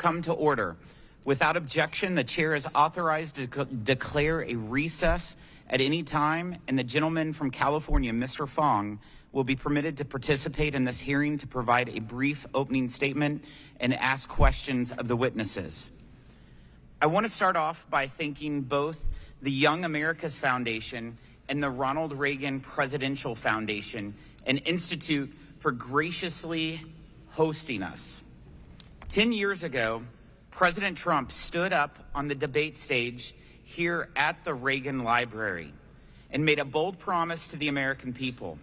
Come to order. Without objection, the chair is authorized to declare a recess at any time, and the gentleman from California, Mr. Fong, will be permitted to participate in this hearing to provide a brief opening statement and ask questions of the witnesses. I want to start off by thanking both the Young America's Foundation and the Ronald Reagan Presidential Foundation and Institute for graciously hosting us. 10 years ago, President Trump stood up on the debate stage here at the Reagan Library and made a bold promise to the American people.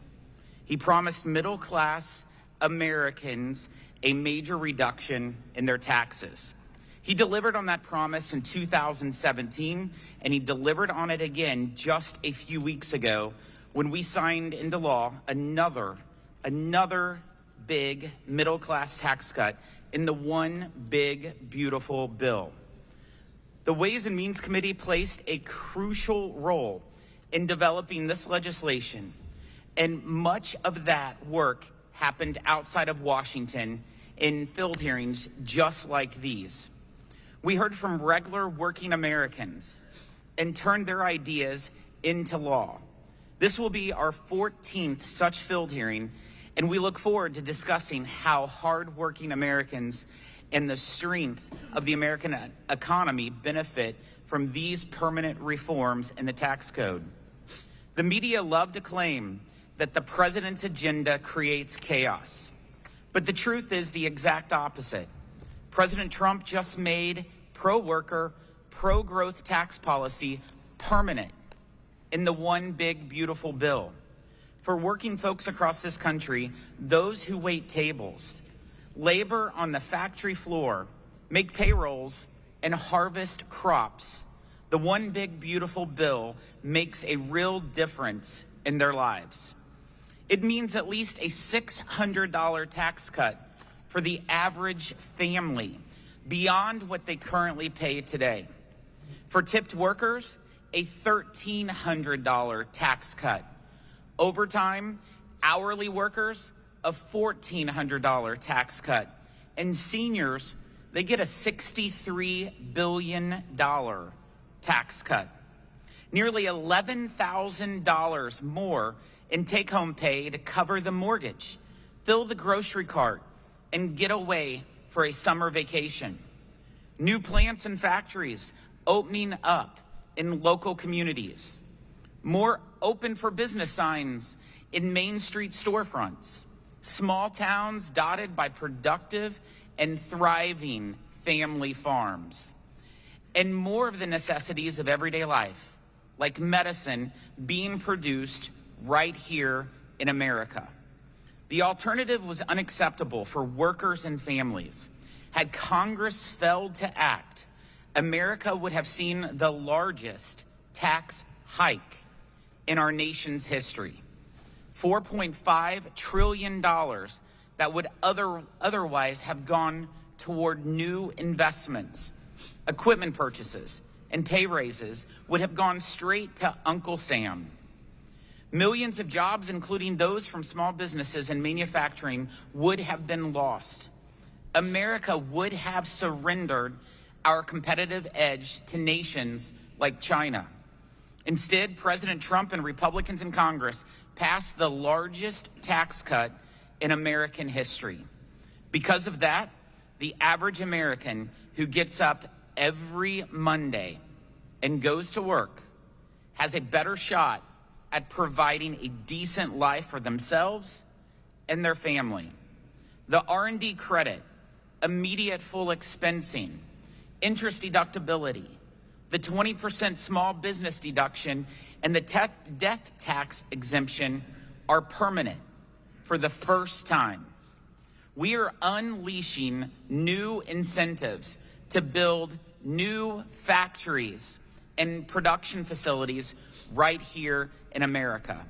He promised middle-class Americans a major reduction in their taxes. He delivered on that promise in 2017, and he delivered on it again just a few weeks ago when we signed into law another big middle-class tax cut in the One Big Beautiful Bill. The Ways and Means Committee placed a crucial role in developing this legislation, and much of that work happened outside of Washington in field hearings just like these. We heard from regular working Americans and turned their ideas into law. This will be our 14th such field hearing, and we look forward to discussing how hardworking Americans and the strength of the American economy benefit from these permanent reforms in the tax code. The media love to claim that the president's agenda creates chaos, but the truth is the exact opposite. President Trump just made pro-worker, pro-growth tax policy permanent in the One Big Beautiful Bill. For working folks across this country, those who wait tables, labor on the factory floor, make payrolls, and harvest crops, the One Big Beautiful Bill makes a real difference in their lives. It means at least a $600 tax cut for the average family, beyond what they currently pay today. For tipped workers, a $1,300 tax cut. Overtime, hourly workers, a $1,400 tax cut. And seniors, they get a $63 billion tax cut. Nearly $11,000 more in take-home pay to cover the mortgage, fill the grocery cart, and get away for a summer vacation. New plants and factories opening up in local communities. More open for business signs in Main Street storefronts. Small towns dotted by productive and thriving family farms. And more of the necessities of everyday life, like medicine being produced right here in America. The alternative was unacceptable for workers and families. Had Congress failed to act, America would have seen the largest tax hike in our nation's history. $4.5 trillion that would otherwise have gone toward new investments, equipment purchases, and pay raises would have gone straight to Uncle Sam. Millions of jobs, including those from small businesses and manufacturing, would have been lost. America would have surrendered our competitive edge to nations like China. Instead, President Trump and Republicans in Congress passed the largest tax cut in American history. Because of that, the average American who gets up every Monday and goes to work has a better shot at providing a decent life for themselves and their family. The R&D credit, immediate full expensing, interest deductibility, the 20% small business deduction, and the death tax exemption are permanent for the first time. We are unleashing new incentives to build new factories and production facilities right here in America.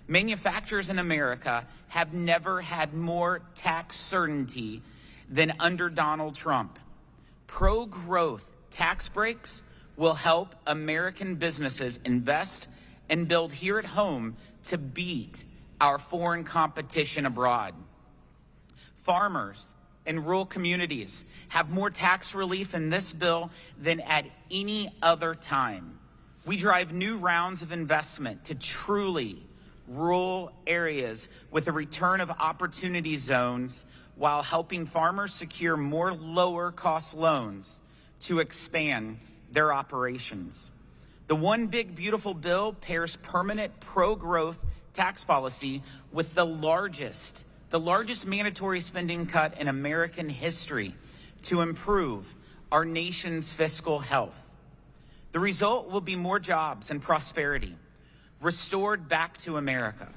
Manufacturers in America have never had more tax certainty than under Donald Trump. Pro-growth tax breaks will help American businesses invest and build here at home to beat our foreign competition abroad. Farmers and rural communities have more tax relief in this bill than at any other time. We drive new rounds of investment to truly rural areas with a return of opportunity zones while helping farmers secure more lower-cost loans to expand their operations. The One Big Beautiful Bill pairs permanent pro-growth tax policy with the largest mandatory spending cut in American history to improve our nation's fiscal health. The result will be more jobs and prosperity restored back to America.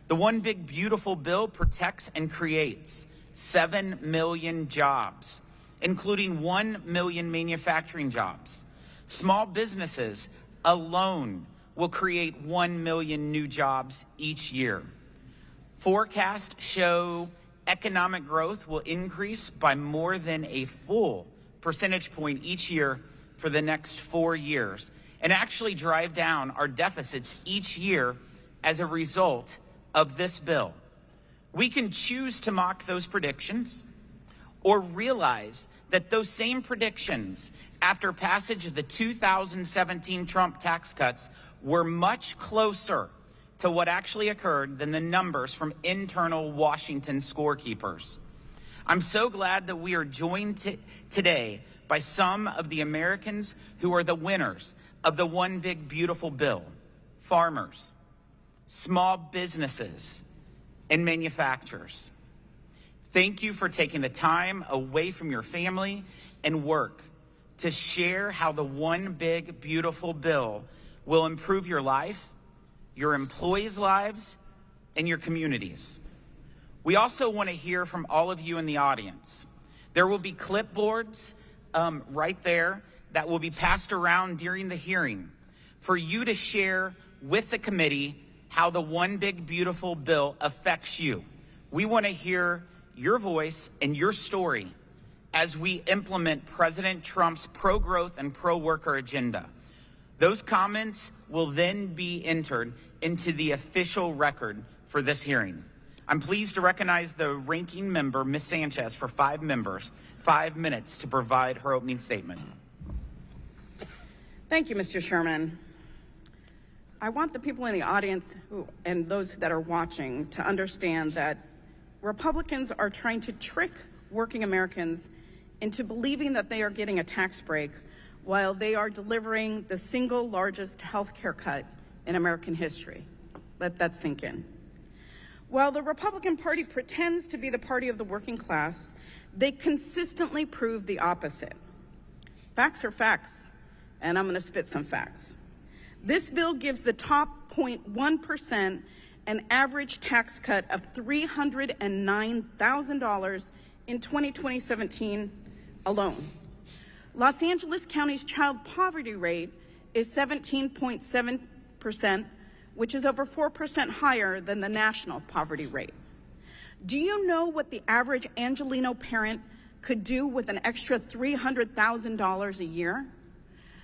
The One Big Beautiful Bill protects and creates 7 million jobs, including 1 million manufacturing jobs. Small businesses alone will create 1 million new jobs each year. Forecasts show economic growth will increase by more than a full percentage point each year for the next 4 years, and actually drive down our deficits each year as a result of this bill. We can choose to mock those predictions or realize that those same predictions after passage of the 2017 Trump tax cuts were much closer to what actually occurred than the numbers from internal Washington scorekeepers. I'm so glad that we are joined today by some of the Americans who are the winners of the One Big Beautiful Bill: farmers, small businesses, and manufacturers. Thank you for taking the time away from your family and work to share how the One Big Beautiful Bill will improve your life, your employees' lives, and your communities. We also want to hear from all of you in the audience. There will be clipboards right there that will be passed around during the hearing for you to share with the committee how the One Big Beautiful Bill affects you. We want to hear your voice and your story as we implement President Trump's pro-growth and pro-worker agenda. Those comments will then be entered into the official record for this hearing. I'm pleased to recognize the ranking member, Ms. Sanchez, for 5 minutes to provide her opening statement. Thank you, Mr. Sherman. I want the people in the audience and those that are watching to understand that Republicans are trying to trick working Americans into believing that they are getting a tax break while they are delivering the single largest health care cut in American history. Let that sink in. While the Republican Party pretends to be the party of the working class, they consistently prove the opposite. Facts are facts, and I'm going to spit some facts. This bill gives the top 0.1% an average tax cut of $309,000 in 2017 alone. Los Angeles County's child poverty rate is 17.7%, which is over 4% higher than the national poverty rate. Do you know what the average Angelino parent could do with an extra $300,000 a year?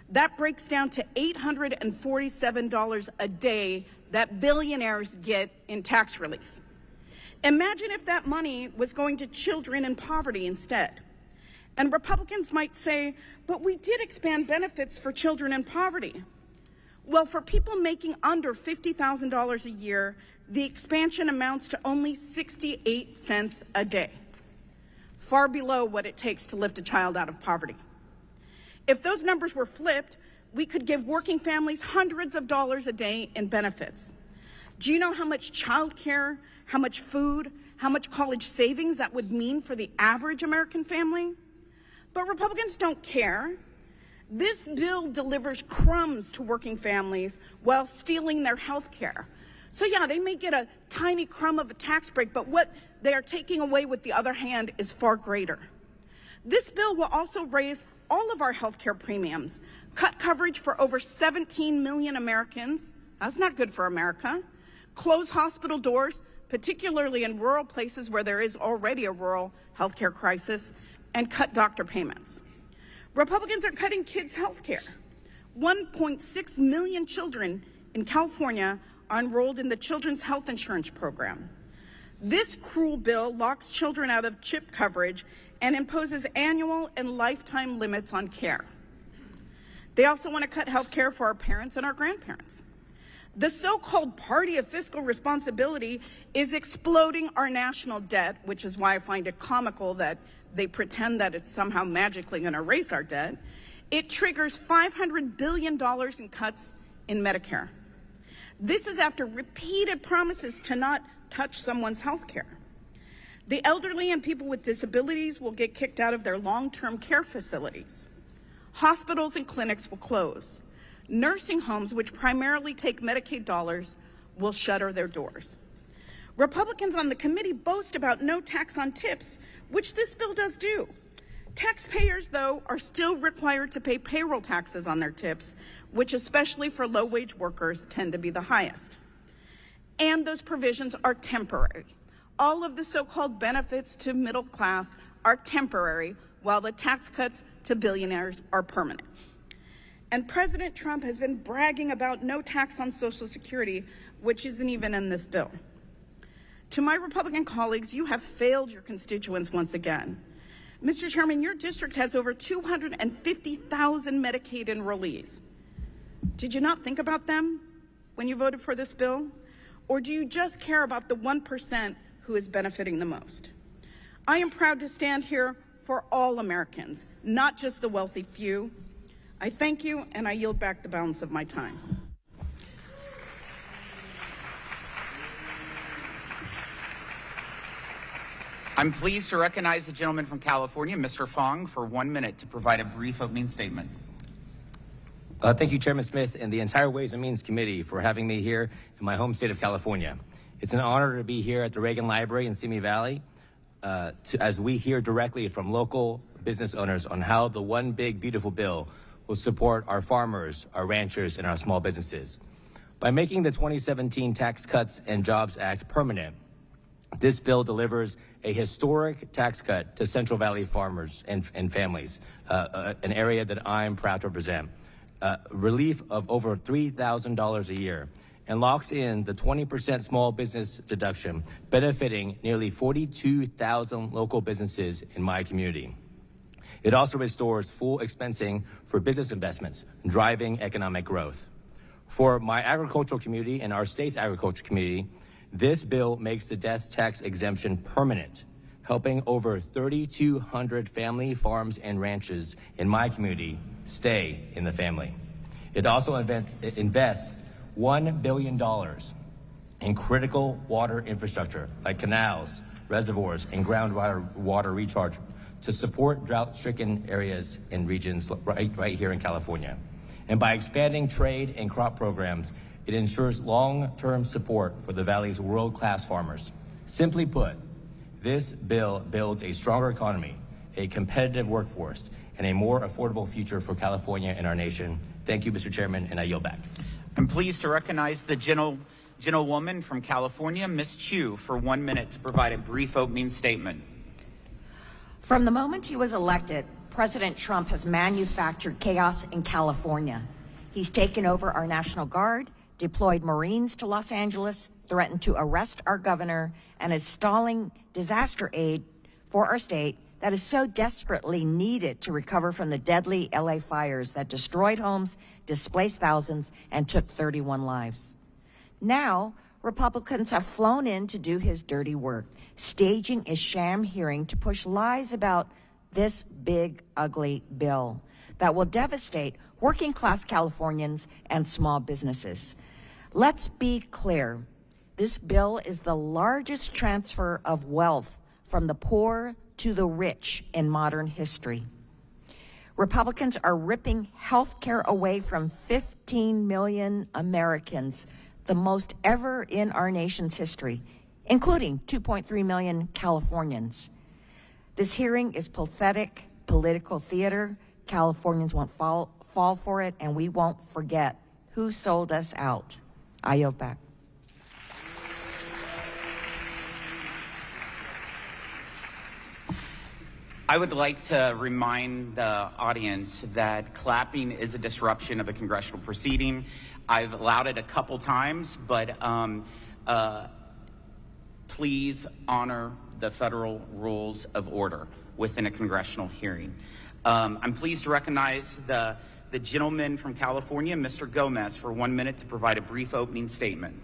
That breaks down to $847 a day that billionaires get in tax relief. Imagine if that money was going to children in poverty instead. And Republicans might say, but we did expand benefits for children in poverty. Well, for people making under $50,000 a year, the expansion amounts to only 68 cents a day, far below what it takes to lift a child out of poverty. If those numbers were flipped, we could give working families hundreds of dollars a day in benefits. Do you know how much child care, how much food, how much college savings that would mean for the average American family? But Republicans don't care. This bill delivers crumbs to working families while stealing their health care. So yeah, they may get a tiny crumb of a tax break, but what they are taking away with the other hand is far greater. This bill will also raise all of our health care premiums, cut coverage for over 17 million Americans. That's not good for America. Close hospital doors, particularly in rural places where there is already a rural health care crisis, and cut doctor payments. Republicans are cutting kids' health care. 1.6 million children in California are enrolled in the Children's Health Insurance Program. This cruel bill locks children out of CHIP coverage and imposes annual and lifetime limits on care. They also want to cut health care for our parents and our grandparents. The so-called party of fiscal responsibility is exploding our national debt, which is why I find it comical that they pretend that it's somehow magically going to erase our debt. It triggers $500 billion in cuts in Medicare. This is after repeated promises to not touch someone's health care. The elderly and people with disabilities will get kicked out of their long-term care facilities. Hospitals and clinics will close. Nursing homes, which primarily take Medicaid dollars, will shutter their doors. Republicans on the committee boast about no tax on tips, which this bill does do. Taxpayers, though, are still required to pay payroll taxes on their tips, which, especially for low-wage workers, tend to be the highest. And those provisions are temporary. All of the so-called benefits to middle class are temporary, while the tax cuts to billionaires are permanent. And President Trump has been bragging about no tax on Social Security, which isn't even in this bill. To my Republican colleagues, you have failed your constituents once again. Mr. Chairman, your district has over 250,000 Medicaid enrollees. Did you not think about them when you voted for this bill? Or do you just care about the 1% who is benefiting the most? I am proud to stand here for all Americans, not just the wealthy few. I thank you, and I yield back the balance of my time. I'm pleased to recognize the gentleman from California, Mr. Fong, for 1 minute to provide a brief opening statement. Thank you, Chairman Smith and the entire Ways and Means Committee for having me here in my home state of California. It's an honor to be here at the Reagan Library in Simi Valley as we hear directly from local business owners on how the one big beautiful bill will support our farmers, our ranchers, and our small businesses. By making the 2017 Tax Cuts and Jobs Act permanent, this bill delivers a historic tax cut to Central Valley farmers and families, an area that I'm proud to represent. Relief of over $3,000 a year, and locks in the 20% small business deduction, benefiting nearly 42,000 local businesses in my community. It also restores full expensing for business investments, driving economic growth. For my agricultural community and our state's agriculture community, this bill makes the death tax exemption permanent, helping over 3,200 family farms and ranches in my community stay in the family. It also invests $1 billion in critical water infrastructure like canals, reservoirs, and groundwater recharge to support drought-stricken areas and regions right here in California. And by expanding trade and crop programs, it ensures long-term support for the Valley's world-class farmers. Simply put, this bill builds a stronger economy, a competitive workforce, and a more affordable future for California and our nation. Thank you, Mr. Chairman, and I yield back. I'm pleased to recognize the gentlewoman from California, Ms. Chu, for 1 minute to provide a brief opening statement. From the moment he was elected, President Trump has manufactured chaos in California. He's taken over our National Guard, deployed Marines to Los Angeles, threatened to arrest our governor, and is stalling disaster aid for our state that is so desperately needed to recover from the deadly LA fires that destroyed homes, displaced thousands, and took 31 lives. Now, Republicans have flown in to do his dirty work, staging a sham hearing to push lies about this big, ugly bill that will devastate working-class Californians and small businesses. Let's be clear. This bill is the largest transfer of wealth from the poor to the rich in modern history. Republicans are ripping health care away from 15 million Americans, the most ever in our nation's history, including 2.3 million Californians. This hearing is pathetic political theater. Californians won't fall for it, and we won't forget who sold us out. I yield back. I would like to remind the audience that clapping is a disruption of a congressional proceeding. I've allowed it a couple times, but please honor the federal rules of order. within a congressional hearing. I'm pleased to recognize the gentleman from California, Mr. Gomez, for 1 minute to provide a brief opening statement.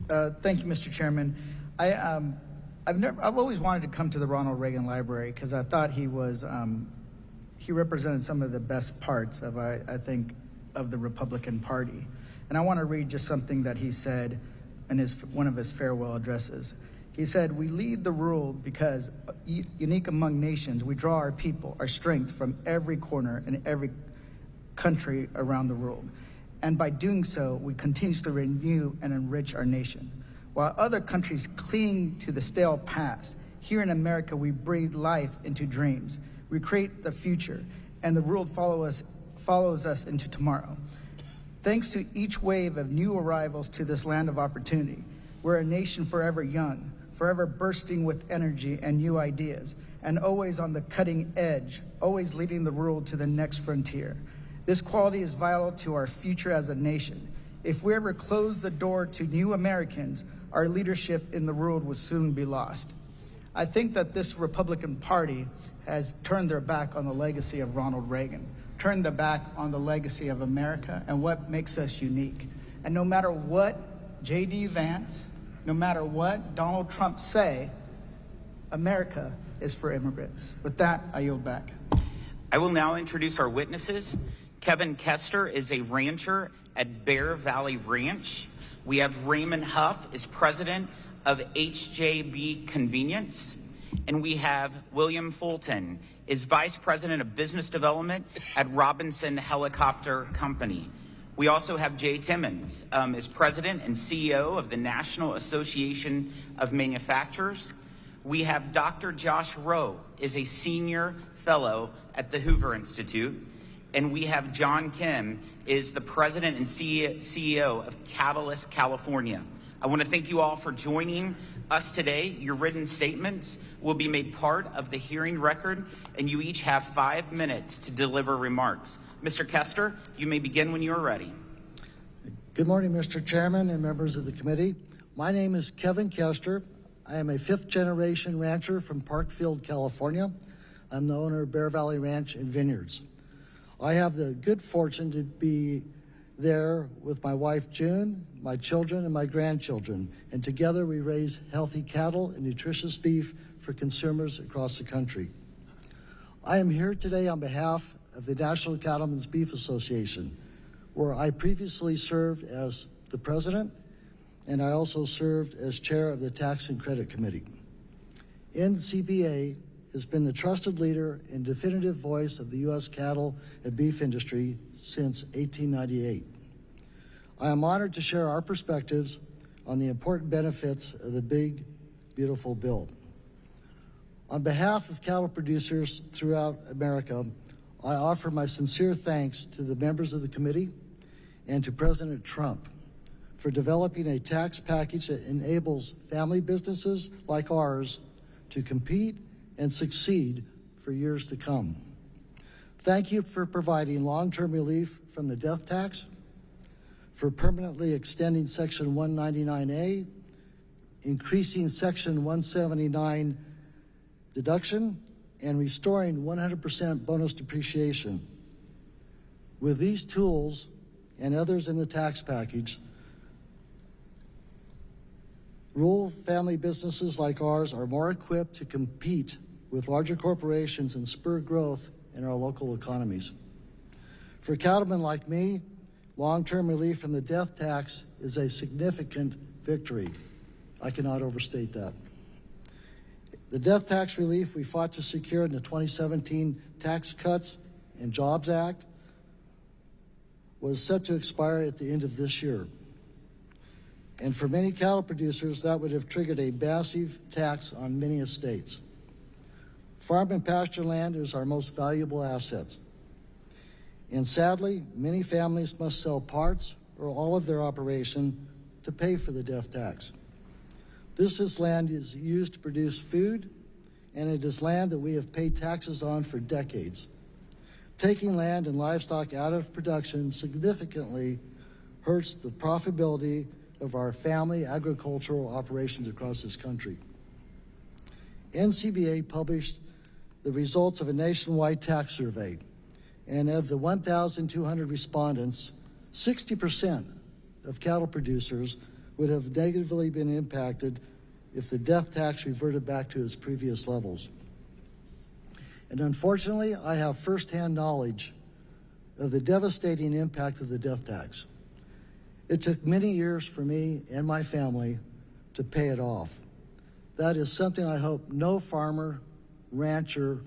Thank you, Mr. Chairman. I've always wanted to come to the Ronald Reagan Library because I thought he represented some of the best parts of, I think, of the Republican Party. And I want to read just something that he said in one of his farewell addresses. He said, "We lead the world because, unique among nations, we draw our people, our strength from every corner and every country around the world. And by doing so, we continuously renew and enrich our nation. While other countries cling to the stale past, here in America, we breathe life into dreams. We create the future, and the world follows us into tomorrow. Thanks to each wave of new arrivals to this land of opportunity, we're a nation forever young, forever bursting with energy and new ideas, and always on the cutting edge, always leading the world to the next frontier. This quality is vital to our future as a nation. If we ever close the door to new Americans, our leadership in the world will soon be lost." I think that this Republican Party has turned their back on the legacy of Ronald Reagan, turned their back on the legacy of America and what makes us unique. And no matter what J.D. Vance, no matter what Donald Trump say, America is for immigrants. With that, I yield back. I will now introduce our witnesses. Kevin Kester is a rancher at Bear Valley Ranch. We have Raymond Huff is president of HJB Convenience. And we have William Fulton is vice president of business development at Robinson Helicopter Company. We also have Jay Timmons is president and CEO of the National Association of Manufacturers. We have Dr. Josh Rowe is a senior fellow at the Hoover Institute. And we have John Kim is the president and CEO of Catalyst California. I want to thank you all for joining us today. Your written statements will be made part of the hearing record, and you each have 5 minutes to deliver remarks. Mr. Kester, you may begin when you are ready. Good morning, Mr. Chairman and members of the committee. My name is Kevin Kester. I am a fifth-generation rancher from Parkfield, California. I'm the owner of Bear Valley Ranch and Vineyards. I have the good fortune to be there with my wife, June, my children, and my grandchildren, and together we raise healthy cattle and nutritious beef for consumers across the country. I am here today on behalf of the National Cattlemen's Beef Association, where I previously served as the president, and I also served as chair of the Tax and Credit Committee. NCBA has been the trusted leader and definitive voice of the U.S. cattle and beef industry since 1898. I am honored to share our perspectives on the important benefits of the big, beautiful bill. On behalf of cattle producers throughout America, I offer my sincere thanks to the members of the committee and to President Trump for developing a tax package that enables family businesses like ours to compete and succeed for years to come. Thank you for providing long-term relief from the death tax, for permanently extending Section 199A, increasing Section 179 deduction, and restoring 100% bonus depreciation. With these tools and others in the tax package, rural family businesses like ours are more equipped to compete with larger corporations and spur growth in our local economies. For cattlemen like me, long-term relief from the death tax is a significant victory. I cannot overstate that. The death tax relief we fought to secure in the 2017 Tax Cuts and Jobs Act was set to expire at the end of this year. And for many cattle producers, that would have triggered a massive tax on many estates. Farm and pasture land is our most valuable asset. And sadly, many families must sell parts or all of their operation to pay for the death tax. This land is used to produce food, and it is land that we have paid taxes on for decades. Taking land and livestock out of production significantly hurts the profitability of our family agricultural operations across this country. NCBA published the results of a nationwide tax survey. And of the 1,200 respondents, 60% of cattle producers would have negatively been impacted if the death tax reverted back to its previous levels. And unfortunately, I have firsthand knowledge of the devastating impact of the death tax. It took many years for me and my family to pay it off. That is something I hope no farmer, rancher,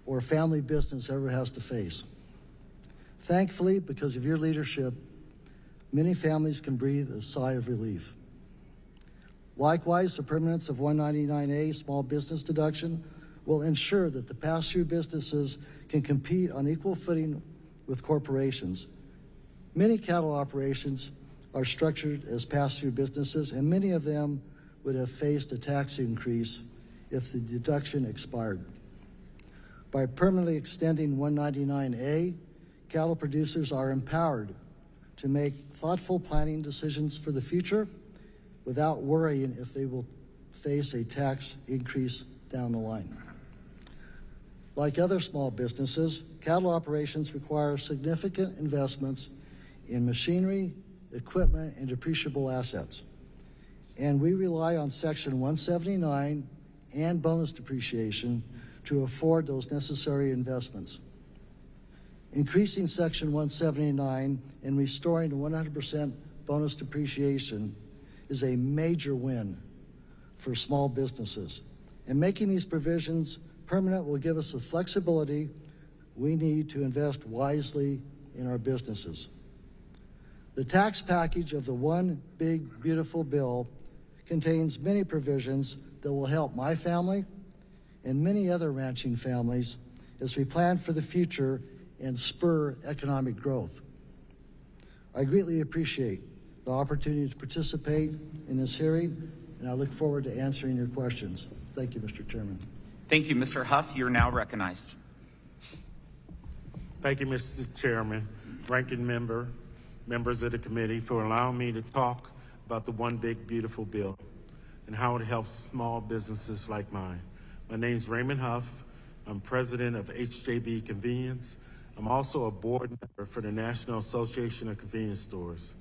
or family business ever has to face. Thankfully, because of your leadership, many families can breathe a sigh of relief. Likewise, the permanence of 199A small business deduction will ensure that the pass-through businesses can compete on equal footing with corporations. Many cattle operations are structured as pass-through businesses, and many of them would have faced a tax increase if the deduction expired. By permanently extending 199A, cattle producers are empowered to make thoughtful planning decisions for the future without worrying if they will face a tax increase down the line. Like other small businesses, cattle operations require significant investments in machinery, equipment, and depreciable assets. And we rely on Section 179 and bonus depreciation to afford those necessary investments. Increasing Section 179 and restoring 100% bonus depreciation is a major win for small businesses. And making these provisions permanent will give us the flexibility we need to invest wisely in our businesses. The tax package of the One Big Beautiful Bill contains many provisions that will help my family and many other ranching families as we plan for the future and spur economic growth. I greatly appreciate the opportunity to participate in this hearing, and I look forward to answering your questions. Thank you, Mr. Chairman. Thank you, Mr. Huff. You're now recognized. Thank you, Mr. Chairman, ranking member, members of the committee, for allowing me to talk about the One Big Beautiful Bill and how it helps small businesses like mine. My name's Raymond Huff. I'm president of HJB Convenience. I'm also a board member for the National Association of Convenience Stores.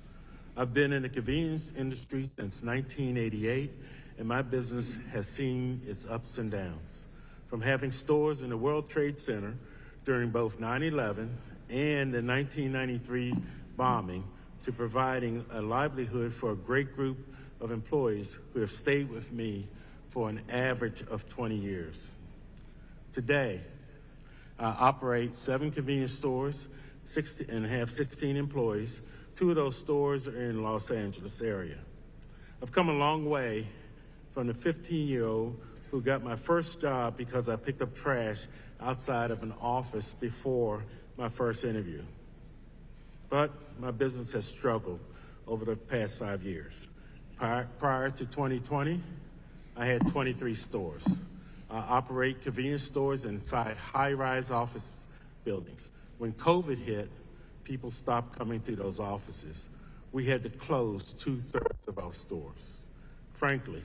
I've been in the convenience industry since 1988, and my business has seen its ups and downs. From having stores in the World Trade Center during both 9/11 and the 1993 bombing, to providing a livelihood for a great group of employees who have stayed with me for an average of 20 years. Today, I operate 7 convenience stores and have 16 employees. 2 of those stores are in Los Angeles area. I've come a long way from the 15-year-old who got my first job because I picked up trash outside of an office before my first interview. But my business has struggled over the past 5 years. Prior to 2020, I had 23 stores. I operate convenience stores inside high-rise office buildings. When COVID hit, people stopped coming to those offices. We had to close 2/3 of our stores. Frankly,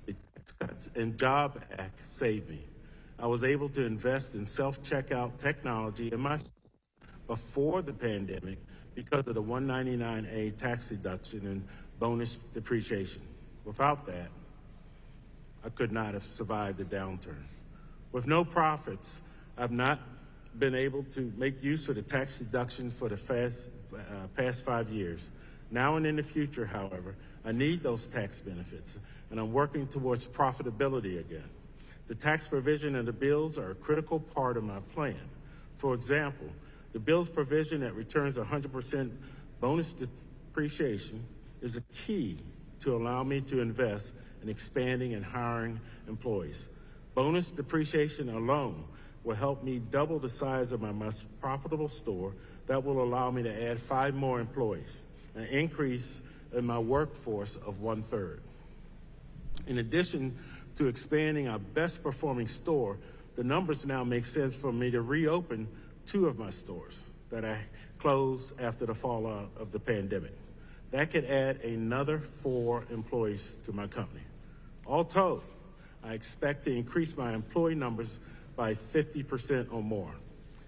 the Tax Cuts and Jobs Act saved me. I was able to invest in self-checkout technology in my before the pandemic because of the 199A tax deduction and bonus depreciation. Without that, I could not have survived the downturn. With no profits, I've not been able to make use of the tax deduction for the past 5 years. Now and in the future, however, I need those tax benefits, and I'm working towards profitability again. The tax provision and the bills are a critical part of my plan. For example, the bill's provision that returns 100% bonus depreciation is a key to allow me to invest in expanding and hiring employees. Bonus depreciation alone will help me double the size of my most profitable store. That will allow me to add 5 more employees, an increase in my workforce of 1/3. In addition to expanding our best performing store, the numbers now make sense for me to reopen 2 of my stores that I closed after the fallout of the pandemic. That could add another 4 employees to my company. All told, I expect to increase my employee numbers by 50% or more.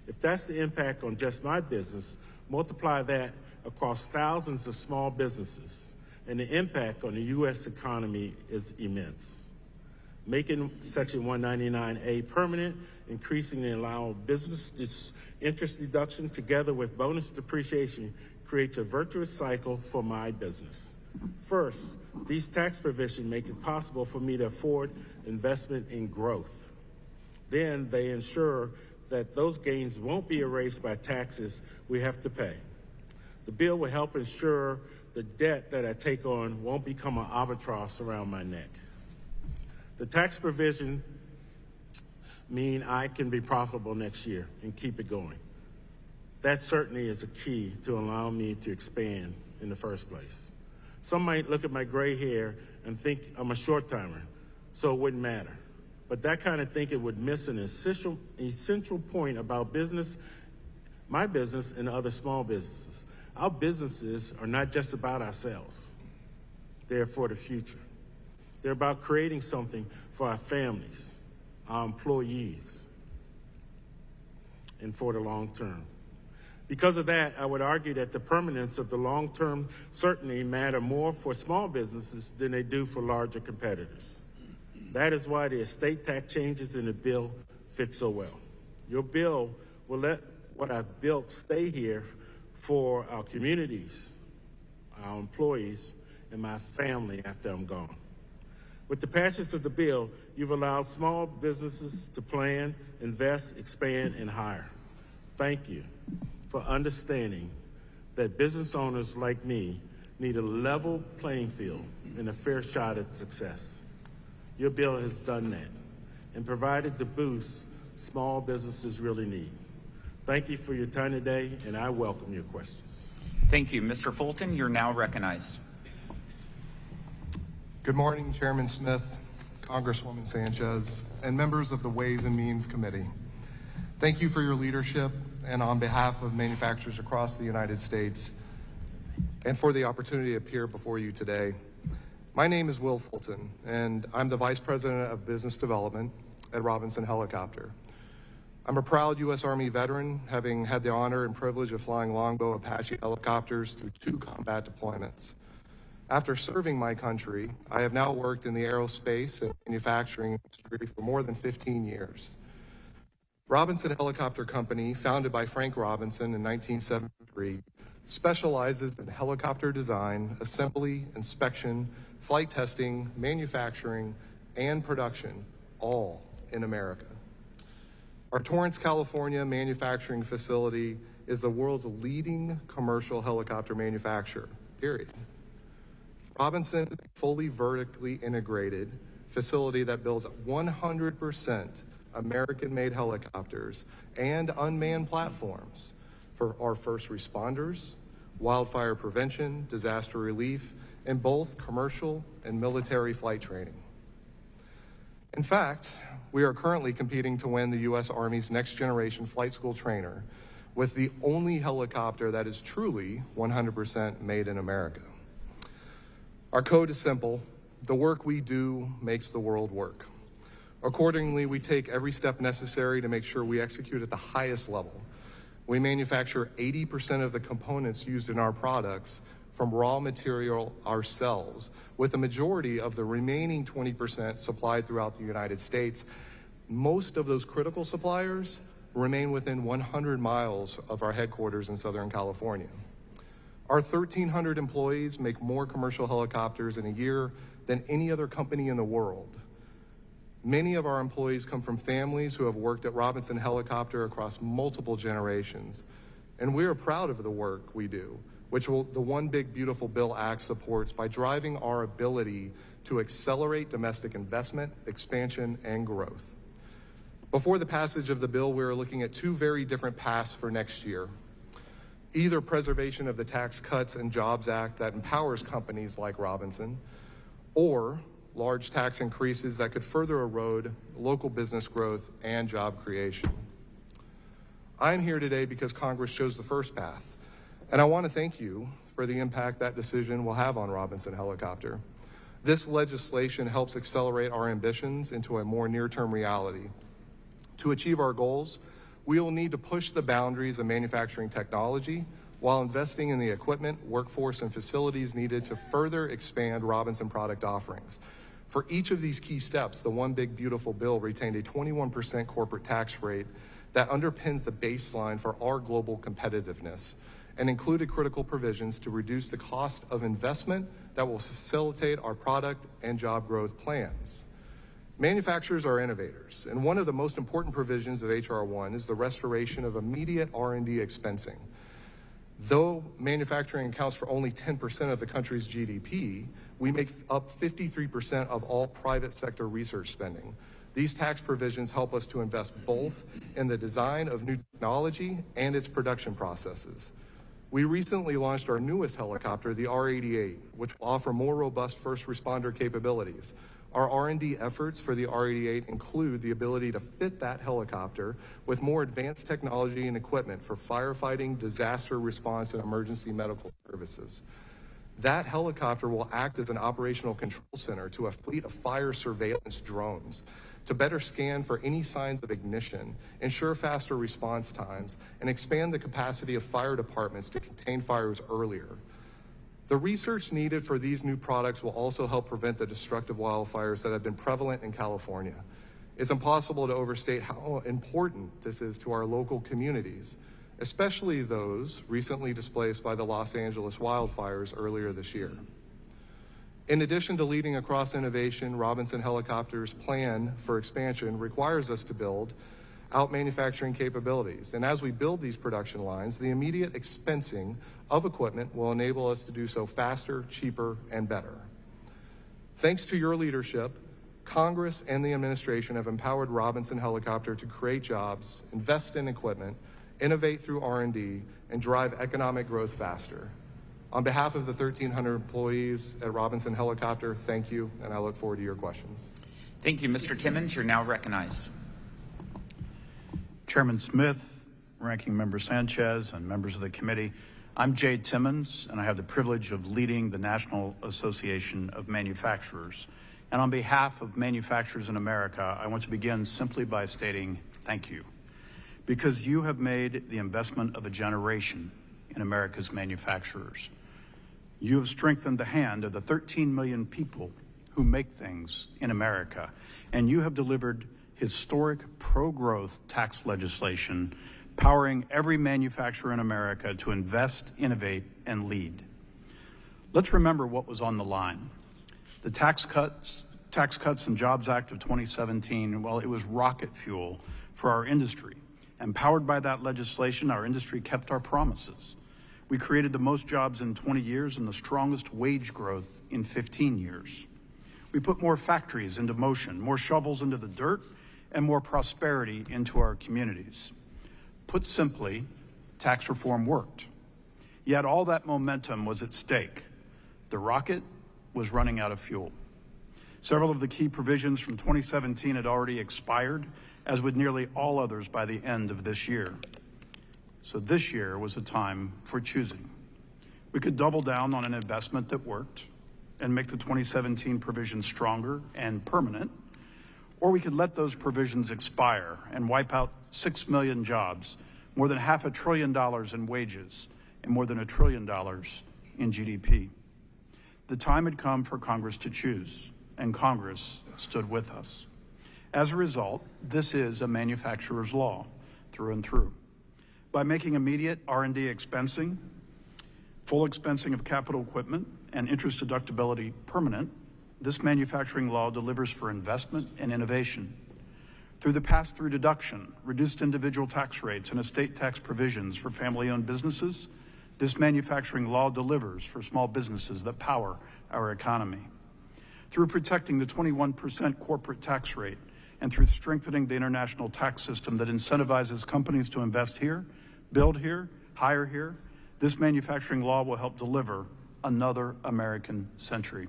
If that's the impact on just my business, multiply that across thousands of small businesses, and the impact on the U.S. economy is immense. Making Section 199A permanent, increasing the allowable business interest deduction together with bonus depreciation creates a virtuous cycle for my business. First, these tax provisions make it possible for me to afford investment in growth. Then they ensure that those gains won't be erased by taxes we have to pay. The bill will help ensure the debt that I take on won't become an albatross around my neck. The tax provisions mean I can be profitable next year and keep it going. That certainly is a key to allow me to expand in the first place. Some might look at my gray hair and think I'm a short-timer, so it wouldn't matter. But that kind of thinking would miss an essential point about business, my business, and other small businesses. Our businesses are not just about ourselves. They're for the future. They're about creating something for our families, our employees, and for the long term. Because of that, I would argue that the permanence of the long-term certainty matter more for small businesses than they do for larger competitors. That is why the estate tax changes in the bill fit so well. Your bill will let what I've built stay here for our communities, our employees, and my family after I'm gone. With the passage of the bill, you've allowed small businesses to plan, invest, expand, and hire. Thank you for understanding that business owners like me need a level playing field and a fair shot at success. Your bill has done that and provided the boost small businesses really need. Thank you for your time today, and I welcome your questions. Thank you. Mr. Fulton, you're now recognized. Good morning, Chairman Smith, Congresswoman Sanchez, and members of the Ways and Means Committee. Thank you for your leadership, and on behalf of manufacturers across the United States, and for the opportunity to appear before you today. My name is Will Fulton, and I'm the Vice President of Business Development at Robinson Helicopter. I'm a proud U.S. Army veteran, having had the honor and privilege of flying Longbow Apache helicopters through 2 combat deployments. After serving my country, I have now worked in the aerospace and manufacturing industry for more than 15 years. Robinson Helicopter Company, founded by Frank Robinson in 1973, specializes in helicopter design, assembly, inspection, flight testing, manufacturing, and production, all in America. Our Torrance, California manufacturing facility is the world's leading commercial helicopter manufacturer, period. Robinson is a fully vertically integrated facility that builds 100% American-made helicopters and unmanned platforms for our first responders, wildfire prevention, disaster relief, and both commercial and military flight training. In fact, we are currently competing to win the U.S. Army's Next Generation Flight School Trainer with the only helicopter that is truly 100% made in America. Our code is simple: the work we do makes the world work. Accordingly, we take every step necessary to make sure we execute at the highest level. We manufacture 80% of the components used in our products from raw material ourselves, with the majority of the remaining 20% supplied throughout the United States. Most of those critical suppliers remain within 100 miles of our headquarters in Southern California. Our 1,300 employees make more commercial helicopters in a year than any other company in the world. Many of our employees come from families who have worked at Robinson Helicopter across multiple generations, and we are proud of the work we do, which the One Big Beautiful Bill Act supports by driving our ability to accelerate domestic investment, expansion, and growth. Before the passage of the bill, we are looking at 2 very different paths for next year. Either preservation of the Tax Cuts and Jobs Act that empowers companies like Robinson, or large tax increases that could further erode local business growth and job creation. I'm here today because Congress chose the first path, and I want to thank you for the impact that decision will have on Robinson Helicopter. This legislation helps accelerate our ambitions into a more near-term reality. To achieve our goals, we will need to push the boundaries of manufacturing technology while investing in the equipment, workforce, and facilities needed to further expand Robinson product offerings. For each of these key steps, the One Big Beautiful Bill retained a 21% corporate tax rate that underpins the baseline for our global competitiveness and included critical provisions to reduce the cost of investment that will facilitate our product and job growth plans. Manufacturers are innovators, and one of the most important provisions of H.R. 1 is the restoration of immediate R&D expensing. Though manufacturing accounts for only 10% of the country's GDP, we make up 53% of all private sector research spending. These tax provisions help us to invest both in the design of new technology and its production processes. We recently launched our newest helicopter, the R-88, which will offer more robust first responder capabilities. Our R&D efforts for the R-88 include the ability to fit that helicopter with more advanced technology and equipment for firefighting, disaster response, and emergency medical services. That helicopter will act as an operational control center to a fleet of fire surveillance drones to better scan for any signs of ignition, ensure faster response times, and expand the capacity of fire departments to contain fires earlier. The research needed for these new products will also help prevent the destructive wildfires that have been prevalent in California. It's impossible to overstate how important this is to our local communities, especially those recently displaced by the Los Angeles wildfires earlier this year. In addition to leading across innovation, Robinson Helicopter's plan for expansion requires us to build out manufacturing capabilities. And as we build these production lines, the immediate expensing of equipment will enable us to do so faster, cheaper, and better. Thanks to your leadership, Congress and the administration have empowered Robinson Helicopter to create jobs, invest in equipment, innovate through R&D, and drive economic growth faster. On behalf of the 1,300 employees at Robinson Helicopter, thank you, and I look forward to your questions. Thank you, Mr. Timmons. You're now recognized. Chairman Smith, Ranking Member Sanchez, and members of the committee, I'm Jay Timmons, and I have the privilege of leading the National Association of Manufacturers. And on behalf of manufacturers in America, I want to begin simply by stating thank you, because you have made the investment of a generation in America's manufacturers. You have strengthened the hand of the 13 million people who make things in America, and you have delivered historic pro-growth tax legislation powering every manufacturer in America to invest, innovate, and lead. Let's remember what was on the line. The Tax Cuts and Jobs Act of 2017, well, it was rocket fuel for our industry. And powered by that legislation, our industry kept our promises. We created the most jobs in 20 years and the strongest wage growth in 15 years. We put more factories into motion, more shovels into the dirt, and more prosperity into our communities. Put simply, tax reform worked. Yet all that momentum was at stake. The rocket was running out of fuel. Several of the key provisions from 2017 had already expired, as would nearly all others by the end of this year. So this year was a time for choosing. We could double down on an investment that worked and make the 2017 provisions stronger and permanent, or we could let those provisions expire and wipe out 6 million jobs, more than $500 billion in wages, and more than $1 trillion in GDP. The time had come for Congress to choose, and Congress stood with us. As a result, this is a manufacturer's law through and through. By making immediate R&D expensing, full expensing of capital equipment, and interest deductibility permanent, this manufacturing law delivers for investment and innovation. Through the pass-through deduction, reduced individual tax rates, and estate tax provisions for family-owned businesses, this manufacturing law delivers for small businesses that power our economy. Through protecting the 21% corporate tax rate, and through strengthening the international tax system that incentivizes companies to invest here, build here, hire here, this manufacturing law will help deliver another American century.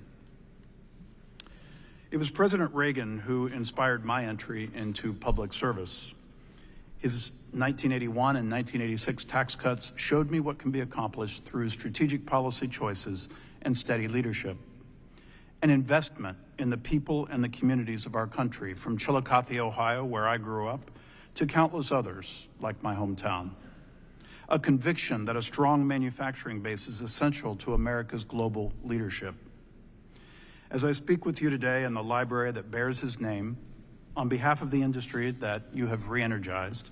It was President Reagan who inspired my entry into public service. His 1981 and 1986 tax cuts showed me what can be accomplished through strategic policy choices and steady leadership. an investment in the people and the communities of our country, from Chillicothe, Ohio, where I grew up, to countless others like my hometown. A conviction that a strong manufacturing base is essential to America's global leadership. As I speak with you today in the library that bears his name, on behalf of the industry that you have re-energized,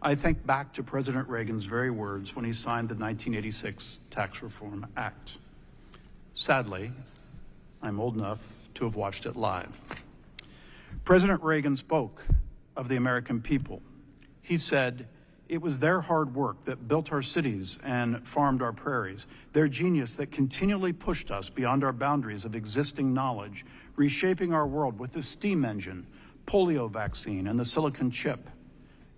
I think back to President Reagan's very words when he signed the 1986 Tax Reform Act. Sadly, I'm old enough to have watched it live. President Reagan spoke of the American people. He said, "It was their hard work that built our cities and farmed our prairies, their genius that continually pushed us beyond our boundaries of existing knowledge, reshaping our world with the steam engine, polio vaccine, and the silicon chip.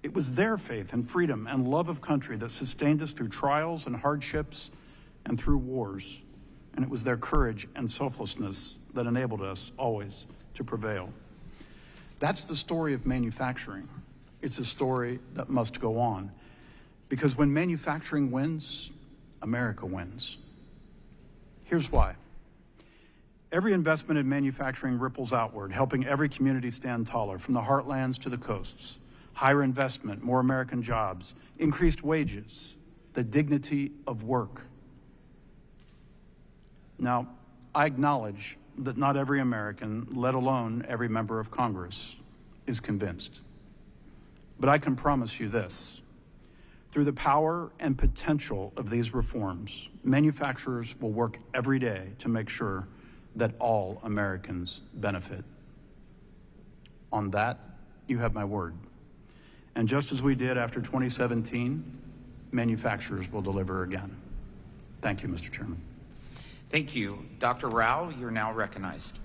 It was their faith in freedom and love of country that sustained us through trials and hardships and through wars. And it was their courage and selflessness that enabled us always to prevail." That's the story of manufacturing. It's a story that must go on. Because when manufacturing wins, America wins. Here's why. Every investment in manufacturing ripples outward, helping every community stand taller, from the heartlands to the coasts. Higher investment, more American jobs, increased wages, the dignity of work. Now, I acknowledge that not every American, let alone every member of Congress, is convinced. But I can promise you this. Through the power and potential of these reforms, manufacturers will work every day to make sure that all Americans benefit. On that, you have my word. And just as we did after 2017, manufacturers will deliver again. Thank you, Mr. Chairman. Thank you. Dr. Rao, you're now recognized.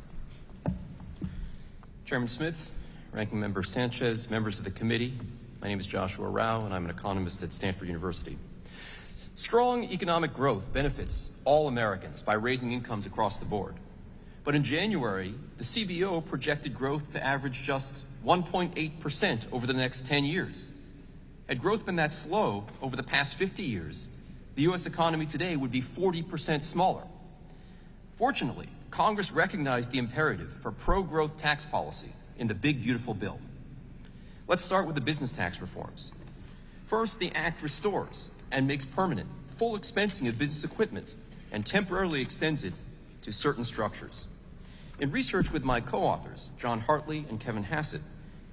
Chairman Smith, Ranking Member Sanchez, members of the committee, my name is Joshua Rao, and I'm an economist at Stanford University. Strong economic growth benefits all Americans by raising incomes across the board. But in January, the CBO projected growth to average just 1.8% over the next 10 years. Had growth been that slow over the past 50 years, the U.S. economy today would be 40% smaller. Fortunately, Congress recognized the imperative for pro-growth tax policy in the big, beautiful bill. Let's start with the business tax reforms. First, the Act restores and makes permanent full expensing of business equipment and temporarily extends it to certain structures. In research with my co-authors, John Hartley and Kevin Hassett,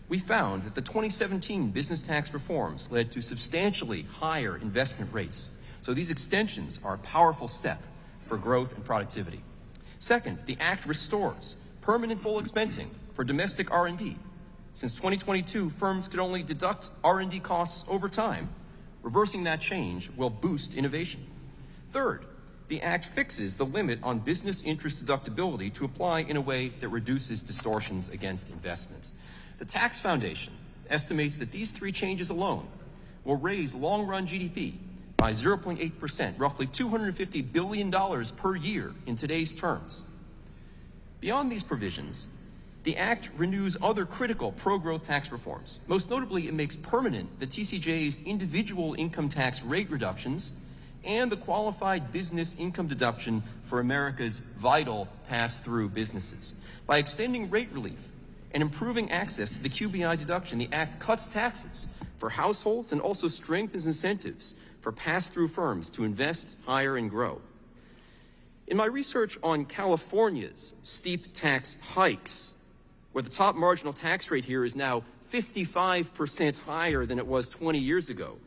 we found that the 2017 business tax reforms led to substantially higher investment rates. So these extensions are a powerful step for growth and productivity. Second, the Act restores permanent full expensing for domestic R&D. Since 2022, firms could only deduct R&D costs over time. Reversing that change will boost innovation. Third, the Act fixes the limit on business interest deductibility to apply in a way that reduces distortions against investments. The Tax Foundation estimates that these three changes alone will raise long-run GDP by 0.8%, roughly $250 billion per year in today's terms. Beyond these provisions, the Act renews other critical pro-growth tax reforms. Most notably, it makes permanent the TCJA's individual income tax rate reductions and the qualified business income deduction for America's vital pass-through businesses. By extending rate relief and improving access to the QBI deduction, the Act cuts taxes for households and also strengthens incentives for pass-through firms to invest, hire, and grow. In my research on California's steep tax hikes, where the top marginal tax rate here is now 55% higher than it was 20 years ago,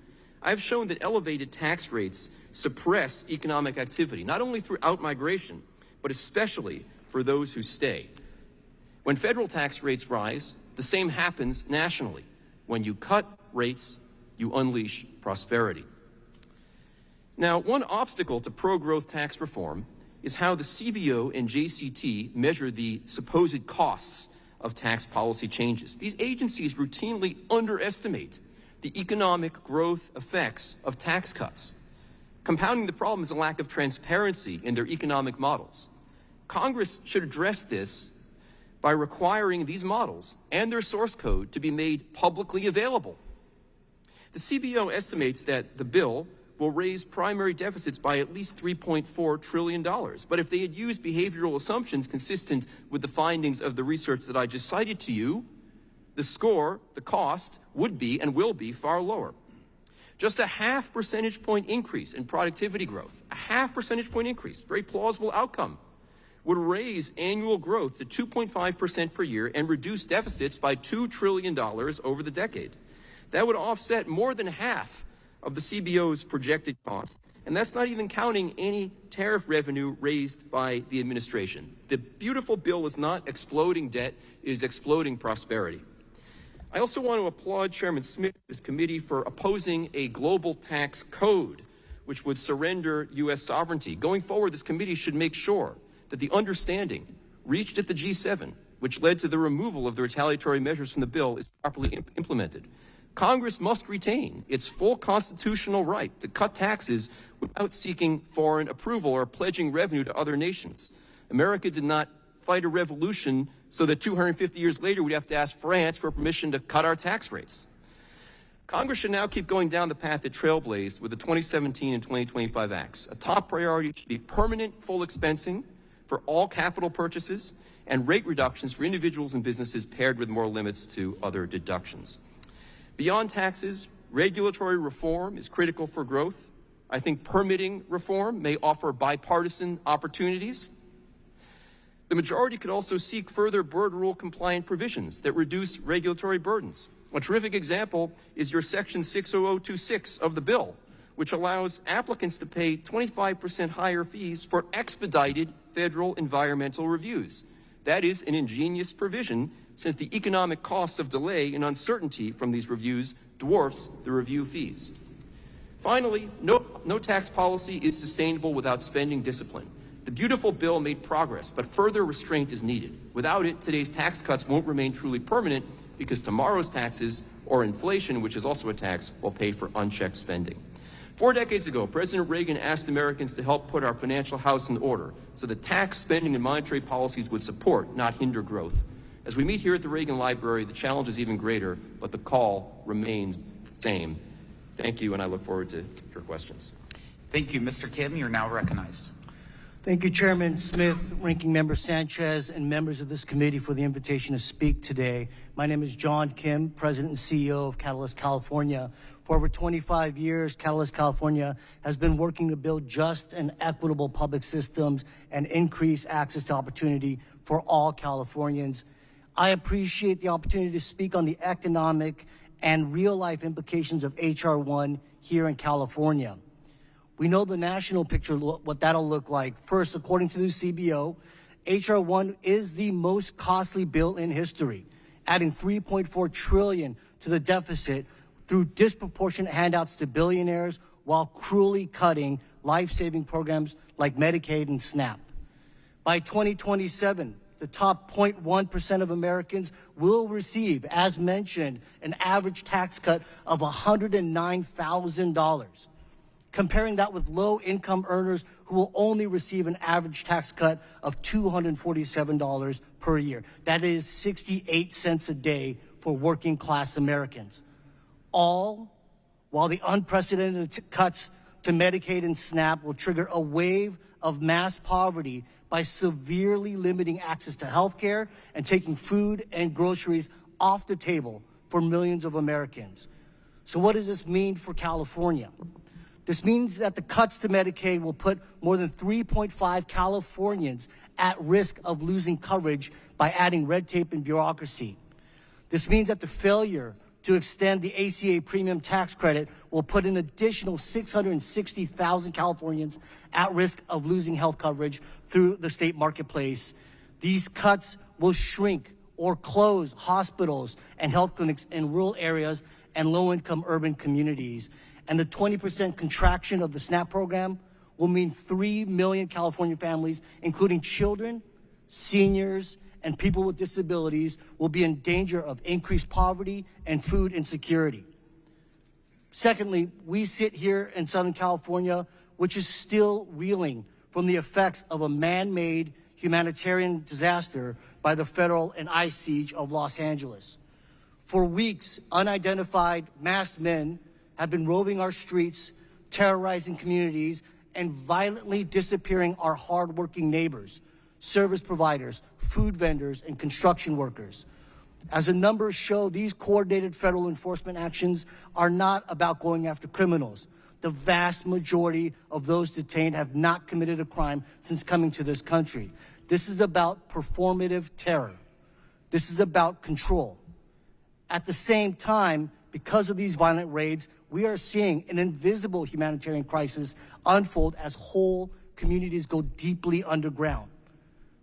I've shown that elevated tax rates suppress economic activity, not only through outmigration, but especially for those who stay. When federal tax rates rise, the same happens nationally. When you cut rates, you unleash prosperity. Now, one obstacle to pro-growth tax reform is how the CBO and JCT measure the supposed costs of tax policy changes. These agencies routinely underestimate the economic growth effects of tax cuts. Compounding the problem is a lack of transparency in their economic models. Congress should address this by requiring these models and their source code to be made publicly available. The CBO estimates that the bill will raise primary deficits by at least $3.4 trillion. But if they had used behavioral assumptions consistent with the findings of the research that I just cited to you, the score, the cost, would be and will be far lower. Just a 0.5 percentage point increase in productivity growth, a 0.5 percentage point increase, very plausible outcome, would raise annual growth to 2.5% per year and reduce deficits by $2 trillion over the decade. That would offset more than half of the CBO's projected costs, and that's not even counting any tariff revenue raised by the administration. The beautiful bill is not exploding debt, it is exploding prosperity. I also want to applaud Chairman Smith and his committee for opposing a global tax code, which would surrender U.S. sovereignty. Going forward, this committee should make sure that the understanding reached at the G7, which led to the removal of the retaliatory measures from the bill, is properly implemented. Congress must retain its full constitutional right to cut taxes without seeking foreign approval or pledging revenue to other nations. America did not fight a revolution so that 250 years later we'd have to ask France for permission to cut our tax rates. Congress should now keep going down the path it trailblazed with the 2017 and 2025 acts. A top priority should be permanent full expensing for all capital purchases and rate reductions for individuals and businesses paired with more limits to other deductions. Beyond taxes, regulatory reform is critical for growth. I think permitting reform may offer bipartisan opportunities. The majority could also seek further bird rule compliant provisions that reduce regulatory burdens. A terrific example is your Section 60026 of the bill, which allows applicants to pay 25% higher fees for expedited federal environmental reviews. That is an ingenious provision, since the economic costs of delay and uncertainty from these reviews dwarfs the review fees. Finally, no tax policy is sustainable without spending discipline. The beautiful bill made progress, but further restraint is needed. Without it, today's tax cuts won't remain truly permanent because tomorrow's taxes, or inflation, which is also a tax, will pay for unchecked spending. 4 decades ago, President Reagan asked Americans to help put our financial house in order so that tax, spending, and monetary policies would support, not hinder growth. As we meet here at the Reagan Library, the challenge is even greater, but the call remains the same. Thank you, and I look forward to your questions. Thank you. Mr. Kim, you're now recognized. Thank you, Chairman Smith, Ranking Member Sanchez, and members of this committee for the invitation to speak today. My name is John Kim, President and CEO of Catalyst California. For over 25 years, Catalyst California has been working to build just and equitable public systems and increase access to opportunity for all Californians. I appreciate the opportunity to speak on the economic and real-life implications of H.R. 1 here in California. We know the national picture, what that'll look like. First, according to the CBO, H.R. 1 is the most costly bill in history, adding $3.4 trillion to the deficit through disproportionate handouts to billionaires while cruelly cutting life-saving programs like Medicaid and SNAP. By 2027, the top 0.1% of Americans will receive, as mentioned, an average tax cut of $109,000. Comparing that with low-income earners who will only receive an average tax cut of $247 per year. That is 68 cents a day for working-class Americans. All while the unprecedented cuts to Medicaid and SNAP will trigger a wave of mass poverty by severely limiting access to health care and taking food and groceries off the table for millions of Americans. So what does this mean for California? This means that the cuts to Medicaid will put more than 3.5 Californians at risk of losing coverage by adding red tape and bureaucracy. This means that the failure to extend the ACA premium tax credit will put an additional 660,000 Californians at risk of losing health coverage through the state marketplace. These cuts will shrink or close hospitals and health clinics in rural areas and low-income urban communities. And the 20% contraction of the SNAP program will mean 3 million California families, including children, seniors, and people with disabilities, will be in danger of increased poverty and food insecurity. Secondly, we sit here in Southern California, which is still reeling from the effects of a man-made humanitarian disaster by the federal and ICE siege of Los Angeles. For weeks, unidentified masked men have been roving our streets, terrorizing communities, and violently disappearing our hardworking neighbors, service providers, food vendors, and construction workers. As the numbers show, these coordinated federal enforcement actions are not about going after criminals. The vast majority of those detained have not committed a crime since coming to this country. This is about performative terror. This is about control. At the same time, because of these violent raids, we are seeing an invisible humanitarian crisis unfold as whole communities go deeply underground.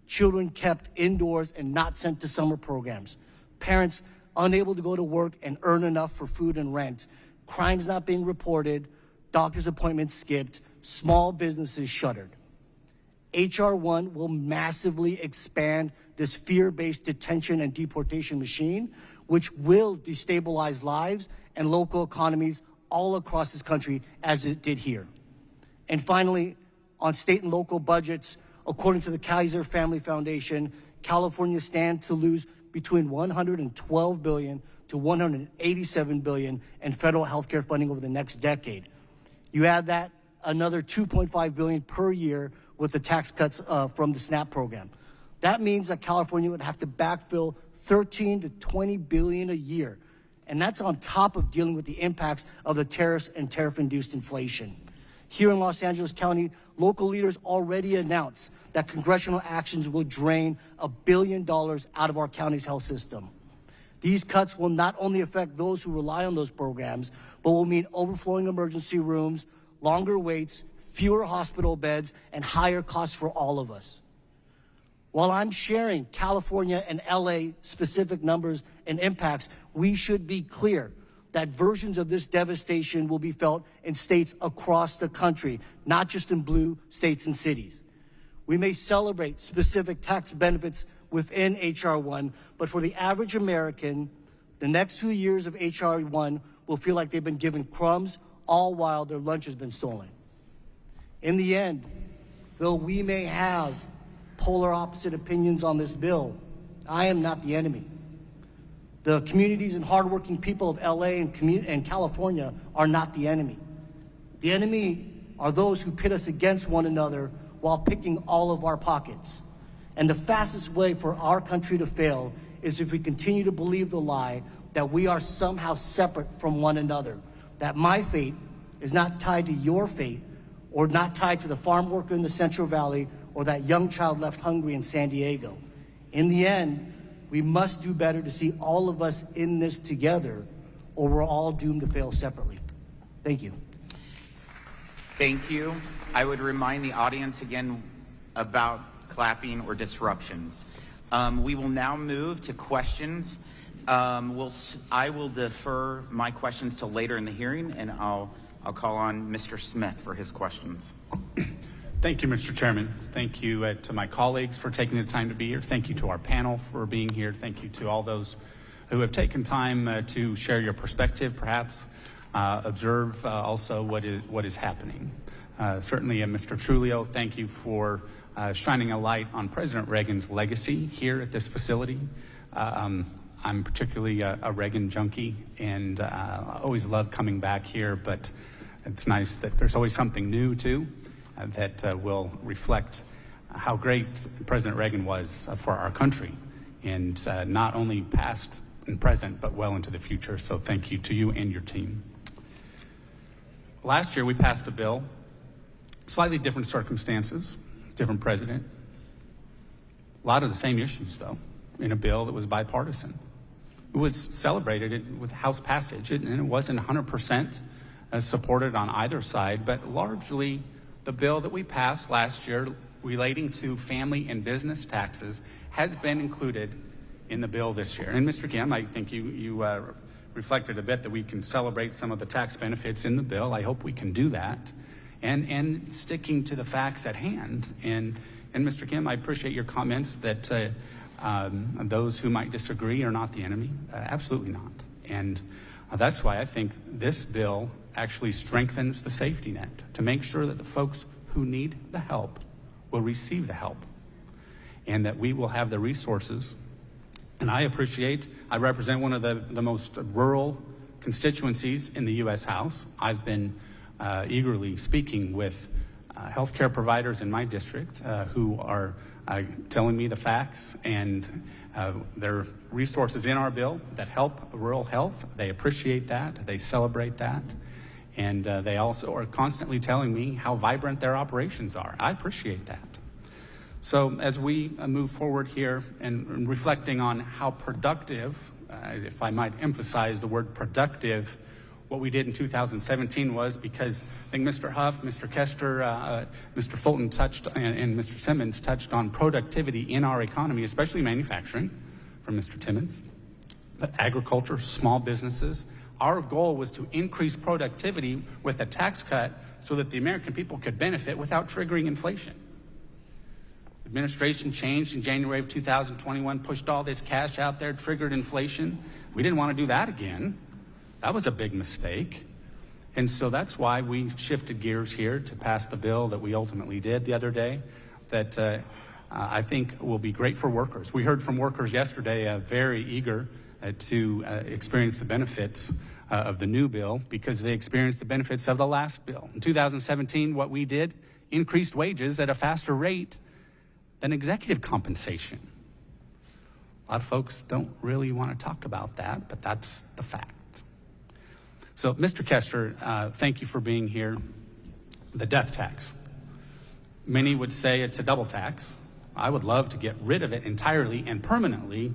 Children kept indoors and not sent to summer programs. Parents unable to go to work and earn enough for food and rent. Crimes not being reported, doctor's appointments skipped, small businesses shuttered. H.R. 1 will massively expand this fear-based detention and deportation machine, which will destabilize lives and local economies all across this country as it did here. And finally, on state and local budgets, according to the Kaiser Family Foundation, California stands to lose between $112 billion to $187 billion in federal healthcare funding over the next decade. You add that, another $2.5 billion per year with the tax cuts from the SNAP program. That means that California would have to backfill $13 to $20 billion a year. And that's on top of dealing with the impacts of the tariffs and tariff-induced inflation. Here in Los Angeles County, local leaders already announced that congressional actions will drain $1 billion out of our county's health system. These cuts will not only affect those who rely on those programs, but will mean overflowing emergency rooms, longer waits, fewer hospital beds, and higher costs for all of us. While I'm sharing California and LA specific numbers and impacts, we should be clear that versions of this devastation will be felt in states across the country, not just in blue states and cities. We may celebrate specific tax benefits within H.R. 1, but for the average American, the next few years of H.R. 1 will feel like they've been given crumbs, all while their lunch has been stolen. In the end, though we may have polar opposite opinions on this bill, I am not the enemy. The communities and hardworking people of LA and California are not the enemy. The enemy are those who pit us against one another while picking all of our pockets. And the fastest way for our country to fail is if we continue to believe the lie that we are somehow separate from one another, that my fate is not tied to your fate, or not tied to the farm worker in the Central Valley or that young child left hungry in San Diego. In the end, we must do better to see all of us in this together, or we're all doomed to fail separately. Thank you. Thank you. I would remind the audience again about clapping or disruptions. We will now move to questions. I will defer my questions to later in the hearing, and I'll call on Mr. Smith for his questions. Thank you, Mr. Chairman. Thank you to my colleagues for taking the time to be here. Thank you to our panel for being here. Thank you to all those who have taken time to share your perspective, perhaps observe also what is happening. Certainly, Mr. Trulio, thank you for shining a light on President Reagan's legacy here at this facility. I'm particularly a Reagan junkie, and I always love coming back here, but it's nice that there's always something new, too, that will reflect how great President Reagan was for our country, and not only past and present, but well into the future. So thank you to you and your team. Last year, we passed a bill, slightly different circumstances, different president. A lot of the same issues, though, in a bill that was bipartisan. It was celebrated with House passage, and it wasn't 100% supported on either side, but largely the bill that we passed last year relating to family and business taxes has been included in the bill this year. And Mr. Kim, I think you reflected a bit that we can celebrate some of the tax benefits in the bill. I hope we can do that. And sticking to the facts at hand. And Mr. Kim, I appreciate your comments that those who might disagree are not the enemy. Absolutely not. And that's why I think this bill actually strengthens the safety net to make sure that the folks who need the help will receive the help, and that we will have the resources. And I represent one of the most rural constituencies in the U.S. House. I've been eagerly speaking with healthcare providers in my district who are telling me the facts, and there are resources in our bill that help rural health. They appreciate that. They celebrate that. And they also are constantly telling me how vibrant their operations are. I appreciate that. So as we move forward here and reflecting on how productive, if I might emphasize the word productive, what we did in 2017 was, because I think Mr. Huff, Mr. Kester, Mr. Fulton touched, and Mr. Simmons touched on productivity in our economy, especially manufacturing, from Mr. Timmons, but agriculture, small businesses. Our goal was to increase productivity with a tax cut so that the American people could benefit without triggering inflation. Administration changed in January of 2021, pushed all this cash out there, triggered inflation. We didn't want to do that again. That was a big mistake. And so that's why we shifted gears here to pass the bill that we ultimately did the other day that I think will be great for workers. We heard from workers yesterday very eager to experience the benefits of the new bill because they experienced the benefits of the last bill. In 2017, what we did increased wages at a faster rate than executive compensation. A lot of folks don't really want to talk about that, but that's the fact. So, Mr. Kester, thank you for being here. The death tax. Many would say it's a double tax. I would love to get rid of it entirely and permanently,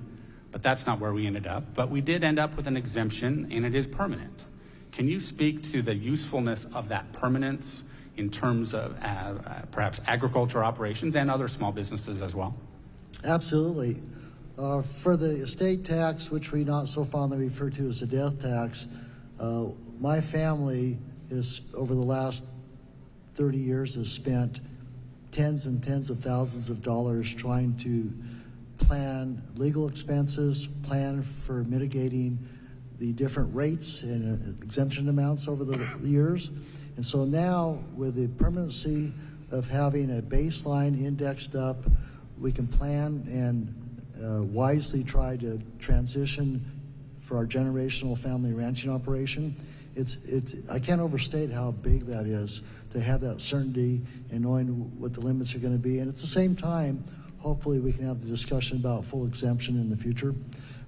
but that's not where we ended up. But we did end up with an exemption, and it is permanent. Can you speak to the usefulness of that permanence in terms of perhaps agriculture operations and other small businesses as well? Absolutely. For the estate tax, which we not so fondly refer to as the death tax, my family is, over the last 30 years, has spent tens and tens of thousands of dollars trying to plan legal expenses, plan for mitigating the different rates and exemption amounts over the years. And so now, with the permanency of having a baseline indexed up, we can plan and wisely try to transition for our generational family ranching operation. I can't overstate how big that is to have that certainty and knowing what the limits are going to be. And at the same time, hopefully we can have the discussion about full exemption in the future.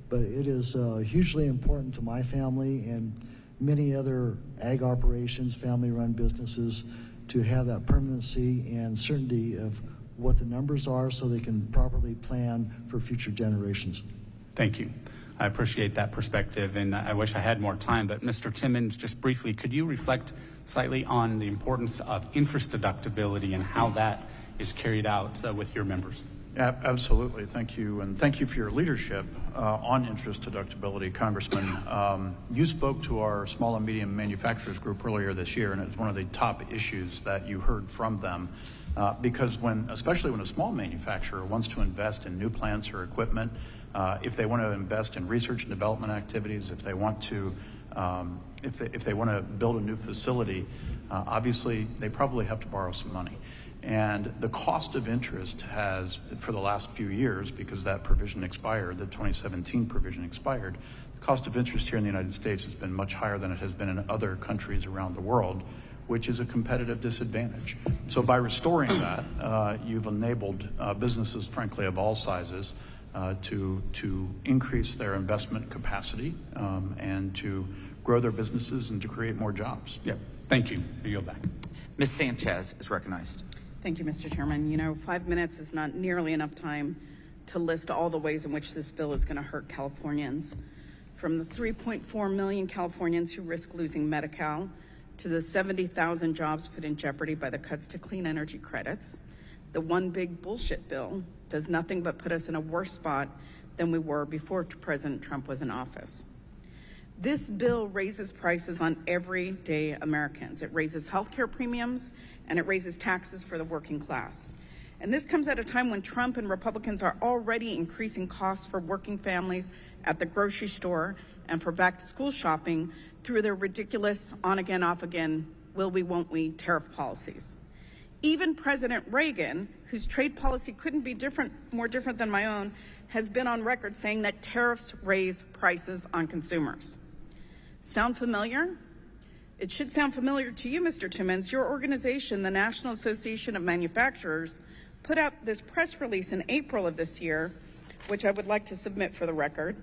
But it is hugely important to my family and many other ag operations, family-run businesses, to have that permanency and certainty of what the numbers are so they can properly plan for future generations. Thank you. I appreciate that perspective, and I wish I had more time. But Mr. Timmons, just briefly, could you reflect slightly on the importance of interest deductibility and how that is carried out with your members? Absolutely. Thank you. And thank you for your leadership on interest deductibility, Congressman. You spoke to our small and medium manufacturers group earlier this year, and it's one of the top issues that you heard from them. Because especially when a small manufacturer wants to invest in new plants or equipment, if they want to invest in research and development activities, if they want to build a new facility, obviously they probably have to borrow some money. And the cost of interest has, for the last few years, because that provision expired, the 2017 provision expired, the cost of interest here in the United States has been much higher than it has been in other countries around the world, which is a competitive disadvantage. So by restoring that, you've enabled businesses, frankly, of all sizes, to increase their investment capacity and to grow their businesses and to create more jobs. Yep. Thank you. I yield back. Ms. Sanchez is recognized. Thank you, Mr. Chairman. You know, 5 minutes is not nearly enough time to list all the ways in which this bill is going to hurt Californians. From the 3.4 million Californians who risk losing Medi-Cal to the 70,000 jobs put in jeopardy by the cuts to clean energy credits, the one big bullshit bill does nothing but put us in a worse spot than we were before President Trump was in office. This bill raises prices on everyday Americans. It raises healthcare premiums and it raises taxes for the working class. And this comes at a time when Trump and Republicans are already increasing costs for working families at the grocery store and for back-to-school shopping through their ridiculous on-again, off-again, will we, won't we tariff policies. Even President Reagan, whose trade policy couldn't be more different than my own, has been on record saying that tariffs raise prices on consumers. Sound familiar? It should sound familiar to you, Mr. Timmons. Your organization, the National Association of Manufacturers, put out this press release in April of this year, which I would like to submit for the record.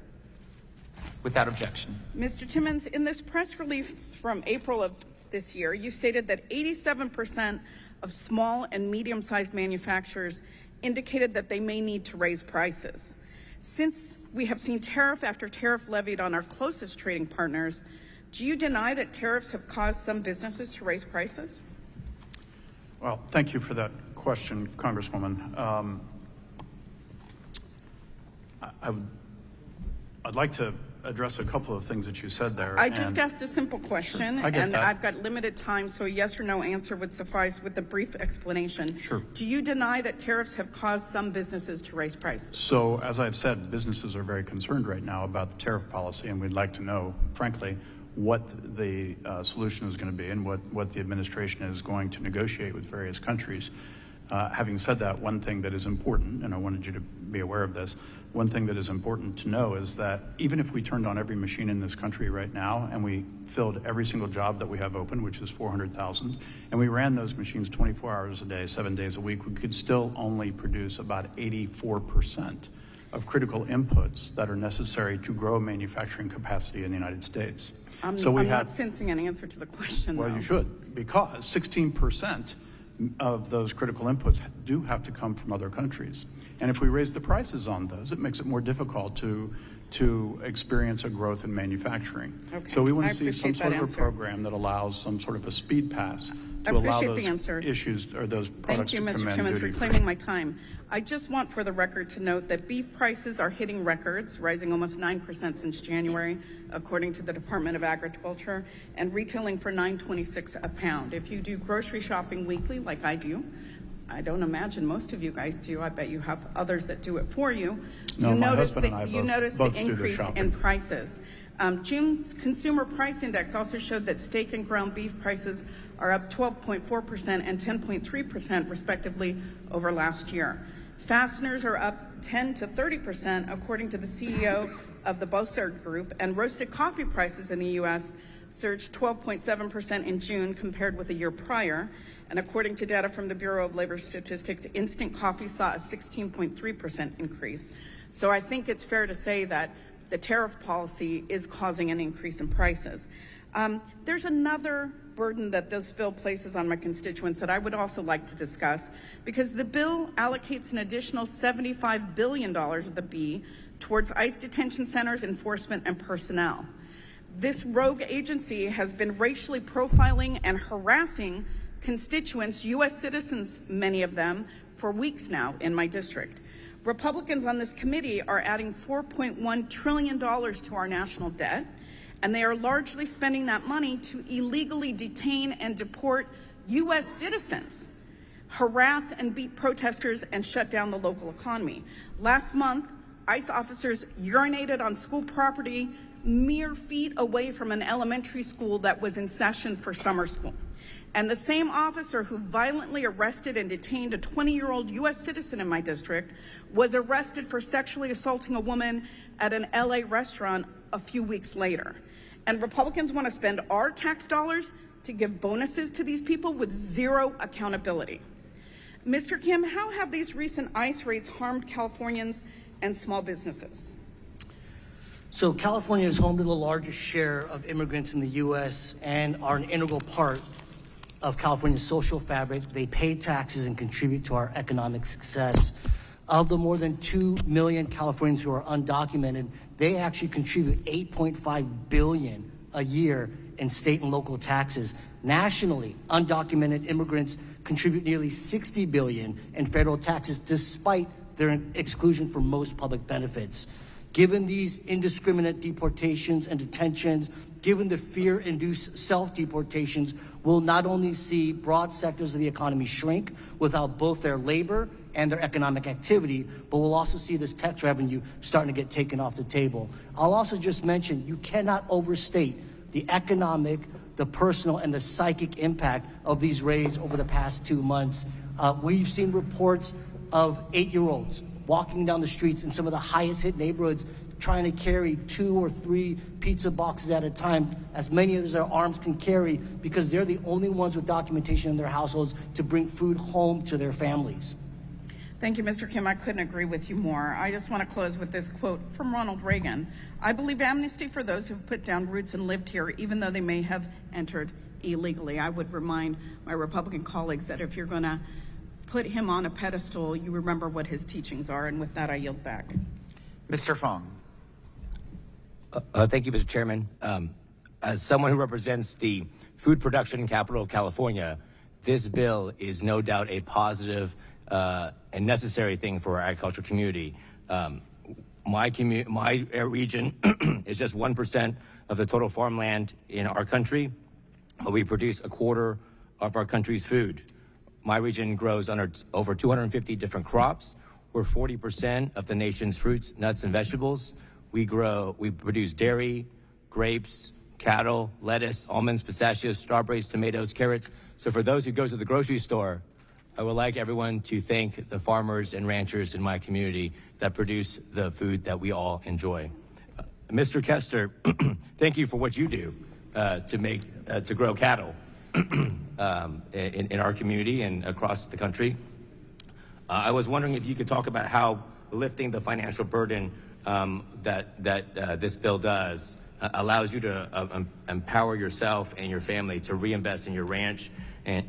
Without objection. Mr. Timmons, in this press release from April of this year, you stated that 87% of small and medium-sized manufacturers indicated that they may need to raise prices. Since we have seen tariff after tariff levied on our closest trading partners, do you deny that tariffs have caused some businesses to raise prices? Well, thank you for that question, Congresswoman. I'd like to address a couple of things that you said there. I just asked a simple question, Sure, I get and that. I've got limited time, so a yes or no answer would suffice with a brief explanation. Sure. Do you deny that tariffs have caused some businesses to raise prices? So, as I've said, businesses are very concerned right now about the tariff policy, and we'd like to know, frankly, what the solution is going to be and what the administration is going to negotiate with various countries. Having said that, one thing that is important, and I wanted you to be aware of this, one thing that is important to know is that even if we turned on every machine in this country right now and we filled every single job that we have open, which is 400,000, and we ran those machines 24 hours a day, 7 days a week, we could still only produce about 84% of critical inputs that are necessary to grow manufacturing capacity in the United States. I'm not sensing an answer to the question, Well, though. you should, because 16% of those critical inputs do have to come from other countries. And if we raise the prices on those, it makes it more difficult to experience a growth in manufacturing. Okay. So we want I to see some appreciate sort that of a answer. program that allows some sort of a speed pass I to allow appreciate the answer. those issues or those Thank products you, to come Mr. in Timmons, for duty-free. claiming my time. I just want for the record to note that beef prices are hitting records, rising almost 9% since January, according to the Department of Agriculture, and retailing for $9.26 a pound. If you do grocery shopping weekly, like I do, I don't imagine most of you guys do. I bet you have others that do it for you. No, you my notice husband and I you both- notice both the do the increase shopping. in prices. June's Consumer Price Index also showed that steak and ground beef prices are up 12.4% and 10.3% respectively over last year. Fasteners are up 10 to 30% according to the CEO of the Bossard Group, and roasted coffee prices in the U.S. surged 12.7% in June compared with a year prior. And according to data from the Bureau of Labor Statistics, instant coffee saw a 16.3% increase. So I think it's fair to say that the tariff policy is causing an increase in prices. There's another burden that this bill places on my constituents that I would also like to discuss, because the bill allocates an additional $75 billion of the B towards ICE detention centers, enforcement, and personnel. This rogue agency has been racially profiling and harassing constituents, U.S. citizens, many of them, for weeks now in my district. Republicans on this committee are adding $4.1 trillion to our national debt, and they are largely spending that money to illegally detain and deport U.S. citizens, harass and beat protesters, and shut down the local economy. Last month, ICE officers urinated on school property mere feet away from an elementary school that was in session for summer school. And the same officer who violently arrested and detained a 20-year-old U.S. citizen in my district was arrested for sexually assaulting a woman at an LA restaurant a few weeks later. And Republicans want to spend our tax dollars to give bonuses to these people with zero accountability. Mr. Kim, how have these recent ICE raids harmed Californians and small businesses? So California is home to the largest share of immigrants in the U.S. and are an integral part of California's social fabric. They pay taxes and contribute to our economic success. Of the more than 2 million Californians who are undocumented, they actually contribute $8.5 billion a year in state and local taxes. Nationally, undocumented immigrants contribute nearly $60 billion in federal taxes, despite their exclusion from most public benefits. Given these indiscriminate deportations and detentions, given the fear-induced self-deportations, we'll not only see broad sectors of the economy shrink without both their labor and their economic activity, but we'll also see this tax revenue starting to get taken off the table. I'll also just mention, you cannot overstate the economic, the personal, and the psychic impact of these raids over the past 2 months. We've seen reports of 8-year-olds walking down the streets in some of the highest hit neighborhoods trying to carry 2 or 3 pizza boxes at a time, as many as their arms can carry, because they're the only ones with documentation in their households to bring food home to their families. Thank you, Mr. Kim. I couldn't agree with you more. I just want to close with this quote from Ronald Reagan. I believe amnesty for those who've put down roots and lived here, even though they may have entered illegally. I would remind my Republican colleagues that if you're going to put him on a pedestal, you remember what his teachings are. And with that, I yield back. Mr. Fong. Thank you, Mr. Chairman. As someone who represents the food production capital of California, this bill is no doubt a positive and necessary thing for our agricultural community. My region is just 1% of the total farmland in our country, but we produce a quarter of our country's food. My region grows over 250 different crops. We're 40% of the nation's fruits, nuts, and vegetables. We produce dairy, grapes, cattle, lettuce, almonds, pistachios, strawberries, tomatoes, carrots. So for those who go to the grocery store, I would like everyone to thank the farmers and ranchers in my community that produce the food that we all enjoy. Mr. Kester, thank you for what you do to grow cattle in our community and across the country. I was wondering if you could talk about how lifting the financial burden that this bill does allows you to empower yourself and your family to reinvest in your ranch, and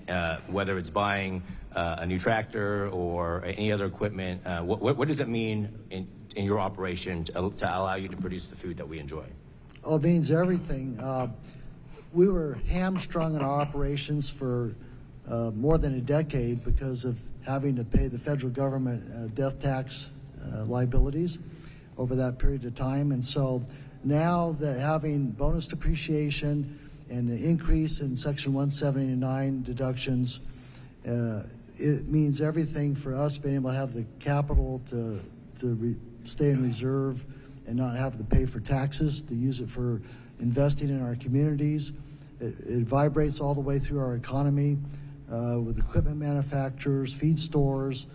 whether it's buying a new tractor or any other equipment. What does it mean in your operation to allow you to produce the food that we enjoy? Oh, it means everything. We were hamstrung in our operations for more than a decade because of having to pay the federal government death tax liabilities over that period of time. And so now that having bonus depreciation and the increase in Section 179 deductions, it means everything for us being able to have the capital to stay in reserve and not have to pay for taxes, to use it for investing in our communities. It vibrates all the way through our economy with equipment manufacturers, feed stores,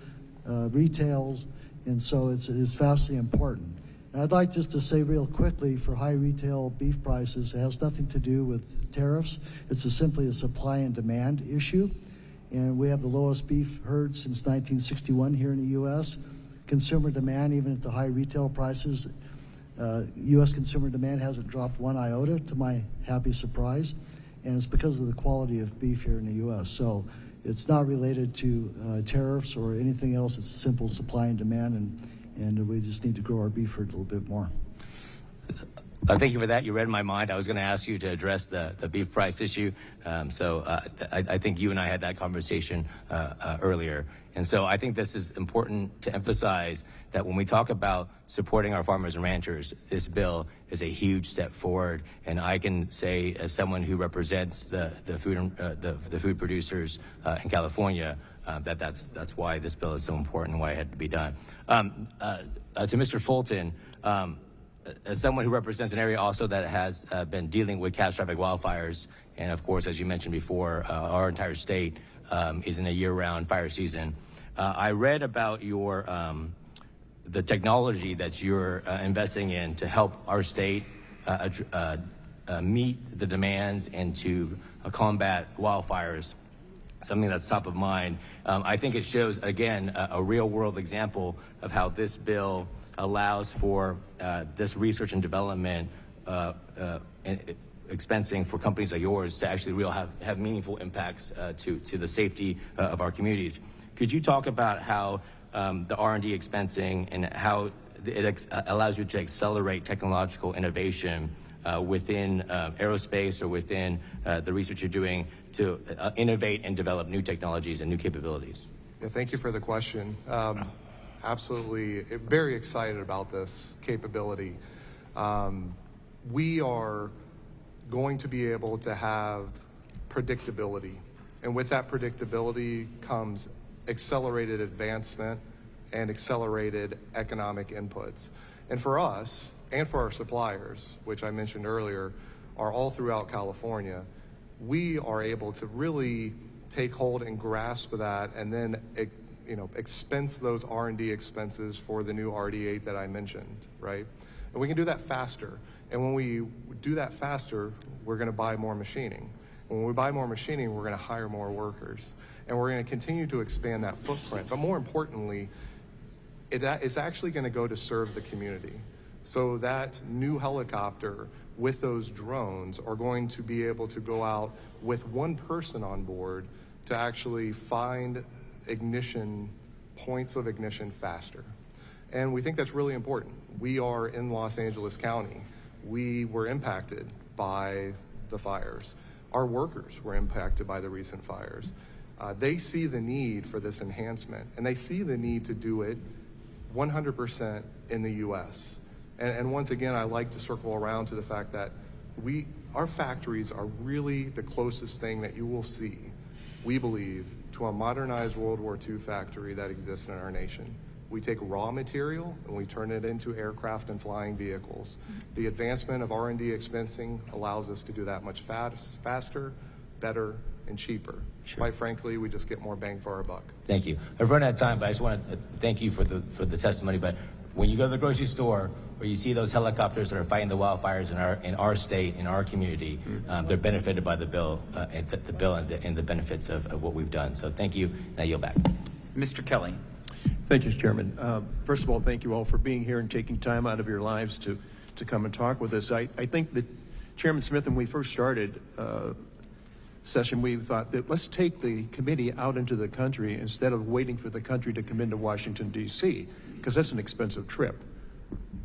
retails, and so it's vastly important. And I'd like just to say real quickly, for high retail beef prices, it has nothing to do with tariffs. It's simply a supply and demand issue. And we have the lowest beef herd since 1961 here in the U.S. Consumer demand, even at the high retail prices, U.S. consumer demand hasn't dropped one iota, to my happy surprise. And it's because of the quality of beef here in the U.S. So it's not related to tariffs or anything else. It's simple supply and demand, and we just need to grow our beef herd a little bit more. Thank you for that. You read my mind. I was going to ask you to address the beef price issue. I think you and I had that conversation earlier. And so I think this is important to emphasize that when we talk about supporting our farmers and ranchers, this bill is a huge step forward. And I can say, as someone who represents the food producers in California, that's why this bill is so important and why it had to be done. To Mr. Fulton, as someone who represents an area also that has been dealing with catastrophic wildfires, and of course, as you mentioned before, our entire state is in a year-round fire season. I read about the technology that you're investing in to help our state meet the demands and to combat wildfires, something that's top of mind. I think it shows, again, a real-world example of how this bill allows for this research and development and expensing for companies like yours to actually have meaningful impacts to the safety of our communities. Could you talk about how the R&D expensing and how it allows you to accelerate technological innovation within aerospace or within the research you're doing to innovate and develop new technologies and new capabilities? Yeah, thank you for the question. Absolutely, very excited about this capability. We are going to be able to have predictability, and with that predictability comes accelerated advancement and accelerated economic inputs. And for us, and for our suppliers, which I mentioned earlier, are all throughout California, we are able to really take hold and grasp that and then expense those R&D expenses for the new RD8 that I mentioned, right? And we can do that faster. And when we do that faster, we're going to buy more machining. When we buy more machining, we're going to hire more workers. And we're going to continue to expand that footprint. But more importantly, it's actually going to go to serve the community. So that new helicopter with those drones are going to be able to go out with one person on board to actually find points of ignition faster. And we think that's really important. We are in Los Angeles County. We were impacted by the fires. Our workers were impacted by the recent fires. They see the need for this enhancement, and they see the need to do it 100% in the U.S. And once again, I like to circle around to the fact that our factories are really the closest thing that you will see, we believe, to a modernized World War II factory that exists in our nation. We take raw material and we turn it into aircraft and flying vehicles. The advancement of R&D expensing allows us to do that much faster, better, and cheaper. Sure. Quite frankly, we just get more bang for our buck. Thank you. I've run out of time, but I just want to thank you for the testimony. But when you go to the grocery store or you see those helicopters that are fighting the wildfires in our state, in our community, they're benefited by the bill, and the benefits of what we've done. So thank you, and I yield back. Mr. Kelly. Thank you, Chairman. First of all, thank you all for being here and taking time out of your lives to come and talk with us. I think that Chairman Smith, when we first started session, we thought that let's take the committee out into the country instead of waiting for the country to come into Washington, D.C., because that's an expensive trip.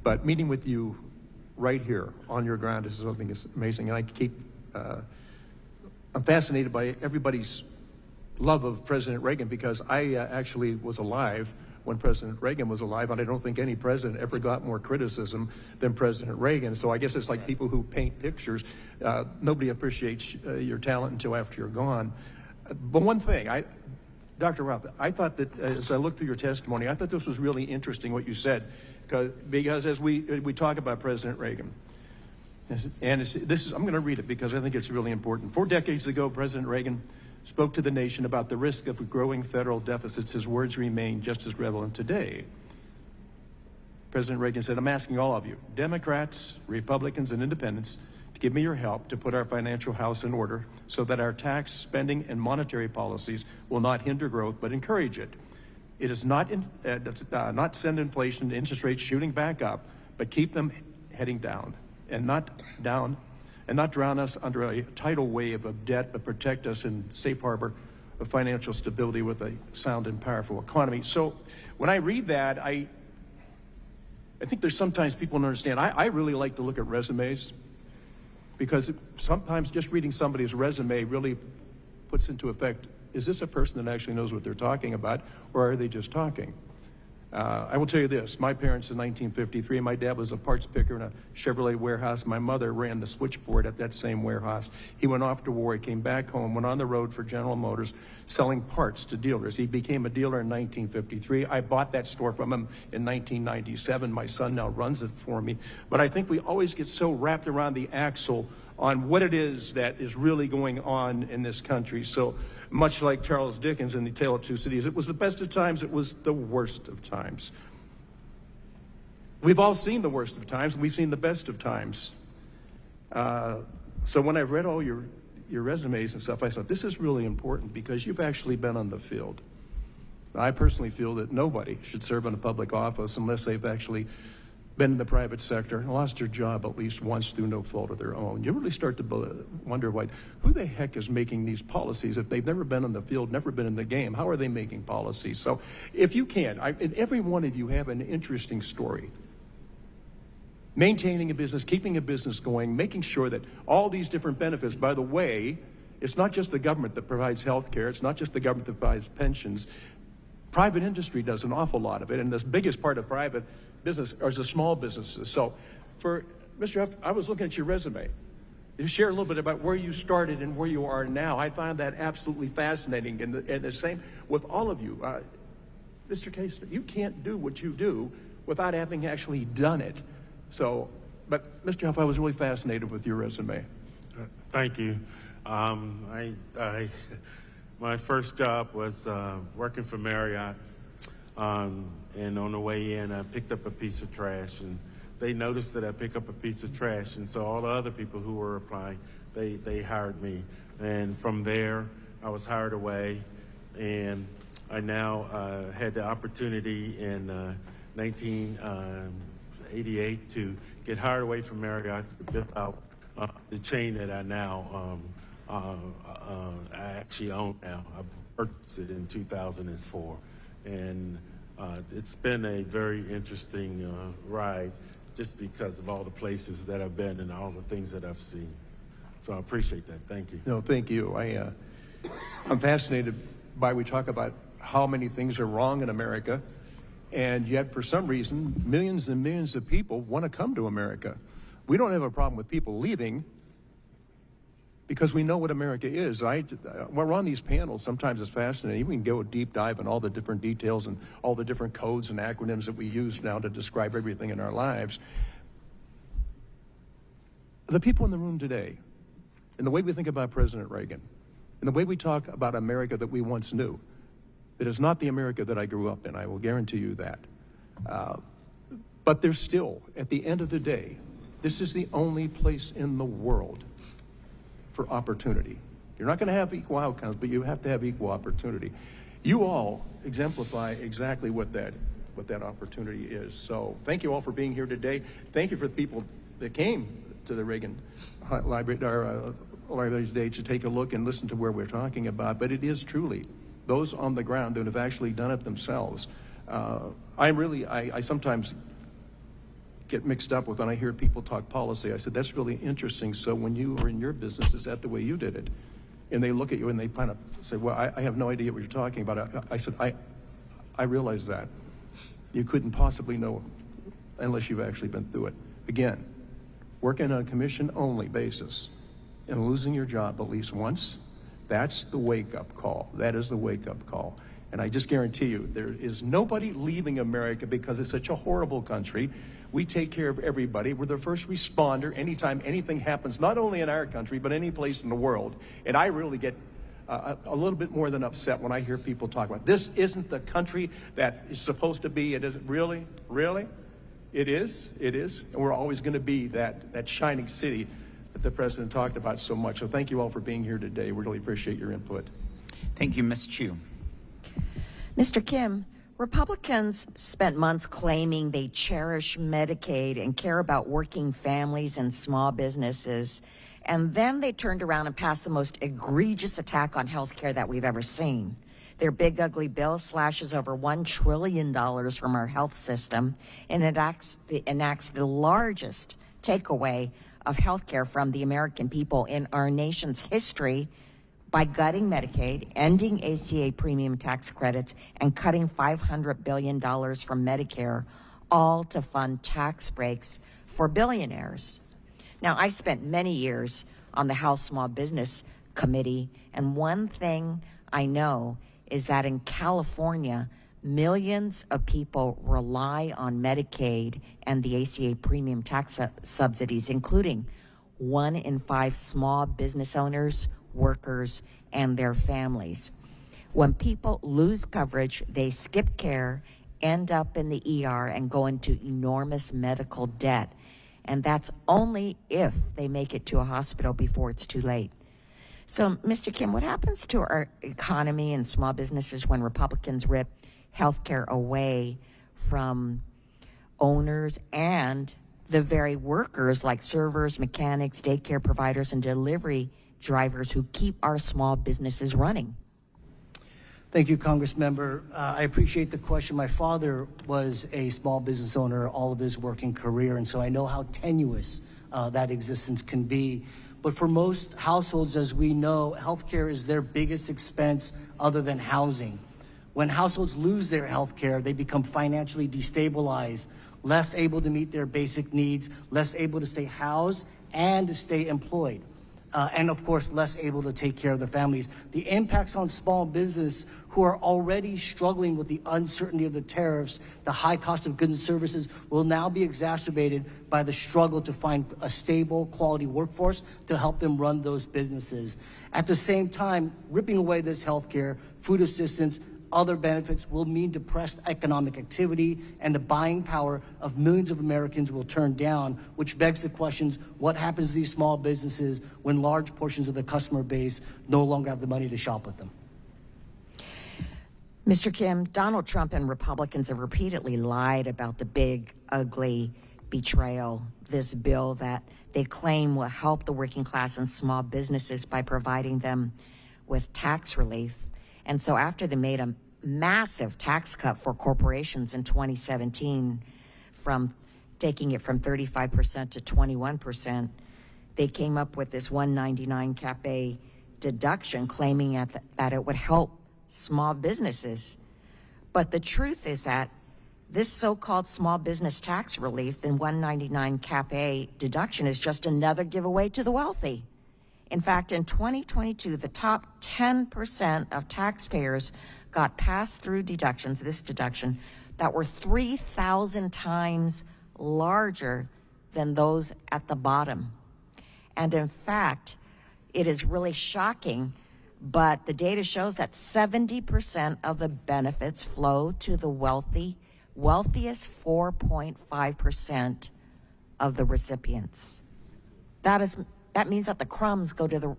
But meeting with you right here on your ground is something that's amazing. And I'm fascinated by everybody's love of President Reagan, because I actually was alive when President Reagan was alive, and I don't think any president ever got more criticism than President Reagan. So I guess it's like people who paint pictures. Nobody appreciates your talent until after you're gone. But one thing, Dr. Ralph, I thought that as I looked through your testimony, I thought this was really interesting what you said, because as we talk about President Reagan, and I'm going to read it because I think it's really important. 4 decades ago, President Reagan spoke to the nation about the risk of growing federal deficits. His words remain just as relevant today. President Reagan said, "I'm asking all of you, Democrats, Republicans, and independents, to give me your help to put our financial house in order so that our tax, spending, and monetary policies will not hinder growth but encourage it. It is not send inflation and interest rates shooting back up, but keep them heading down, and not drown us under a tidal wave of debt, but protect us in safe harbor of financial stability with a sound and powerful economy." So when I read that, I think there's sometimes people don't understand. I really like to look at resumes, because sometimes just reading somebody's resume really puts into effect, is this a person that actually knows what they're talking about, or are they just talking? I will tell you this, my parents in 1953, my dad was a parts picker in a Chevrolet warehouse. My mother ran the switchboard at that same warehouse. He went off to war, he came back home, went on the road for General Motors, selling parts to dealers. He became a dealer in 1953. I bought that store from him in 1997. My son now runs it for me. But I think we always get so wrapped around the axle on what it is that is really going on in this country. So much like Charles Dickens in The Tale of Two Cities, it was the best of times, it was the worst of times. We've all seen the worst of times, and we've seen the best of times. So when I read all your resumes and stuff, I thought, this is really important because you've actually been on the field. I personally feel that nobody should serve in a public office unless they've actually been in the private sector and lost their job at least once through no fault of their own. You really start to wonder, who the heck is making these policies if they've never been in the field, never been in the game? How are they making policies? So if you can, and every one of you have an interesting story. Maintaining a business, keeping a business going, making sure that all these different benefits, by the way, it's not just the government that provides health care, it's not just the government that provides pensions. Private industry does an awful lot of it, and the biggest part of private business are the small businesses. So for Mr. F, I was looking at your resume. You share a little bit about where you started and where you are now. I find that absolutely fascinating, and the same with all of you. Mr. Kastner, you can't do what you do without having actually done it. So, but Mr. Huff, I was really fascinated with your resume. Thank you. My first job was working for Marriott, and on the way in, I picked up a piece of trash and they noticed that I pick up a piece of trash, and so all the other people who were applying, they hired me. And from there, I was hired away, and I now had the opportunity in 1988 to get hired away from Marriott to build out the chain that I now I actually own now. I purchased it in 2004, and it's been a very interesting ride, just because of all the places that I've been and all the things that I've seen. So I appreciate that. Thank you. No, thank you. I'm fascinated by, we talk about how many things are wrong in America, and yet for some reason, millions and millions of people want to come to America. We don't have a problem with people leaving because we know what America is. When we're on these panels, sometimes it's fascinating. We can go a deep dive on all the different details and all the different codes and acronyms that we use now to describe everything in our lives. The people in the room today, and the way we think about President Reagan, and the way we talk about America that we once knew, it is not the America that I grew up in, I will guarantee you that. But there's still, at the end of the day, this is the only place in the world for opportunity. You're not going to have equal outcomes, but you have to have equal opportunity. You all exemplify exactly what that opportunity is. So thank you all for being here today. Thank you for the people that came to the Reagan Library today to take a look and listen to where we're talking about. But it is truly those on the ground that have actually done it themselves. I sometimes get mixed up with when I hear people talk policy. I said, that's really interesting. So when you were in your business, is that the way you did it? And they look at you and they kind of say, well, I have no idea what you're talking about. I said, I realize that. You couldn't possibly know unless you've actually been through it. Again, working on a commission-only basis and losing your job at least once, that's the wake-up call. That is the wake-up call. And I just guarantee you, there is nobody leaving America because it's such a horrible country. We take care of everybody. We're the first responder anytime anything happens, not only in our country, but any place in the world. And I really get a little bit more than upset when I hear people talk about, this isn't the country that is supposed to be. It isn't really, really? It is, and we're always going to be that shining city that the president talked about so much. So thank you all for being here today. We really appreciate your input. Thank you, Ms. Chu. Mr. Kim, Republicans spent months claiming they cherish Medicaid and care about working families and small businesses. And then they turned around and passed the most egregious attack on health care that we've ever seen. Their big, ugly bill slashes over $1 trillion from our health system and enacts the largest takeaway of health care from the American people in our nation's history by gutting Medicaid, ending ACA premium tax credits, and cutting $500 billion from Medicare, all to fund tax breaks for billionaires. Now, I spent many years on the House Small Business Committee, and one thing I know is that in California, millions of people rely on Medicaid and the ACA premium tax subsidies, including 1 in 5 small business owners, workers, and their families. When people lose coverage, they skip care, end up in the ER, and go into enormous medical debt. And that's only if they make it to a hospital before it's too late. So, Mr. Kim, what happens to our economy and small businesses when Republicans rip health care away from owners and the very workers like servers, mechanics, daycare providers, and delivery drivers who keep our small businesses running? Thank you, Congressmember. I appreciate the question. My father was a small business owner all of his working career, and so I know how tenuous that existence can be. But for most households, as we know, healthcare is their biggest expense other than housing. When households lose their healthcare, they become financially destabilized, less able to meet their basic needs, less able to stay housed and to stay employed. And of course, less able to take care of their families. The impacts on small business who are already struggling with the uncertainty of the tariffs, the high cost of goods and services, will now be exacerbated by the struggle to find a stable, quality workforce to help them run those businesses. At the same time, ripping away this health care, food assistance, other benefits will mean depressed economic activity, and the buying power of millions of Americans will turn down, which begs the questions, what happens to these small businesses when large portions of the customer base no longer have the money to shop with them? Mr. Kim, Donald Trump and Republicans have repeatedly lied about the big, ugly betrayal, this bill that they claim will help the working class and small businesses by providing them with tax relief. And so after they made a massive tax cut for corporations in 2017, from taking it from 35% to 21%, they came up with this $199 Cap A deduction, claiming that it would help small businesses. But the truth is that this so-called small business tax relief, the $199 Cap A deduction, is just another giveaway to the wealthy. In fact, in 2022, the top 10% of taxpayers got pass-through deductions, this deduction, that were 3,000 times larger than those at the bottom. And in fact, it is really shocking, but the data shows that 70% of the benefits flow to the wealthiest 4.5% of the recipients. That means that the crumbs go to the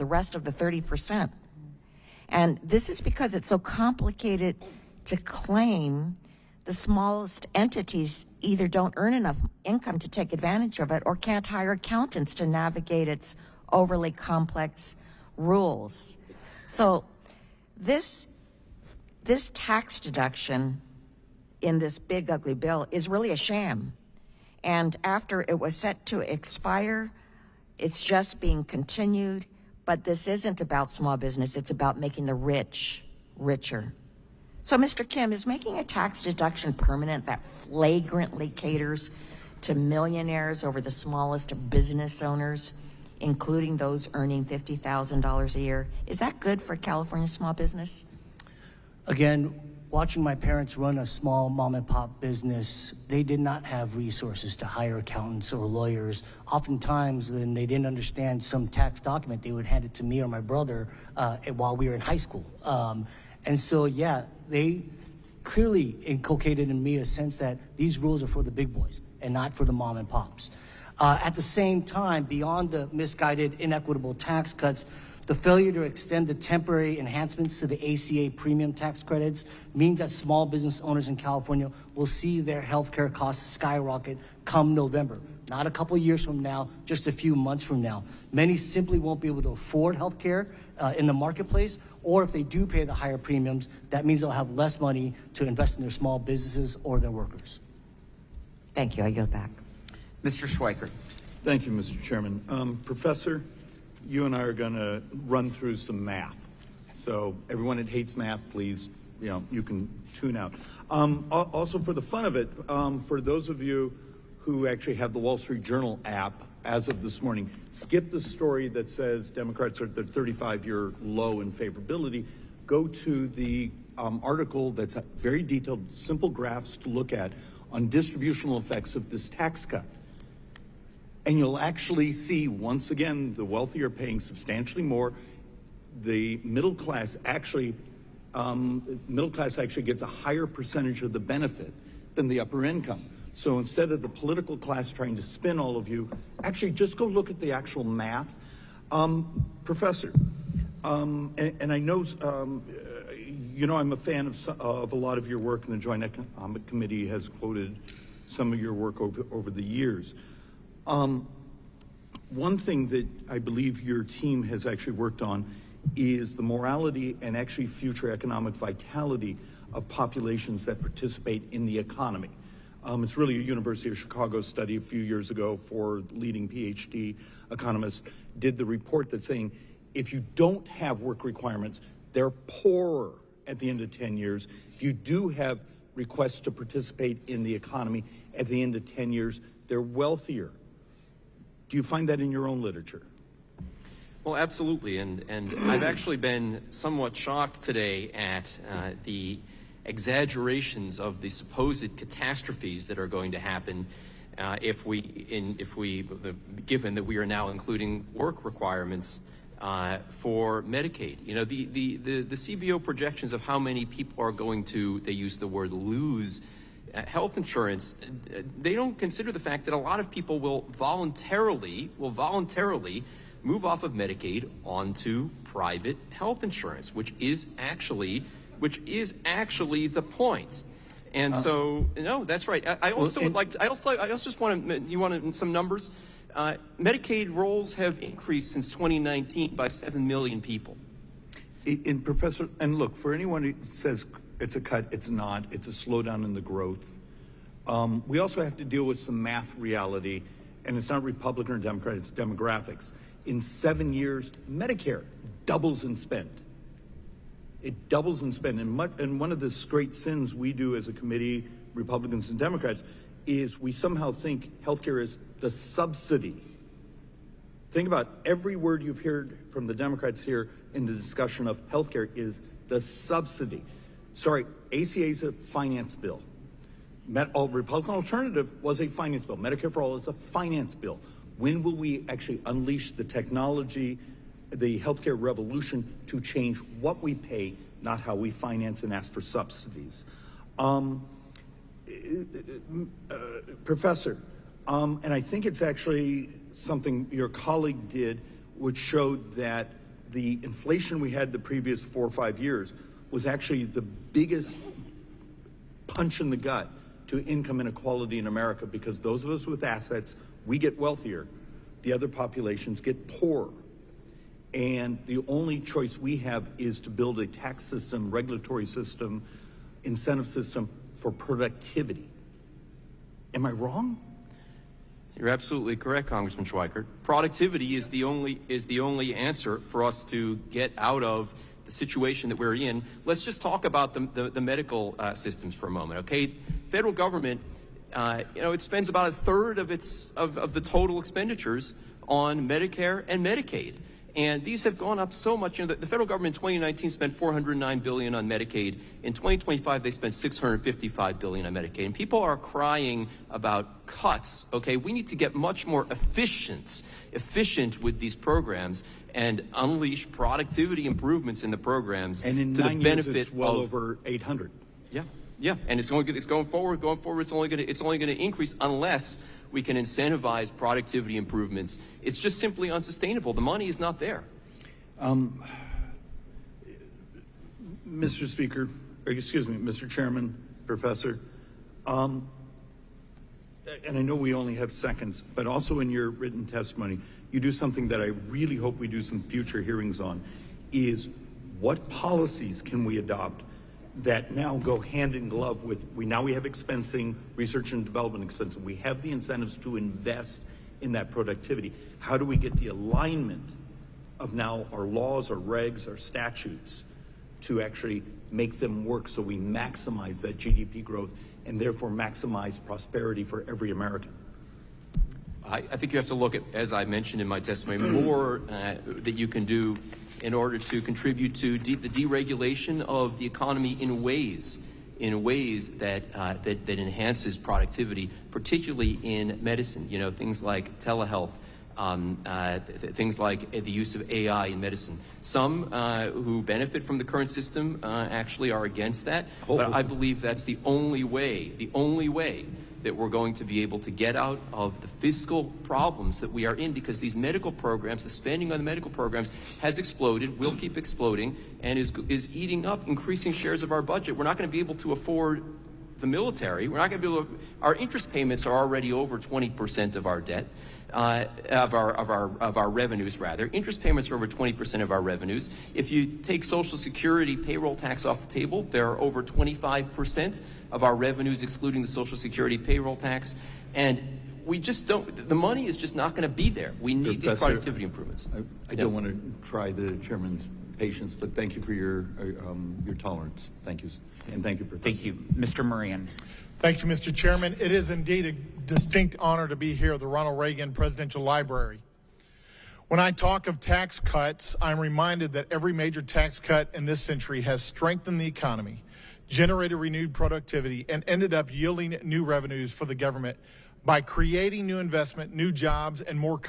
rest of the 30%. And this is because it's so complicated to claim. The smallest entities either don't earn enough income to take advantage of it or can't hire accountants to navigate its overly complex rules. So this tax deduction in this big ugly bill is really a sham. And after it was set to expire, it's just being continued. But this isn't about small business, it's about making the rich richer. So, Mr. Kim, is making a tax deduction permanent that flagrantly caters to millionaires over the smallest business owners, including those earning $50,000 a year, is that good for California small business? Again, watching my parents run a small mom and pop business, they did not have resources to hire accountants or lawyers. Oftentimes, when they didn't understand some tax document, they would hand it to me or my brother while we were in high school. And so, yeah, they clearly inculcated in me a sense that these rules are for the big boys and not for the mom and pops. At the same time, beyond the misguided, inequitable tax cuts, the failure to extend the temporary enhancements to the ACA premium tax credits means that small business owners in California will see their healthcare costs skyrocket come November. Not a couple years from now, just a few months from now. Many simply won't be able to afford healthcare in the marketplace, or if they do pay the higher premiums, that means they'll have less money to invest in their small businesses or their workers. Thank you. I yield back. Mr. Schweikert. Thank you, Mr. Chairman. Professor, you and I are going to run through some math. So everyone that hates math, please, you can tune out. Also, for the fun of it, for those of you who actually have the Wall Street Journal app as of this morning, skip the story that says Democrats are at their 35-year low in favorability. Go to the article that's very detailed, simple graphs to look at on distributional effects of this tax cut. And you'll actually see, once again, the wealthy are paying substantially more. The middle class actually gets a higher percentage of the benefit than the upper income. So instead of the political class trying to spin all of you, actually just go look at the actual math. Professor, and I know, I'm a fan of a lot of your work, and the Joint Economic Committee has quoted some of your work over the years. One thing that I believe your team has actually worked on is the morality and actually future economic vitality of populations that participate in the economy. It's really a University of Chicago study a few years ago for leading PhD economists did the report that's saying if you don't have work requirements, they're poorer at the end of 10 years. If you do have requests to participate in the economy at the end of 10 years, they're wealthier. Do you find that in your own literature? Well, absolutely, and I've actually been somewhat shocked today at the exaggerations of the supposed catastrophes that are going to happen given that we are now including work requirements for Medicaid. You know, the CBO projections of how many people are going to, they use the word lose, health insurance, they don't consider the fact that a lot of people will voluntarily move off of Medicaid onto private health insurance, which is actually the point. And so, no, that's right. I also would like to, I also just want to, you want some numbers? Medicaid rolls have increased since 2019 by 7 million people. Professor, and look, for anyone who says it's a cut, it's not. It's a slowdown in the growth. We also have to deal with some math reality, and it's not Republican or Democrat, it's demographics. In 7 years, Medicare doubles in spend. It doubles in spend. And one of the great sins we do as a committee, Republicans and Democrats, is we somehow think healthcare is the subsidy. Think about every word you've heard from the Democrats here in the discussion of healthcare is the subsidy. Sorry, ACA is a finance bill. Republican alternative was a finance bill. Medicare for All is a finance bill. When will we actually unleash the technology, the healthcare revolution to change what we pay, not how we finance and ask for subsidies? Professor, and I think it's actually something your colleague did, which showed that the inflation we had the previous 4 or 5 years was actually the biggest punch in the gut to income inequality in America, because those of us with assets, we get wealthier, the other populations get poorer. And the only choice we have is to build a tax system, regulatory system, incentive system for productivity. Am I wrong? You're absolutely correct, Congressman Schweikert. Productivity is the only answer for us to get out of the situation that we're in. Let's just talk about the medical systems for a moment, okay? Federal government, it spends about a third of the total expenditures on Medicare and Medicaid. And these have gone up so much. You know, the federal government in 2019 spent $409 billion on Medicaid. In 2025, they spent $655 billion on Medicaid. And people are crying about cuts. Okay, we need to get much more efficient with these programs and unleash productivity improvements in the programs and in to 9 the benefit years, it's well of over 800. Yeah, and it's going forward. Going forward, it's only going to increase unless we can incentivize productivity improvements. It's just simply unsustainable. The money is not there. Mr. Speaker, or excuse me, Mr. Chairman, Professor, and I know we only have seconds, but also in your written testimony, you do something that I really hope we do some future hearings on, is what policies can we adopt that now go hand in glove with, we have expensing, research and development expensing. We have the incentives to invest in that productivity. How do we get the alignment of now our laws, our regs, our statutes to actually make them work so we maximize that GDP growth and therefore maximize prosperity for every American? I think you have to look at, as I mentioned in my testimony, more that you can do in order to contribute to the deregulation of the economy in ways that enhances productivity, particularly in medicine. You know, things like telehealth, things like the use of AI in medicine. Some who benefit from the current system actually are against that, but I believe that's the only way that we're going to be able to get out of the fiscal problems that we are in, because these medical programs, the spending on the medical programs has exploded, will keep exploding, and is eating up increasing shares of our budget. We're not going to be able to afford the military. We're not going to be able to, our interest payments are already over 20% of our debt. Of our revenues, rather. Interest payments are over 20% of our revenues. If you take Social Security payroll tax off the table, they're over 25% of our revenues, excluding the Social Security payroll tax. And we just don't, the money is just not going to be there. We need these productivity improvements. I don't want to try the chairman's patience, but thank you for your tolerance. Thank you. And thank you, Professor. Thank you. Mr. Moran. Thank you, Mr. Chairman. It is indeed a distinct honor to be here at the Ronald Reagan Presidential Library. When I talk of tax cuts, I'm reminded that every major tax cut in this century has strengthened the economy, generated renewed productivity, and ended up yielding new revenues for the government by creating new investment, new jobs, and more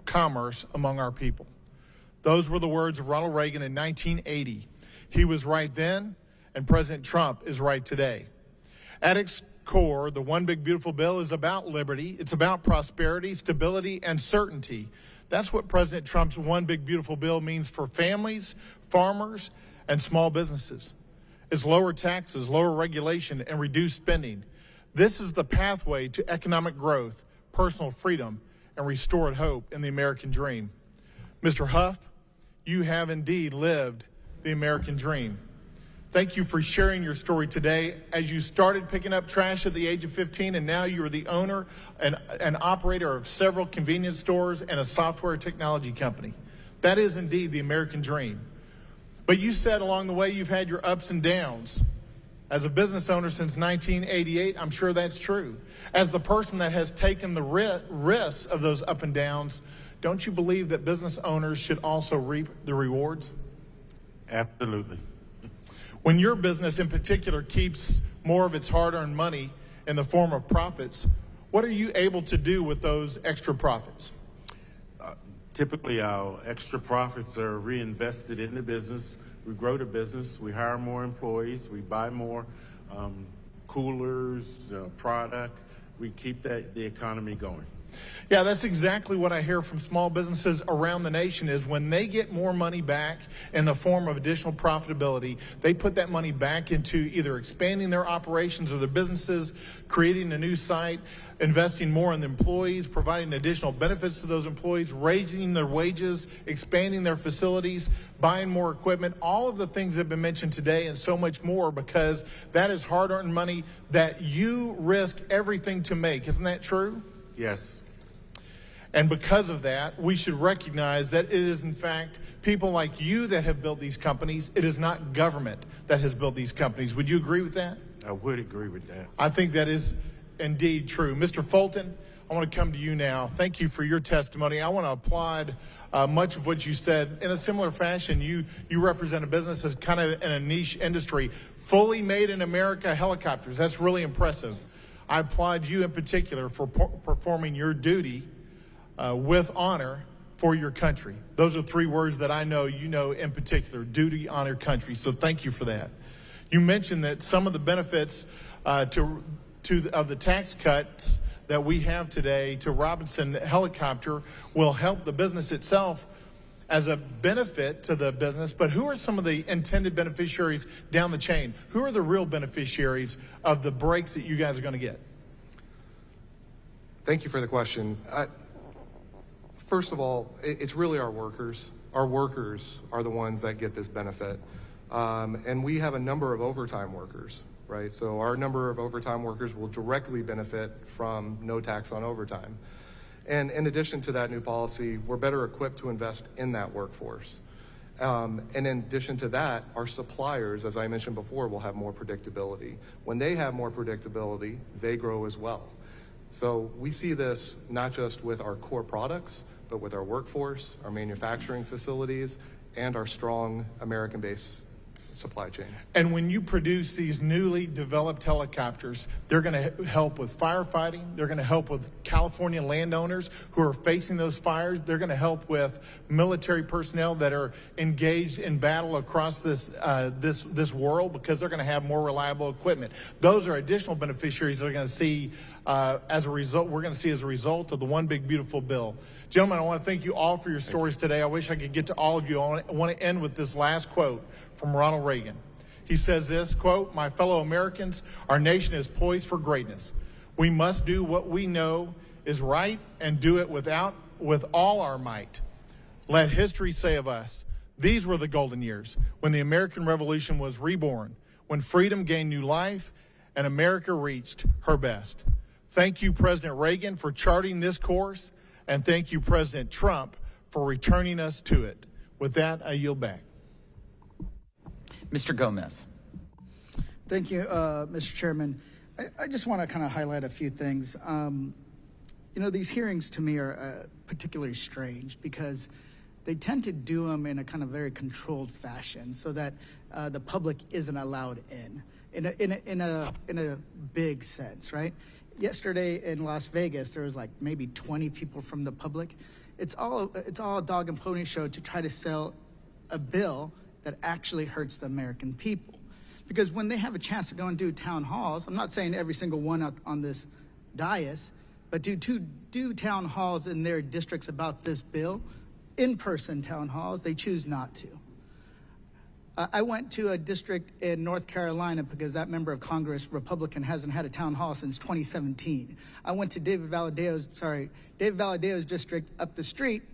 commerce among our people. Those were the words of Ronald Reagan in 1980. He was right then, and President Trump is right today. At its core, the One Big Beautiful Bill is about liberty. It's about prosperity, stability, and certainty. That's what President Trump's One Big Beautiful Bill means for families, farmers, and small businesses. It's lower taxes, lower regulation, and reduced spending. This is the pathway to economic growth, personal freedom, and restored hope in the American dream. Mr. Huff, you have indeed lived the American dream. Thank you for sharing your story today. As you started picking up trash at the age of 15, and now you are the owner and operator of several convenience stores and a software technology company. That is indeed the American dream. But you said along the way you've had your ups and downs. As a business owner since 1988, I'm sure that's true. As the person that has taken the risks of those up and downs, don't you believe that business owners should also reap the rewards? Absolutely. When your business in particular keeps more of its hard-earned money in the form of profits, what are you able to do with those extra profits? Typically, our extra profits are reinvested in the business. We grow the business. We hire more employees. We buy more coolers, product. We keep the economy going. Yeah, that's exactly what I hear from small businesses around the nation is when they get more money back in the form of additional profitability, they put that money back into either expanding their operations or their businesses, creating a new site, investing more in the employees, providing additional benefits to those employees, raising their wages, expanding their facilities, buying more equipment, all of the things that have been mentioned today and so much more, because that is hard-earned money that you risk everything to make. Isn't that true? Yes. And because of that, we should recognize that it is, in fact, people like you that have built these companies. It is not government that has built these companies. Would you agree with that? I would agree with that. I think that is indeed true. Mr. Fulton, I want to come to you now. Thank you for your testimony. I want to applaud much of what you said. In a similar fashion, you represent a business that's kind of in a niche industry, fully made in America helicopters. That's really impressive. I applaud you in particular for performing your duty with honor for your country. Those are three words that I know you know in particular: duty, honor, country. So thank you for that. You mentioned that some of the benefits of the tax cuts that we have today to Robinson Helicopter will help the business itself as a benefit to the business, but who are some of the intended beneficiaries down the chain? Who are the real beneficiaries of the breaks that you guys are going to get? Thank you for the question. First of all, it's really our workers. Our workers are the ones that get this benefit. And we have a number of overtime workers, right? So our number of overtime workers will directly benefit from no tax on overtime. And in addition to that new policy, we're better equipped to invest in that workforce. And in addition to that, our suppliers, as I mentioned before, will have more predictability. When they have more predictability, they grow as well. So we see this not just with our core products, but with our workforce, our manufacturing facilities, and our strong American-based supply chain. And when you produce these newly developed helicopters, they're going to help with firefighting. They're going to help with California landowners who are facing those fires. They're going to help with military personnel that are engaged in battle across this world, because they're going to have more reliable equipment. Those are additional beneficiaries that are going to see as a result. We're going to see as a result of the One Big Beautiful Bill. Gentlemen, I want to thank you all for your stories today. I wish I could get to all of you. I want to end with this last quote from Ronald Reagan. He says this, quote, "My fellow Americans, our nation is poised for greatness. We must do what we know is right and do it with all our might. Let history say of us, these were the golden years when the American Revolution was reborn, when freedom gained new life and America reached her best." Thank you, President Reagan, for charting this course, and thank you, President Trump, for returning us to it. With that, I yield back. Mr. Gomez. Thank you, Mr. Chairman. I just want to kind of highlight a few things. These hearings to me are particularly strange because they tend to do them in a kind of very controlled fashion so that the public isn't allowed in a big sense, right? Yesterday in Las Vegas, there was like maybe 20 people from the public. it's all a dog and pony show to try to sell a bill that actually hurts the American people. Because when they have a chance to go and do town halls, I'm not saying every single one on this dais, but do town halls in their districts about this bill, in-person town halls, they choose not to. I went to a district in North Carolina because that member of Congress, Republican, hasn't had a town hall since 2017. I went to David Valadeo's district up the street,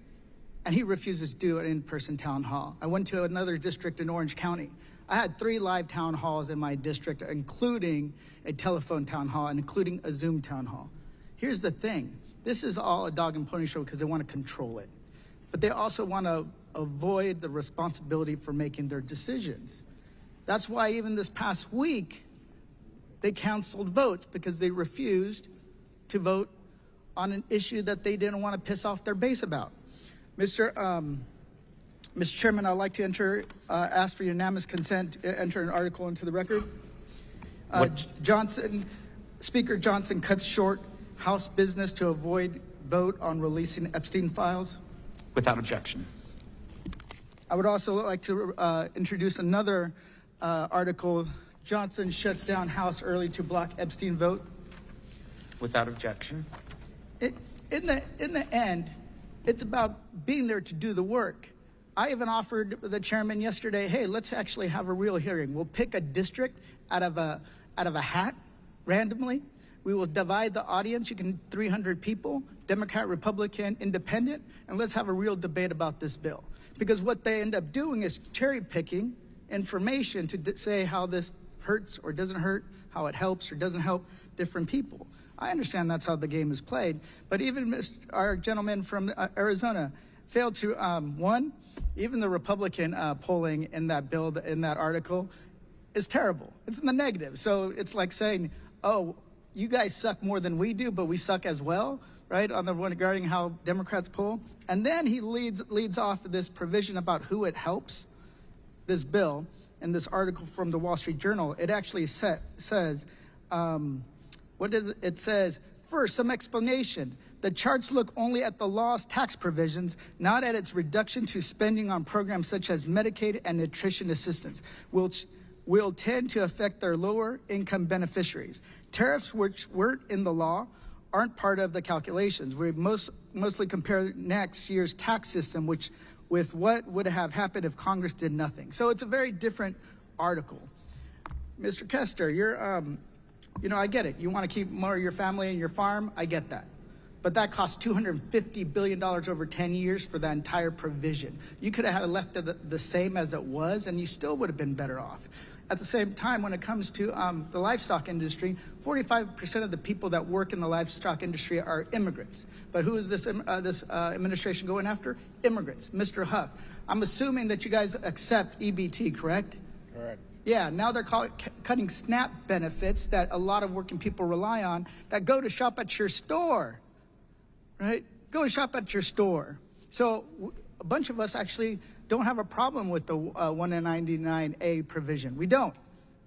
and he refuses to do an in-person town hall. I went to another district in Orange County. I had 3 live town halls in my district, including a telephone town hall and including a Zoom town hall. Here's the thing. This is all a dog and pony show because they want to control it. But they also want to avoid the responsibility for making their decisions. That's why even this past week, they canceled votes because they refused to vote on an issue that they didn't want to piss off their base about. Mr. Chairman, I'd like to ask for unanimous consent to enter an article into the record. Speaker Johnson cuts short House business to avoid vote on releasing Epstein files. Without objection. I would also like to introduce another article. Johnson shuts down House early to block Epstein vote. Without objection. In the end, it's about being there to do the work. I even offered the chairman yesterday, hey, let's actually have a real hearing. We'll pick a district out of a hat randomly. We will divide the audience. You can 300 people, Democrat, Republican, Independent, and let's have a real debate about this bill. Because what they end up doing is cherry picking information to say how this hurts or doesn't hurt, how it helps or doesn't help different people. I understand that's how the game is played, but even our gentleman from Arizona failed to, even the Republican polling in that bill, in that article, is terrible. It's in the negative. So it's like saying, oh, you guys suck more than we do, but we suck as well, right, on the one regarding how Democrats poll. And then he leads off this provision about who it helps, this bill, in this article from the Wall Street Journal. It actually says, it says, first, some explanation. The charts look only at the law's tax provisions, not at its reduction to spending on programs such as Medicaid and nutrition assistance, which will tend to affect their lower income beneficiaries. Tariffs which weren't in the law aren't part of the calculations. We mostly compare next year's tax system with what would have happened if Congress did nothing. So it's a very different article. Mr. Kester, I get it. You want to keep more of your family and your farm. I get that. But that costs $250 billion over 10 years for that entire provision. You could have left it the same as it was, and you still would have been better off. At the same time, when it comes to the livestock industry, 45% of the people that work in the livestock industry are immigrants. But who is this administration going after? Immigrants. Mr. Huff, I'm assuming that you guys accept EBT, correct? Correct. Yeah, now they're cutting SNAP benefits that a lot of working people rely on that go to shop at your store, right? Go and shop at your store. So a bunch of us actually don't have a problem with the 199A provision. We don't.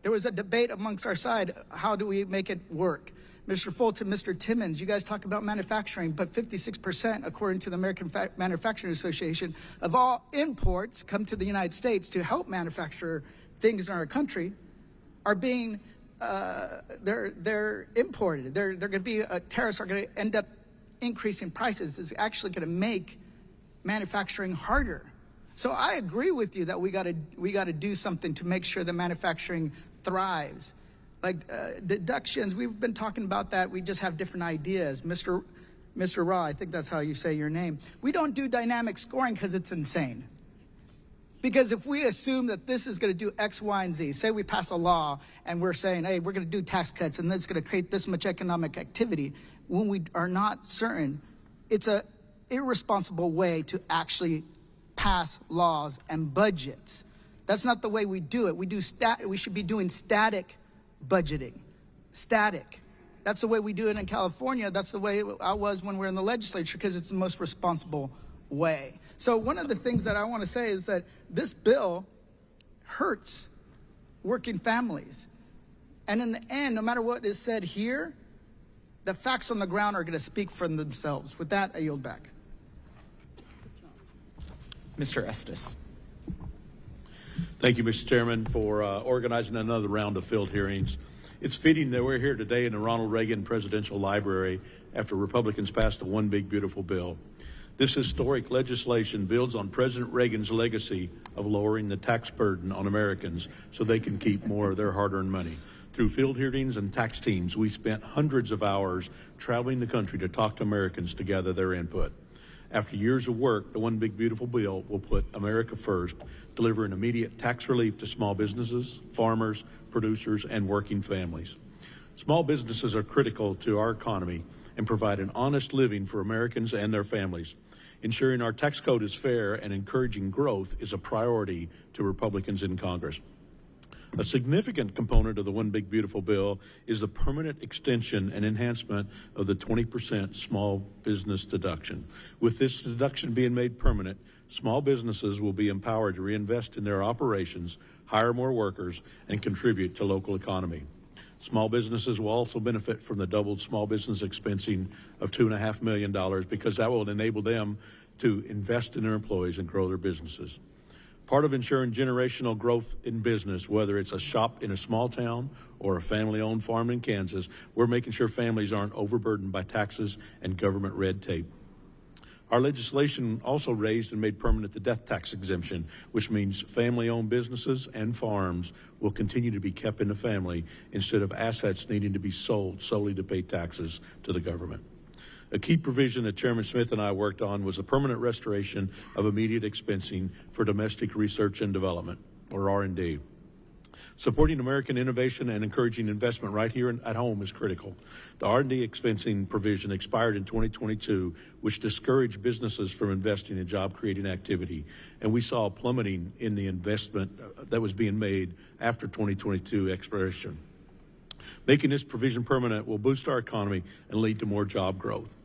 There was a debate amongst our side. How do we make it work? Mr. Fulton, Mr. Timmons, you guys talk about manufacturing, but 56%, according to the American Manufacturing Association, of all imports come to the United States to help manufacture things in our country are being, they're imported. They're going to be, tariffs are going to end up increasing prices. It's actually going to make manufacturing harder. So I agree with you that we got to do something to make sure that manufacturing thrives. Like deductions, we've been talking about that. We just have different ideas. Mr. Ra, I think that's how you say your name. We don't do dynamic scoring because it's insane. Because if we assume that this is going to do X, Y, and Z, say we pass a law and we're saying, hey, we're going to do tax cuts and that's going to create this much economic activity, when we are not certain, it's an irresponsible way to actually pass laws and budgets. That's not the way we do it. We should be doing static budgeting. Static. That's the way we do it in California. That's the way I was when we were in the legislature because it's the most responsible way. So one of the things that I want to say is that this bill hurts working families. And in the end, no matter what is said here, the facts on the ground are going to speak for themselves. With that, I yield back. Mr. Estes. Thank you, Mr. Chairman, for organizing another round of field hearings. It's fitting that we're here today in the Ronald Reagan Presidential Library after Republicans passed the One Big Beautiful Bill. This historic legislation builds on President Reagan's legacy of lowering the tax burden on Americans so they can keep more of their hard-earned money. Through field hearings and tax teams, we spent hundreds of hours traveling the country to talk to Americans to gather their input. After years of work, the One Big Beautiful Bill will put America first, delivering immediate tax relief to small businesses, farmers, producers, and working families. Small businesses are critical to our economy and provide an honest living for Americans and their families. Ensuring our tax code is fair and encouraging growth is a priority to Republicans in Congress. A significant component of the One Big Beautiful Bill is the permanent extension and enhancement of the 20% small business deduction. With this deduction being made permanent, small businesses will be empowered to reinvest in their operations, hire more workers, and contribute to local economy. Small businesses will also benefit from the doubled small business expensing of $2.5 million because that will enable them to invest in their employees and grow their businesses. Part of ensuring generational growth in business, whether it's a shop in a small town or a family-owned farm in Kansas, we're making sure families aren't overburdened by taxes and government red tape. Our legislation also raised and made permanent the death tax exemption, which means family-owned businesses and farms will continue to be kept in the family instead of assets needing to be sold solely to pay taxes to the government. A key provision that Chairman Smith and I worked on was the permanent restoration of immediate expensing for domestic research and development, or R&D. Supporting American innovation and encouraging investment right here at home is critical. The R&D expensing provision expired in 2022, which discouraged businesses from investing in job-creating activity, and we saw a plummeting in the investment that was being made after 2022 expiration. Making this provision permanent will boost our economy and lead to more job growth.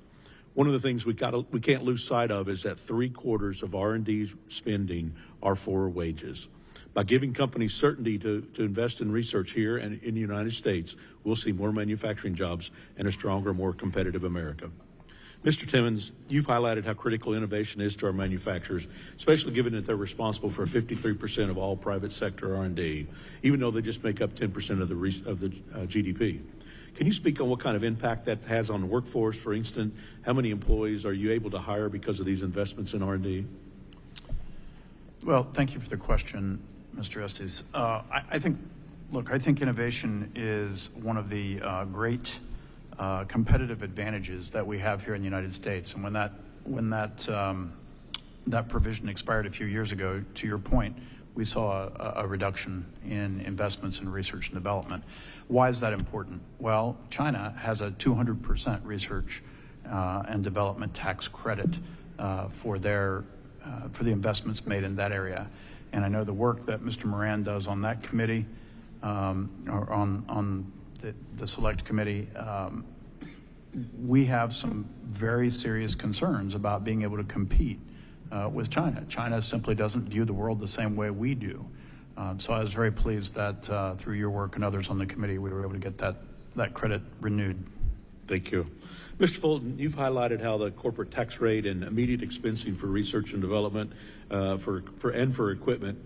One of the things we can't lose sight of is that 3/4 of R&D spending are for wages. By giving companies certainty to invest in research here and in the United States, we'll see more manufacturing jobs and a stronger, more competitive America. Mr. Timmons, you've highlighted how critical innovation is to our manufacturers, especially given that they're responsible for 53% of all private sector R&D, even though they just make up 10% of the GDP. Can you speak on what kind of impact that has on the workforce? For instance, how many employees are you able to hire because of these investments in R&D? Well, thank you for the question, Mr. Estes. I think innovation is one of the great competitive advantages that we have here in the United States. And when that provision expired a few years ago, to your point, we saw a reduction in investments in research and development. Why is that important? Well, China has a 200% research and development tax credit for the investments made in that area. And I know the work that Mr. Moran does on that committee, or on the select committee, we have some very serious concerns about being able to compete with China. China simply doesn't view the world the same way we do. So I was very pleased that through your work and others on the committee, we were able to get that credit renewed. Thank you. Mr. Fulton, you've highlighted how the corporate tax rate and immediate expensing for research and development for equipment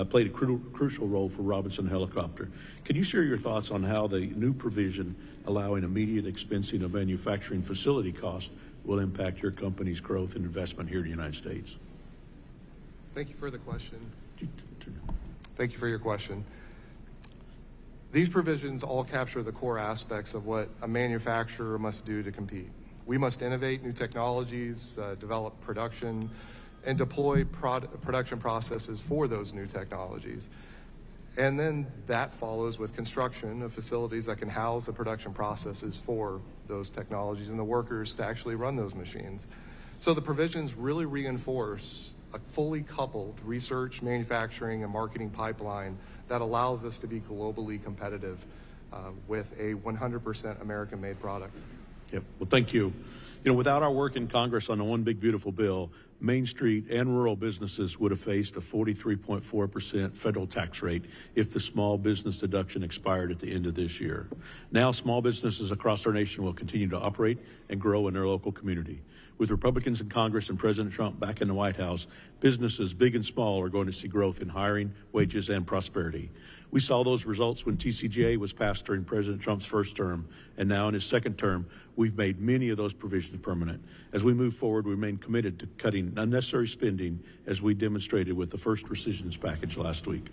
played a crucial role for Robinson Helicopter. Can you share your thoughts on how the new provision allowing immediate expensing of manufacturing facility costs will impact your company's growth and investment here in the United States? Thank you for the question. Thank you for your question. These provisions all capture the core aspects of what a manufacturer must do to compete. We must innovate new technologies, develop production, and deploy production processes for those new technologies. And then that follows with construction of facilities that can house the production processes for those technologies and the workers to actually run those machines. So the provisions really reinforce a fully coupled research, manufacturing, and marketing pipeline that allows us to be globally competitive with a 100% American-made product. Yep. Well, thank you. Without our work in Congress on the One Big Beautiful Bill, Main Street and rural businesses would have faced a 43.4% federal tax rate if the small business deduction expired at the end of this year. Now, small businesses across our nation will continue to operate and grow in their local community. With Republicans in Congress and President Trump back in the White House, businesses big and small are going to see growth in hiring, wages, and prosperity. We saw those results when TCJA was passed during President Trump's first term, and now in his second term, we've made many of those provisions permanent. As we move forward, we remain committed to cutting unnecessary spending, as we demonstrated with the first rescissions package last week.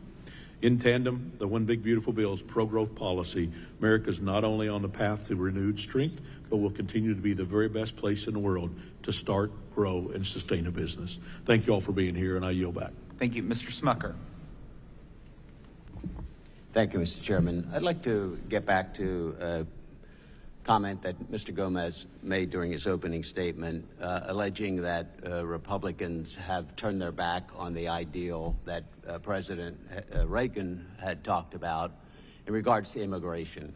In tandem, the One Big Beautiful Bill's pro-growth policy, America is not only on the path to renewed strength, but will continue to be the very best place in the world to start, grow, and sustain a business. Thank you all for being here, and I yield back. Thank you. Mr. Smucker. Thank you, Mr. Chairman. I'd like to get back to a comment that Mr. Gomez made during his opening statement, alleging that Republicans have turned their back on the ideal that President Reagan had talked about in regards to immigration.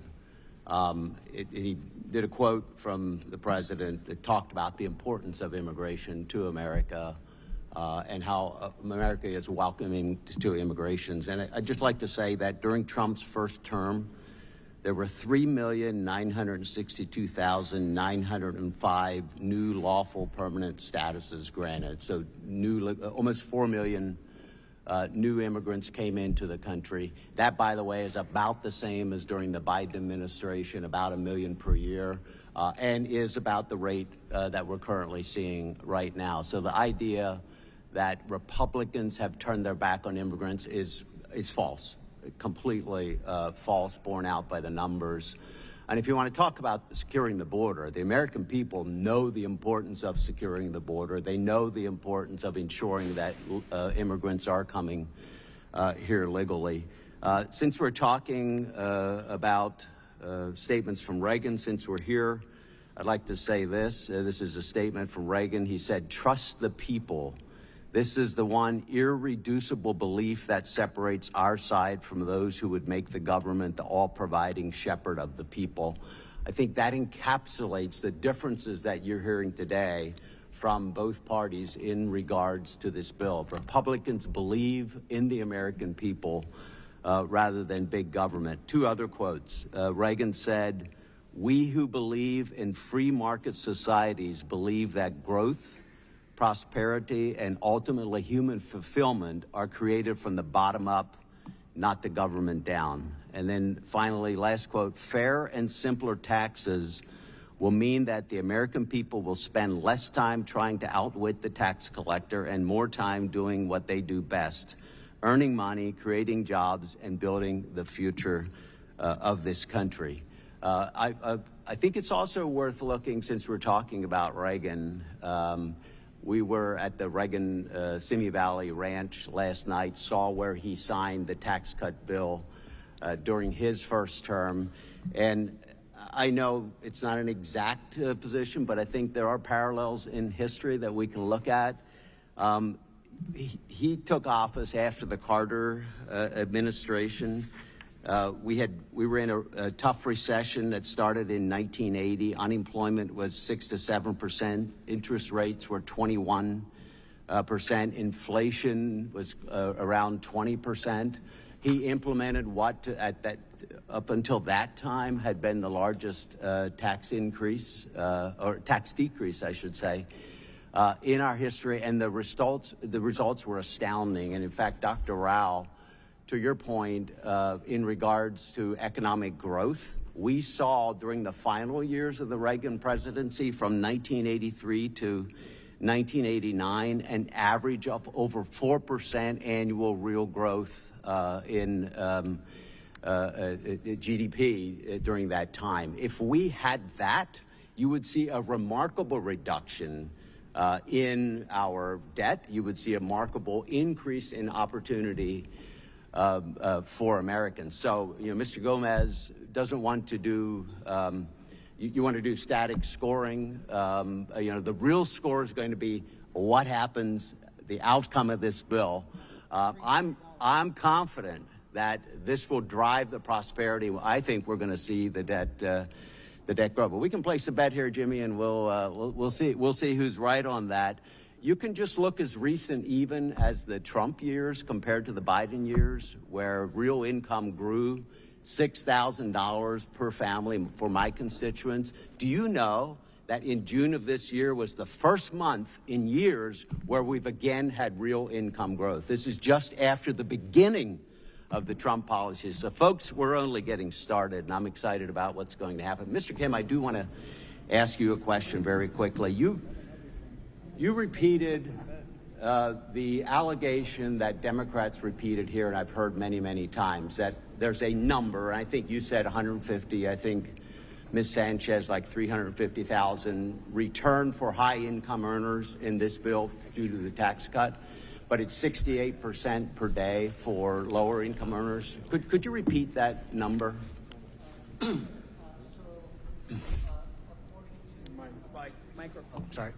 He did a quote from the president that talked about the importance of immigration to America and how America is welcoming to immigrations. And I'd just like to say that during Trump's first term, there were 3,962,905 new lawful permanent statuses granted. So almost 4 million new immigrants came into the country. That, by the way, is about the same as during the Biden administration, about 1 million per year, and is about the rate that we're currently seeing right now. So the idea that Republicans have turned their back on immigrants is false, completely false, borne out by the numbers. And if you want to talk about securing the border, the American people know the importance of securing the border. They know the importance of ensuring that immigrants are coming here legally. Since we're talking about statements from Reagan, since we're here, I'd like to say this. This is a statement from Reagan. He said, "Trust the people. This is the one irreducible belief that separates our side from those who would make the government the all-providing shepherd of the people." I think that encapsulates the differences that you're hearing today from both parties in regards to this bill. Republicans believe in the American people rather than big government. Two other quotes. Reagan said, "We who believe in free market societies believe that growth, prosperity, and ultimately human fulfillment are created from the bottom up, not the government down." And then finally, last quote, "Fair and simpler taxes will mean that the American people will spend less time trying to outwit the tax collector and more time doing what they do best, earning money, creating jobs, and building the future of this country." I think it's also worth looking, since we're talking about Reagan, we were at the Reagan Simi Valley Ranch last night, saw where he signed the tax cut bill during his first term. And I know it's not an exact position, but I think there are parallels in history that we can look at. He took office after the Carter administration. We were in a tough recession that started in 1980. Unemployment was 6 to 7%. Interest rates were 21%. Inflation was around 20%. He implemented what, up until that time, had been the largest tax increase, or tax decrease, I should say, in our history. And the results were astounding. And in fact, Dr. Rao, to your point, in regards to economic growth, we saw during the final years of the Reagan presidency from 1983 to 1989 an average of over 4% annual real growth in GDP during that time. If we had that, you would see a remarkable reduction in our debt. You would see a remarkable increase in opportunity for Americans. So, Mr. Gomez doesn't want to do, you want to do static scoring. The real score is going to be what happens, the outcome of this bill. I'm confident that this will drive the prosperity. I think we're going to see the debt grow. But we can place a bet here, Jimmy, and we'll see who's right on that. You can just look as recent even as the Trump years compared to the Biden years, where real income grew $6,000 per family for my constituents. Do you know that in June of this year was the first month in years where we've again had real income growth? This is just after the beginning of the Trump policies. So folks, we're only getting started, and I'm excited about what's going to happen. Mr. Kim, I do want to ask you a question very quickly. You repeated the allegation that Democrats repeated here, and I've heard many, many times, that there's a number, and I think you said 150, I think Ms. Sanchez, like 350,000 return for high-income earners in this bill due to the tax cut, but it's 68% per day for lower-income earners. Could you repeat that number? Sorry.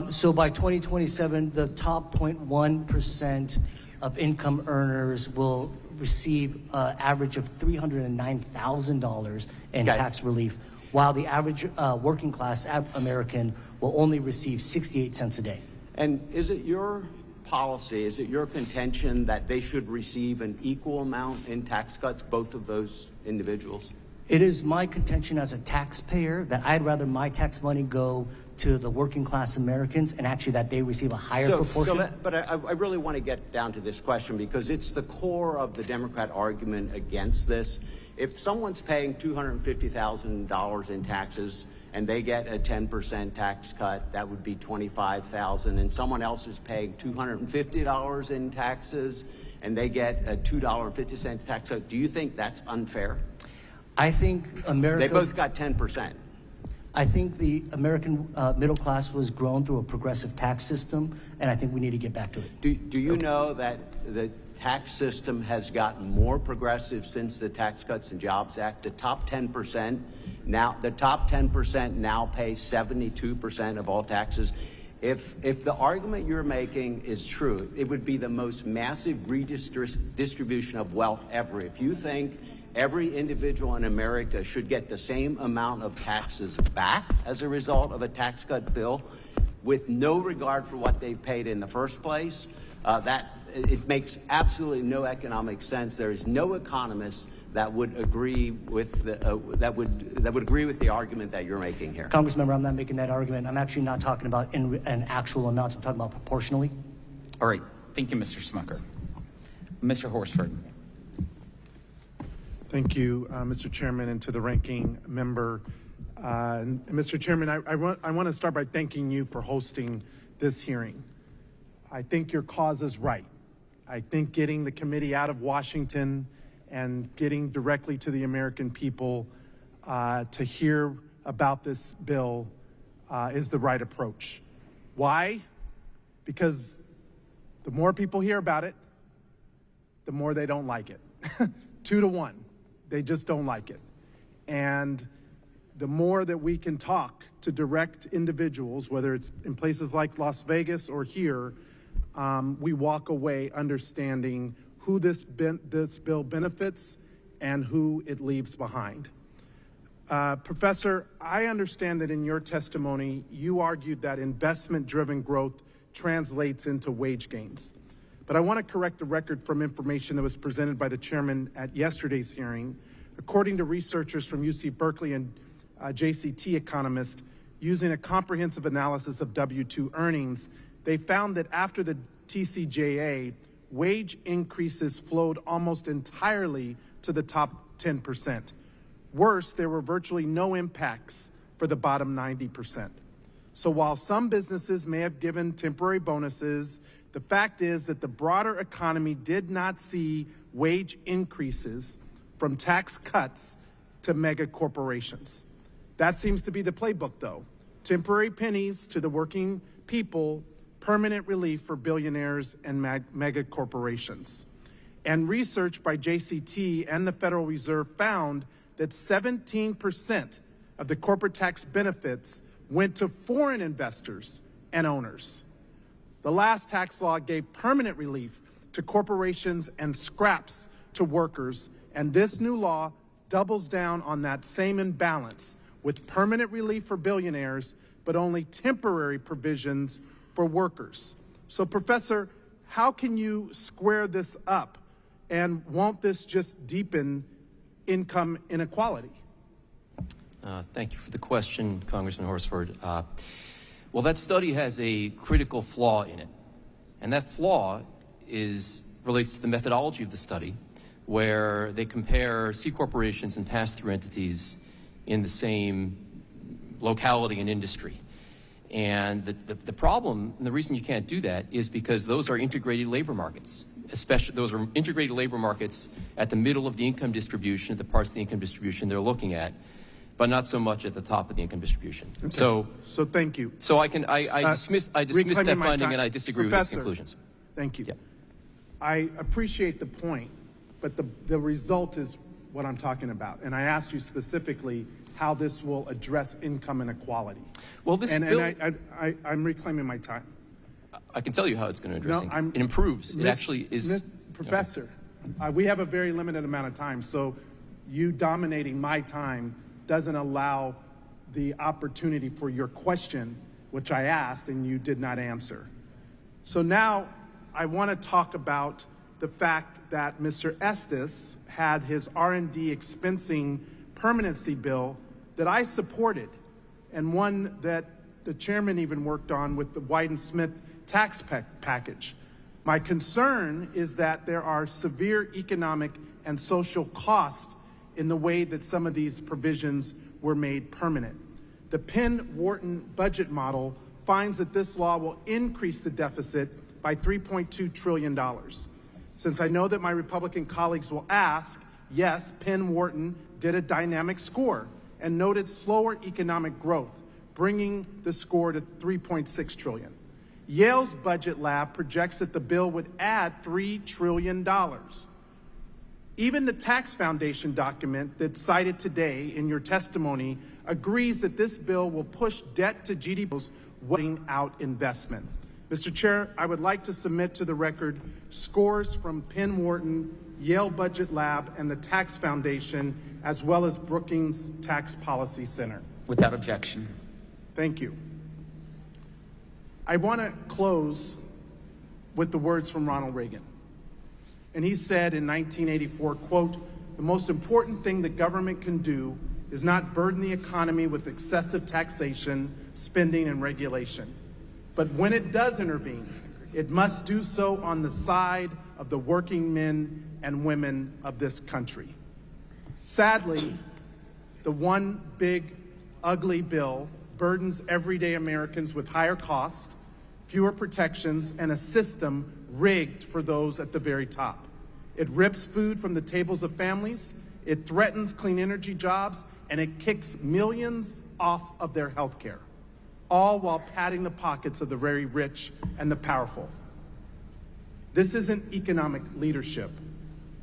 So by 2027, the top 0.1% of income earners will receive an average of $309,000 in tax relief, while the average working class American will only receive 68 cents a day. And is it your policy, is it your contention that they should receive an equal amount in tax cuts, both of those individuals? It is my contention as a taxpayer that I'd rather my tax money go to the working class Americans and actually that they receive a higher proportion. But I really want to get down to this question because it's the core of the Democrat argument against this. If someone's paying $250,000 in taxes and they get a 10% tax cut, that would be $25,000, and someone else is paying $250 in taxes and they get a $2.50 tax cut, do you think that's unfair? I think America... They both got 10%. I think the American middle class was grown through a progressive tax system, and I think we need to get back to it. Do you know that the tax system has gotten more progressive since the Tax Cuts and Jobs Act? The top 10% now pay 72% of all taxes. If the argument you're making is true, it would be the most massive redistribution of wealth ever. If you think every individual in America should get the same amount of taxes back as a result of a tax cut bill with no regard for what they've paid in the first place, that it makes absolutely no economic sense. There is no economist that would agree with that would agree with the argument that you're making here. Congressmember, I'm not making that argument. I'm actually not talking about in actual amounts. I'm talking about proportionally. All right. Thank you, Mr. Smucker. Mr. Horsford. Thank you, Mr. Chairman, and to the ranking member. Mr. Chairman, I want to start by thanking you for hosting this hearing. I think your cause is right. I think getting the committee out of Washington and getting directly to the American people to hear about this bill is the right approach. Why? Because the more people hear about it, the more they don't like it. 2 to 1. They just don't like it. And the more that we can talk to direct individuals, whether it's in places like Las Vegas or here, we walk away understanding who this bill benefits and who it leaves behind. Professor, I understand that in your testimony, you argued that investment-driven growth translates into wage gains. But I want to correct the record from information that was presented by the chairman at yesterday's hearing. According to researchers from UC Berkeley and JCT economists, using a comprehensive analysis of W-2 earnings, they found that after the TCJA, wage increases flowed almost entirely to the top 10%. Worse, there were virtually no impacts for the bottom 90%. So while some businesses may have given temporary bonuses, the fact is that the broader economy did not see wage increases from tax cuts to mega corporations. That seems to be the playbook, though. Temporary pennies to the working people, permanent relief for billionaires and mega corporations. And research by JCT and the Federal Reserve found that 17% of the corporate tax benefits went to foreign investors and owners. The last tax law gave permanent relief to corporations and scraps to workers, and this new law doubles down on that same imbalance with permanent relief for billionaires, but only temporary provisions for workers. So, Professor, how can you square this up, and won't this just deepen income inequality? Thank you for the question, Congressman Horsford. Well, that study has a critical flaw in it, and that flaw relates to the methodology of the study, where they compare C corporations and pass-through entities in the same locality and industry. And the problem, and the reason you can't do that, is because those are integrated labor markets. Especially, those are integrated labor markets at the middle of the income distribution, the parts of the income distribution they're looking at, but not so much at the top of the income distribution. Okay. So thank you. So I dismiss that finding, and I disagree with its Professor, conclusions. Thank you. Yeah. I appreciate the point, but the result is what I'm talking about. And I asked you specifically how this will address income inequality. Well, this bill... I'm reclaiming my time. I can tell you how it's going to address it. No, it improves. It actually is... Professor, we have a very limited amount of time, so you dominating my time doesn't allow the opportunity for your question, which I asked and you did not answer. So now I want to talk about the fact that Mr. Estes had his R&D expensing permanency bill that I supported, and one that the chairman even worked on with the Wyden-Smith tax package. My concern is that there are severe economic and social costs in the way that some of these provisions were made permanent. The Penn-Wharton budget model finds that this law will increase the deficit by $3.2 trillion. Since I know that my Republican colleagues will ask, yes, Penn-Wharton did a dynamic score and noted slower economic growth, bringing the score to $3.6 trillion. Yale's budget lab projects that the bill would add $3 trillion. Even the Tax Foundation document that's cited today in your testimony agrees that this bill will push debt to GDP, weighing out investment. Mr. Chair, I would like to submit to the record scores from Penn-Wharton, Yale Budget Lab, and the Tax Foundation, as well as Brookings Tax Policy Center. Without objection. Thank you. I want to close with the words from Ronald Reagan. And he said in 1984, quote, "The most important thing the government can do is not burden the economy with excessive taxation, spending, and regulation. But when it does intervene, it must do so on the side of the working men and women of this country." Sadly, the one big, ugly bill burdens everyday Americans with higher costs, fewer protections, and a system rigged for those at the very top. It rips food from the tables of families, it threatens clean energy jobs, and it kicks millions off of their health care, all while padding the pockets of the very rich and the powerful. This isn't economic leadership,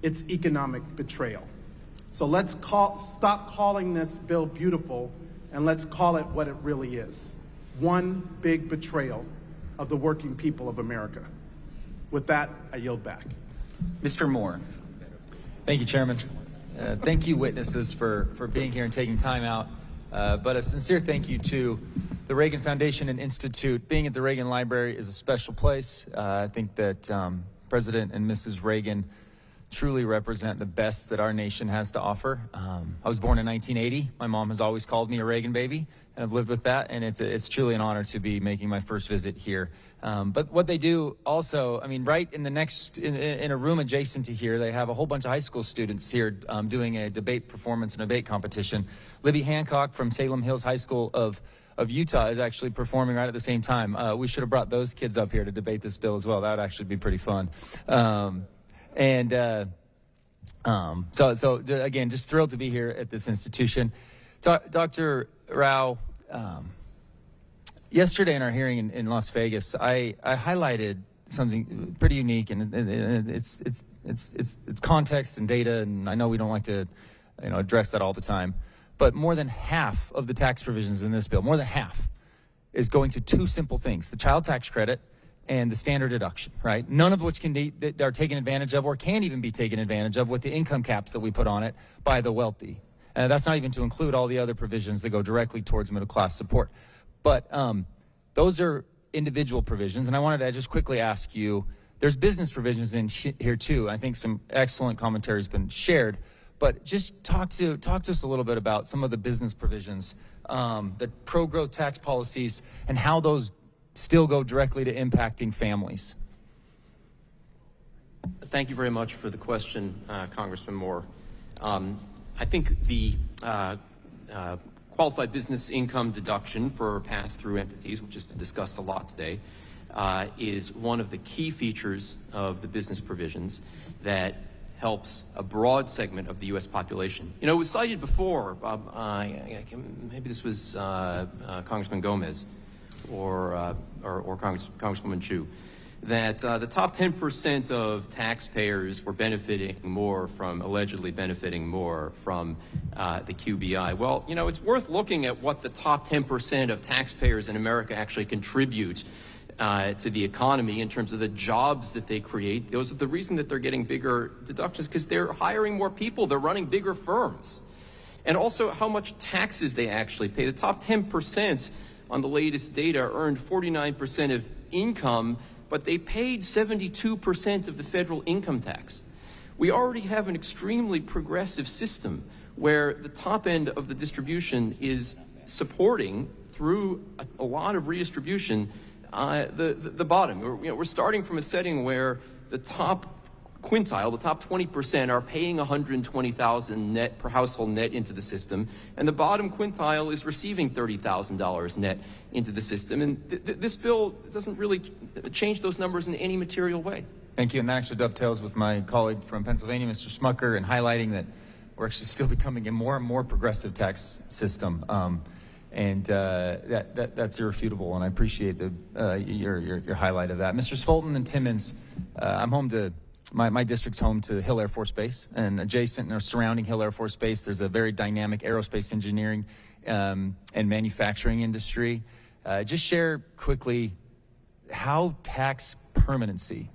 it's economic betrayal. So let's stop calling this bill beautiful, and let's call it what it really is: one big betrayal of the working people of America. With that, I yield back. Mr. Moore. Thank you, Chairman. Thank you, witnesses, for being here and taking time out. But a sincere thank you to the Reagan Foundation and Institute. Being at the Reagan Library is a special place. I think that President and Mrs. Reagan truly represent the best that our nation has to offer. I was born in 1980. My mom has always called me a Reagan baby, and I've lived with that, and it's truly an honor to be making my first visit here. But what they do also, I mean, right in the next, in a room adjacent to here, they have a whole bunch of high school students here doing a debate performance and debate competition. Libby Hancock from Salem Hills High School of Utah is actually performing right at the same time. We should have brought those kids up here to debate this bill as well. That would actually be pretty fun. So again, just thrilled to be here at this institution. Dr. Rao, yesterday in our hearing in Las Vegas, I highlighted something pretty unique, and it's context and data, and I know we don't like to address that all the time, but more than half of the tax provisions in this bill, more than half, is going to two simple things: the child tax credit and the standard deduction, right? None of which are taken advantage of or can even be taken advantage of with the income caps that we put on it by the wealthy. That's not even to include all the other provisions that go directly towards middle class support. But those are individual provisions, and I wanted to just quickly ask you, there's business provisions in here too. I think some excellent commentary has been shared, but just talk to us a little bit about some of the business provisions, the pro-growth tax policies, and how those still go directly to impacting families. Thank you very much for the question, Congressman Moore. I think the qualified business income deduction for pass-through entities, which has been discussed a lot today, is one of the key features of the business provisions that helps a broad segment of the U.S. population. You know, it was cited before, maybe this was Congressman Gomez or Congresswoman Chu, that the top 10% of taxpayers were allegedly benefiting more from the QBI. Well, you know, it's worth looking at what the top 10% of taxpayers in America actually contribute to the economy in terms of the jobs that they create. Those are the reason that they're getting bigger deductions, because they're hiring more people, they're running bigger firms. And also how much taxes they actually pay. The top 10% on the latest data earned 49% of income, but they paid 72% of the federal income tax. We already have an extremely progressive system where the top end of the distribution is supporting, through a lot of redistribution, the bottom. We're starting from a setting where the top quintile, the top 20%, are paying $120,000 net per household net into the system, and the bottom quintile is receiving $30,000 net into the system. And this bill doesn't really change those numbers in any material way. Thank you, and that actually dovetails with my colleague from Pennsylvania, Mr. Smucker, and highlighting that we're actually still becoming a more and more progressive tax system. That's irrefutable, and I appreciate your highlight of that. Mr. Fulton and Timmons, I'm home to, my district's home to Hill Air Force Base, and adjacent or surrounding Hill Air Force Base, there's a very dynamic aerospace engineering and manufacturing industry. Just share quickly how tax permanency,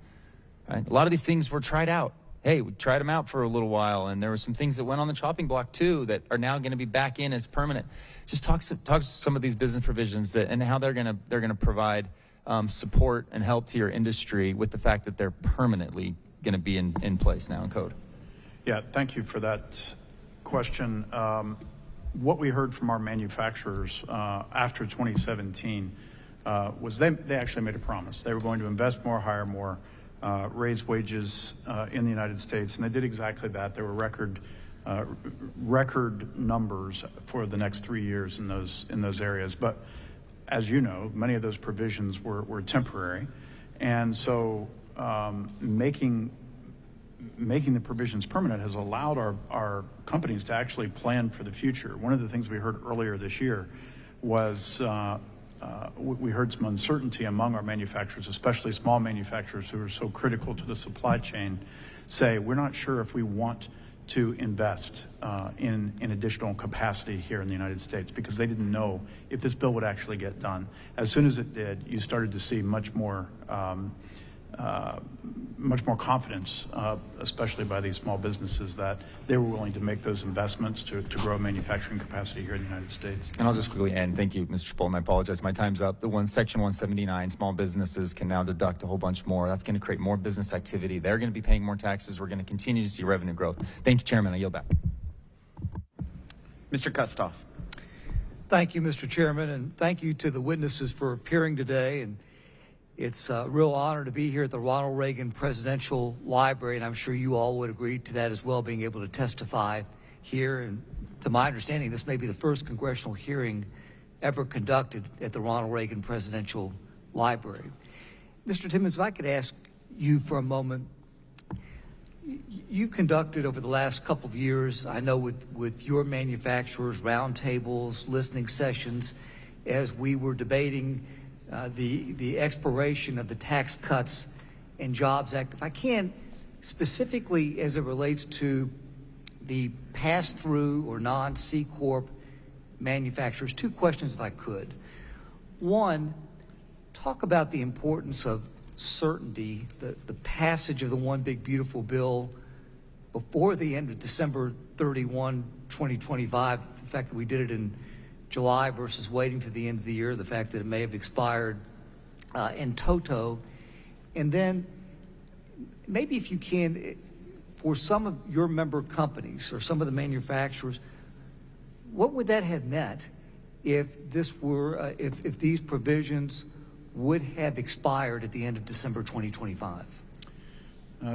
right? A lot of these things were tried out. Hey, we tried them out for a little while, and there were some things that went on the chopping block too that are now going to be back in as permanent. Just talk to some of these business provisions and how they're going to provide support and help to your industry with the fact that they're permanently going to be in place now in code. Yeah, thank you for that question. What we heard from our manufacturers after 2017 was they actually made a promise. They were going to invest more, hire more, raise wages in the United States, and they did exactly that. There were record numbers for the next 3 years in those areas. But as you know, many of those provisions were temporary, and so making the provisions permanent has allowed our companies to actually plan for the future. One of the things we heard earlier this year was we heard some uncertainty among our manufacturers, especially small manufacturers who are so critical to the supply chain, say, we're not sure if we want to invest in additional capacity here in the United States, because they didn't know if this bill would actually get done. As soon as it did, you started to see much more confidence, especially by these small businesses, that they were willing to make those investments to grow manufacturing capacity here in the United States. And I'll just quickly end. Thank you, Mr. Fulton. I apologize. My time's up. Section 179, small businesses can now deduct a whole bunch more. That's going to create more business activity. They're going to be paying more taxes. We're going to continue to see revenue growth. Thank you, Chairman. I yield back. Mr. Kustoff. Thank you, Mr. Chairman, and thank you to the witnesses for appearing today. And it's a real honor to be here at the Ronald Reagan Presidential Library, and I'm sure you all would agree to that as well, being able to testify here. And to my understanding, this may be the first congressional hearing ever conducted at the Ronald Reagan Presidential Library. Mr. Timmons, if I could ask you for a moment, you conducted over the last couple of years, I know with your manufacturers, roundtables, listening sessions, as we were debating the expiration of the Tax Cuts and Jobs Act. If I can, specifically as it relates to the pass-through or non-C Corp manufacturers, two questions if I could. One, talk about the importance of certainty, the passage of the One Big Beautiful Bill before the end of December 31, 2025, the fact that we did it in July versus waiting to the end of the year, the fact that it may have expired in toto? And then maybe if you can, for some of your member companies or some of the manufacturers, what would that have meant if this were, if these provisions would have expired at the end of December 2025?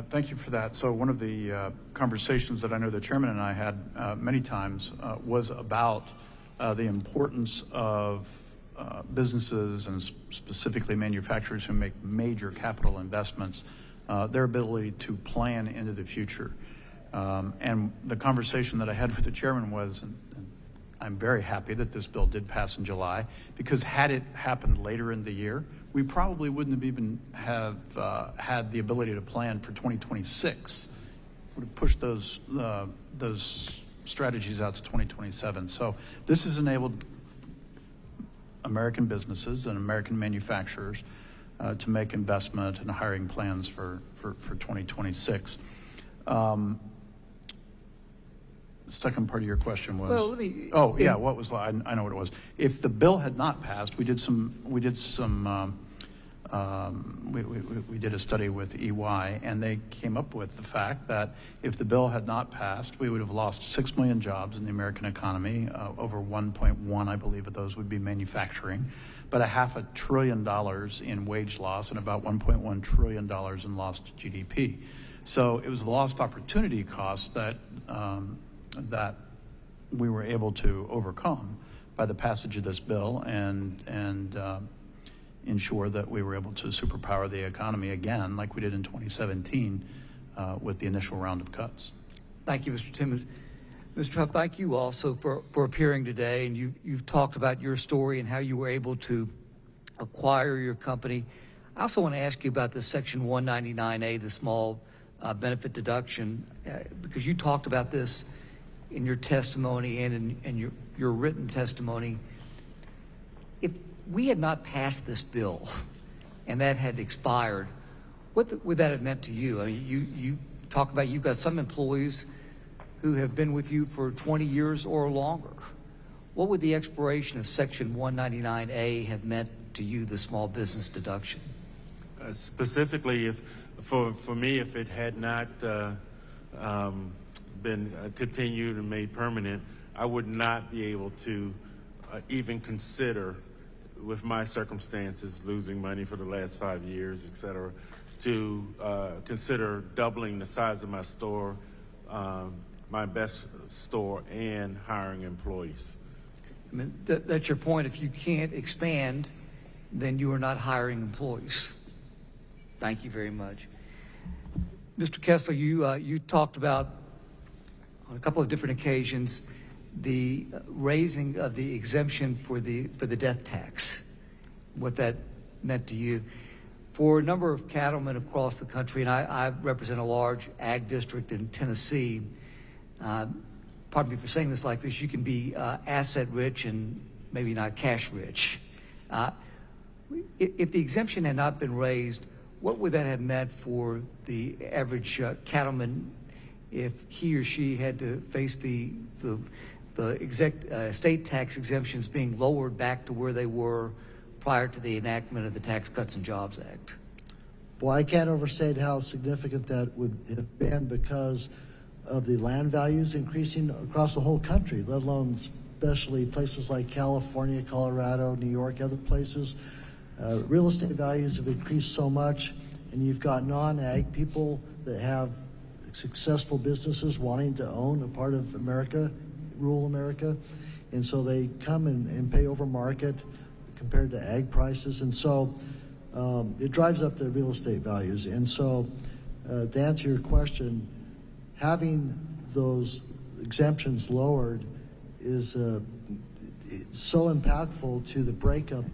Thank you for that. So one of the conversations that I know the chairman and I had many times was about the importance of businesses and specifically manufacturers who make major capital investments, their ability to plan into the future. And the conversation that I had with the chairman was, and I'm very happy that this bill did pass in July, because had it happened later in the year, we probably wouldn't have even had the ability to plan for 2026. Would have pushed those strategies out to 2027. So this has enabled American businesses and American manufacturers to make investment and hiring plans for 2026. The second part of your question was, well, let me, what was, I know what it was. If the bill had not passed, we did a study with EY, and they came up with the fact that if the bill had not passed, we would have lost 6 million jobs in the American economy. Over 1.1, I believe, of those would be manufacturing, but $500 billion in wage loss and about $1.1 trillion in lost GDP. So it was the lost opportunity costs that that we were able to overcome by the passage of this bill and ensure that we were able to superpower the economy again, like we did in 2017 with the initial round of cuts. Thank you, Mr. Timmons. Mr. Trump, thank you also for appearing today, and you've talked about your story and how you were able to acquire your company. I also want to ask you about this Section 199A, the small benefit deduction, because you talked about this in your testimony and in your written testimony. If we had not passed this bill and that had expired, what would that have meant to you? I mean, you talk about you've got some employees who have been with you for 20 years or longer. What would the expiration of Section 199A have meant to you, the small business deduction? Specifically, for me, if it had not been continued and made permanent, I would not be able to even consider, with my circumstances, losing money for the last 5 years, et cetera, to consider doubling the size of my store, my best store, and hiring employees. I mean, that's your point. If you can't expand, then you are not hiring employees. Thank you very much. Mr. Kessler, you talked about on a couple of different occasions the raising of the exemption for the death tax, what that meant to you. For a number of cattlemen across the country, and I represent a large ag district in Tennessee, pardon me for saying this like this, you can be asset rich and maybe not cash rich. If the exemption had not been raised, what would that have meant for the average cattleman if he or she had to face the state tax exemptions being lowered back to where they were prior to the enactment of the Tax Cuts and Jobs Act? Well, I can't overstate how significant that would have been because of the land values increasing across the whole country, let alone especially places like California, Colorado, New York, other places. Real estate values have increased so much, and you've got non-ag people that have successful businesses wanting to own a part of America, rural America, and so they come and pay over market compared to ag prices, and so it drives up the real estate values. And so to answer your question, having those exemptions lowered is so impactful to the breakup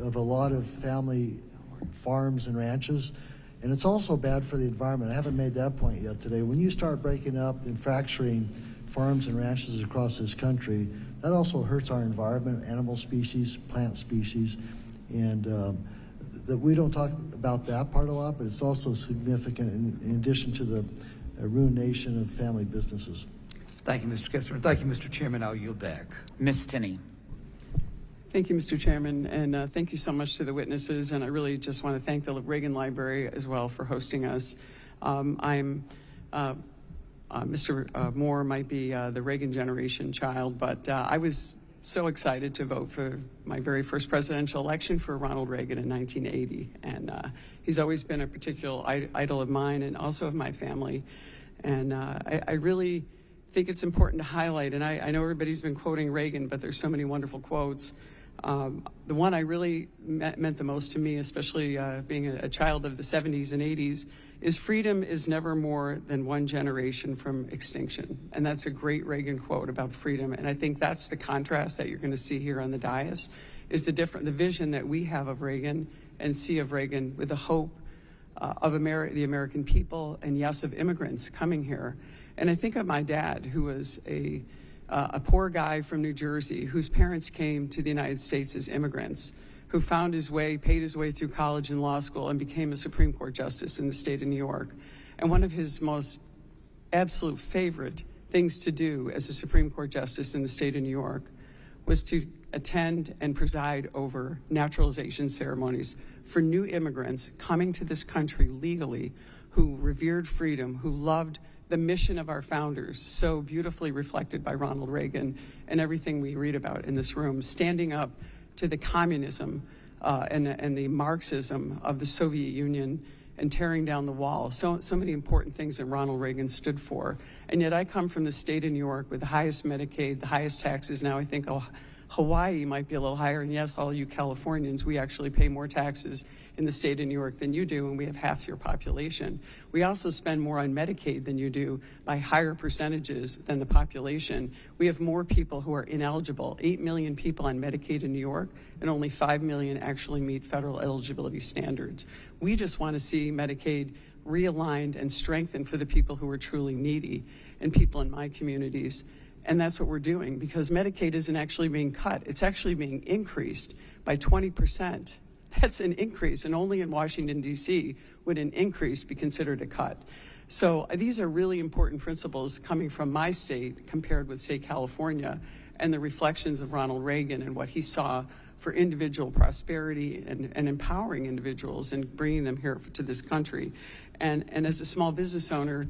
of a lot of family farms and ranches. And it's also bad for the environment. I haven't made that point yet today. When you start breaking up and fracturing farms and ranches across this country, that also hurts our environment, animal species, plant species. And that we don't talk about that part a lot, but it's also significant in addition to the ruination of family businesses. Thank you, Mr. Kessler. And thank you, Mr. Chairman. I'll yield back. Ms. Tinney. Thank you, Mr. Chairman, and thank you so much to the witnesses. And I really just want to thank the Reagan Library as well for hosting us. Mr. Moore might be the Reagan generation child, but I was so excited to vote for my very first presidential election for Ronald Reagan in 1980. And he's always been a particular idol of mine and also of my family. And I really think it's important to highlight, and I know everybody's been quoting Reagan, but there's so many wonderful quotes. The one I really meant the most to me, especially being a child of the 70s and 80s, is freedom is never more than one generation from extinction. And that's a great Reagan quote about freedom. And I think that's the contrast that you're going to see here on the dais, is the vision that we have of Reagan and see of Reagan with the hope of the American people and, yes, of immigrants coming here. And I think of my dad, who was a poor guy from New Jersey whose parents came to the United States as immigrants, who found his way, paid his way through college and law school, and became a Supreme Court justice in the state of New York. And one of his most absolute favorite things to do as a Supreme Court justice in the state of New York was to attend and preside over naturalization ceremonies for new immigrants coming to this country legally, who revered freedom, who loved the mission of our founders, so beautifully reflected by Ronald Reagan and everything we read about in this room, standing up to the communism and the Marxism of the Soviet Union and tearing down the wall. So many important things that Ronald Reagan stood for. And yet I come from the state of New York with the highest Medicaid, the highest taxes. Now I think Hawaii might be a little higher. And yes, all you Californians, we actually pay more taxes in the state of New York than you do, and we have half your population. We also spend more on Medicaid than you do by higher percentages than the population. We have more people who are ineligible, 8 million people on Medicaid in New York, and only 5 million actually meet federal eligibility standards. We just want to see Medicaid realigned and strengthened for the people who are truly needy and people in my communities. And that's what we're doing, because Medicaid isn't actually being cut. It's actually being increased by 20%. That's an increase, and only in Washington, D.C. would an increase be considered a cut. So these are really important principles coming from my state compared with, say, California, and the reflections of Ronald Reagan and what he saw for individual prosperity and empowering individuals and bringing them here to this country. And as a small business owner,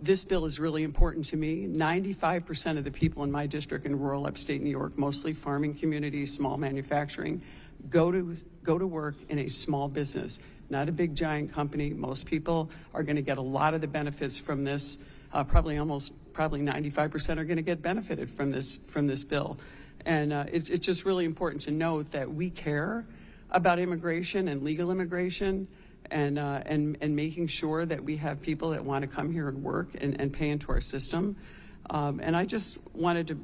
this bill is really important to me. 95% of the people in my district in rural upstate New York, mostly farming communities, small manufacturing, go to work in a small business, not a big giant company. Most people are going to get a lot of the benefits from this. Probably 95% are going to get benefited from this bill. And it's just really important to note that we care about immigration and legal immigration, and making sure that we have people that want to come here and work and pay into our system. And I just wanted to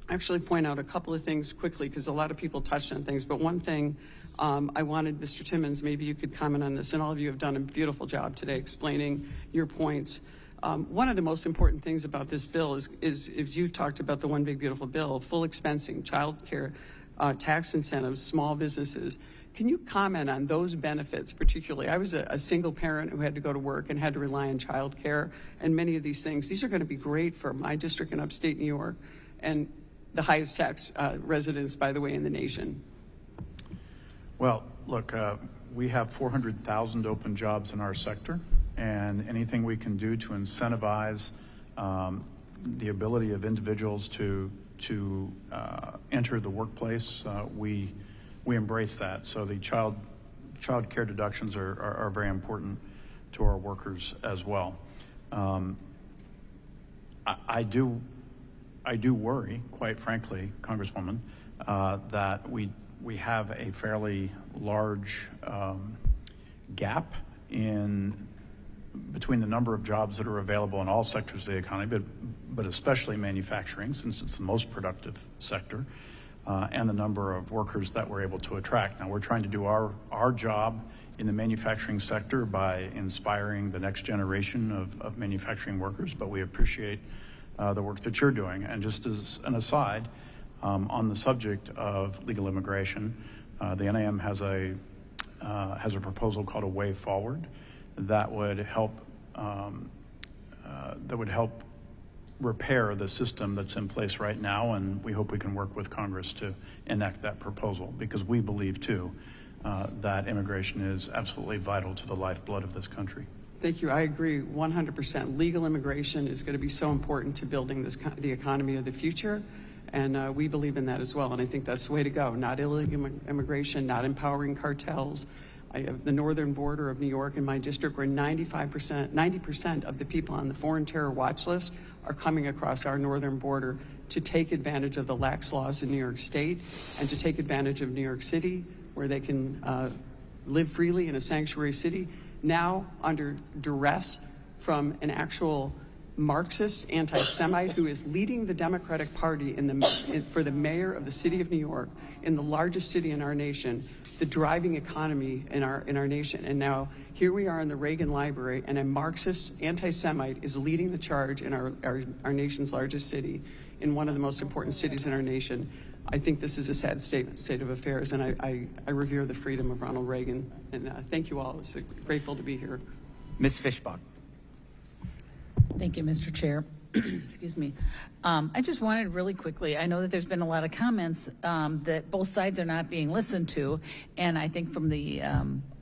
actually point out a couple of things quickly, because a lot of people touched on things. But one thing I wanted, Mr. Timmons, maybe you could comment on this, and all of you have done a beautiful job today explaining your points. One of the most important things about this bill is you've talked about the One Big Beautiful Bill, full expensing, child care, tax incentives, small businesses. Can you comment on those benefits particularly? I was a single parent who had to go to work and had to rely on child care, and many of these things. These are going to be great for my district in upstate New York, and the highest tax residents, by the way, in the nation. Well, look, we have 400,000 open jobs in our sector, and anything we can do to incentivize the ability of individuals to enter the workplace, we embrace that. So the child care deductions are very important to our workers as well. I do worry, quite frankly, Congresswoman, that we have a fairly large gap between the number of jobs that are available in all sectors of the economy, but especially manufacturing, since it's the most productive sector, and the number of workers that we're able to attract. Now, we're trying to do our job in the manufacturing sector by inspiring the next generation of manufacturing workers, but we appreciate the work that you're doing. And just as an aside, on the subject of legal immigration, the NAM has a proposal called a Way Forward that would help repair the system that's in place right now, and we hope we can work with Congress to enact that proposal, because we believe, too, that immigration is absolutely vital to the lifeblood of this country. Thank you. I agree 100%. Legal immigration is going to be so important to building the economy of the future, and we believe in that as well, and I think that's the way to go. Not illegal immigration, not empowering cartels. I have the northern border of New York in my district where 90% of the people on the foreign terror watch list are coming across our northern border to take advantage of the lax laws in New York State and to take advantage of New York City, where they can live freely in a sanctuary city, now under duress from an actual Marxist anti-Semite who is leading the Democratic Party for the mayor of the city of New York, in the largest city in our nation, the driving economy in our nation. And now here we are in the Reagan Library, and a Marxist anti-Semite is leading the charge in our nation's largest city, in one of the most important cities in our nation. I think this is a sad state of affairs, and I revere the freedom of Ronald Reagan. And thank you all. It's grateful to be here. Ms. Fishbach. Thank you, Mr. Chair. Excuse me. I just wanted really quickly, I know that there's been a lot of comments that both sides are not being listened to, and I think from the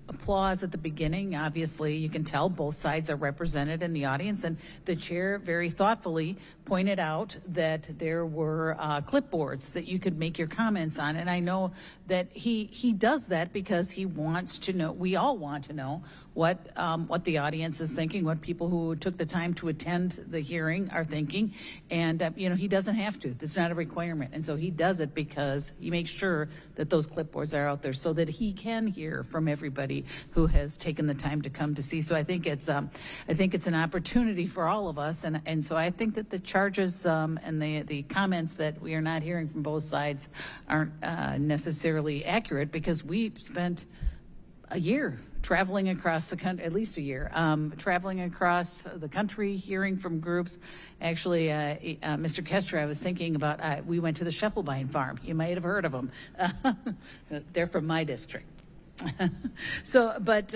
applause at the beginning, obviously you can tell both sides are represented in the audience, and the chair very thoughtfully pointed out that there were clipboards that you could make your comments on, and I know that he does that because he wants to know, we all want to know what the audience is thinking, what people who took the time to attend the hearing are thinking, and he doesn't have to. It's not a requirement, and so he does it because he makes sure that those clipboards are out there so that he can hear from everybody who has taken the time to come to see. So I think it's an opportunity for all of us, and so I think that the charges and the comments that we are not hearing from both sides aren't necessarily accurate, because we spent a year traveling across the country, at least a year, traveling across the country, hearing from groups. Actually, Mr. Kester, I was thinking about, we went to the Scheffelbein farm. You might have heard of them. They're from my district. So, but,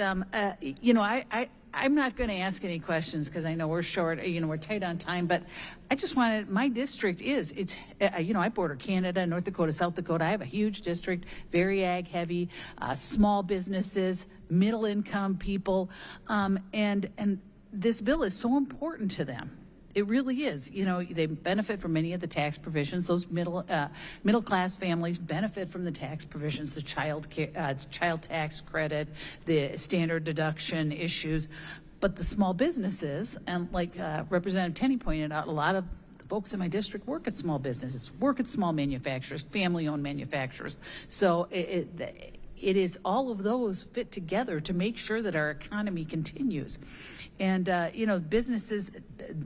I'm not going to ask any questions because I know we're short, we're tight on time, but I just wanted, my district I border Canada, North Dakota, South Dakota. I have a huge district, very ag heavy, small businesses, middle income people, and this bill is so important to them. It really is. They benefit from many of the tax provisions. Those middle class families benefit from the tax provisions, the child tax credit, the standard deduction issues. But the small businesses, and like Representative Tenney pointed out, a lot of folks in my district work at small businesses, work at small manufacturers, family-owned manufacturers. So it is all of those fit together to make sure that our economy continues. And, businesses,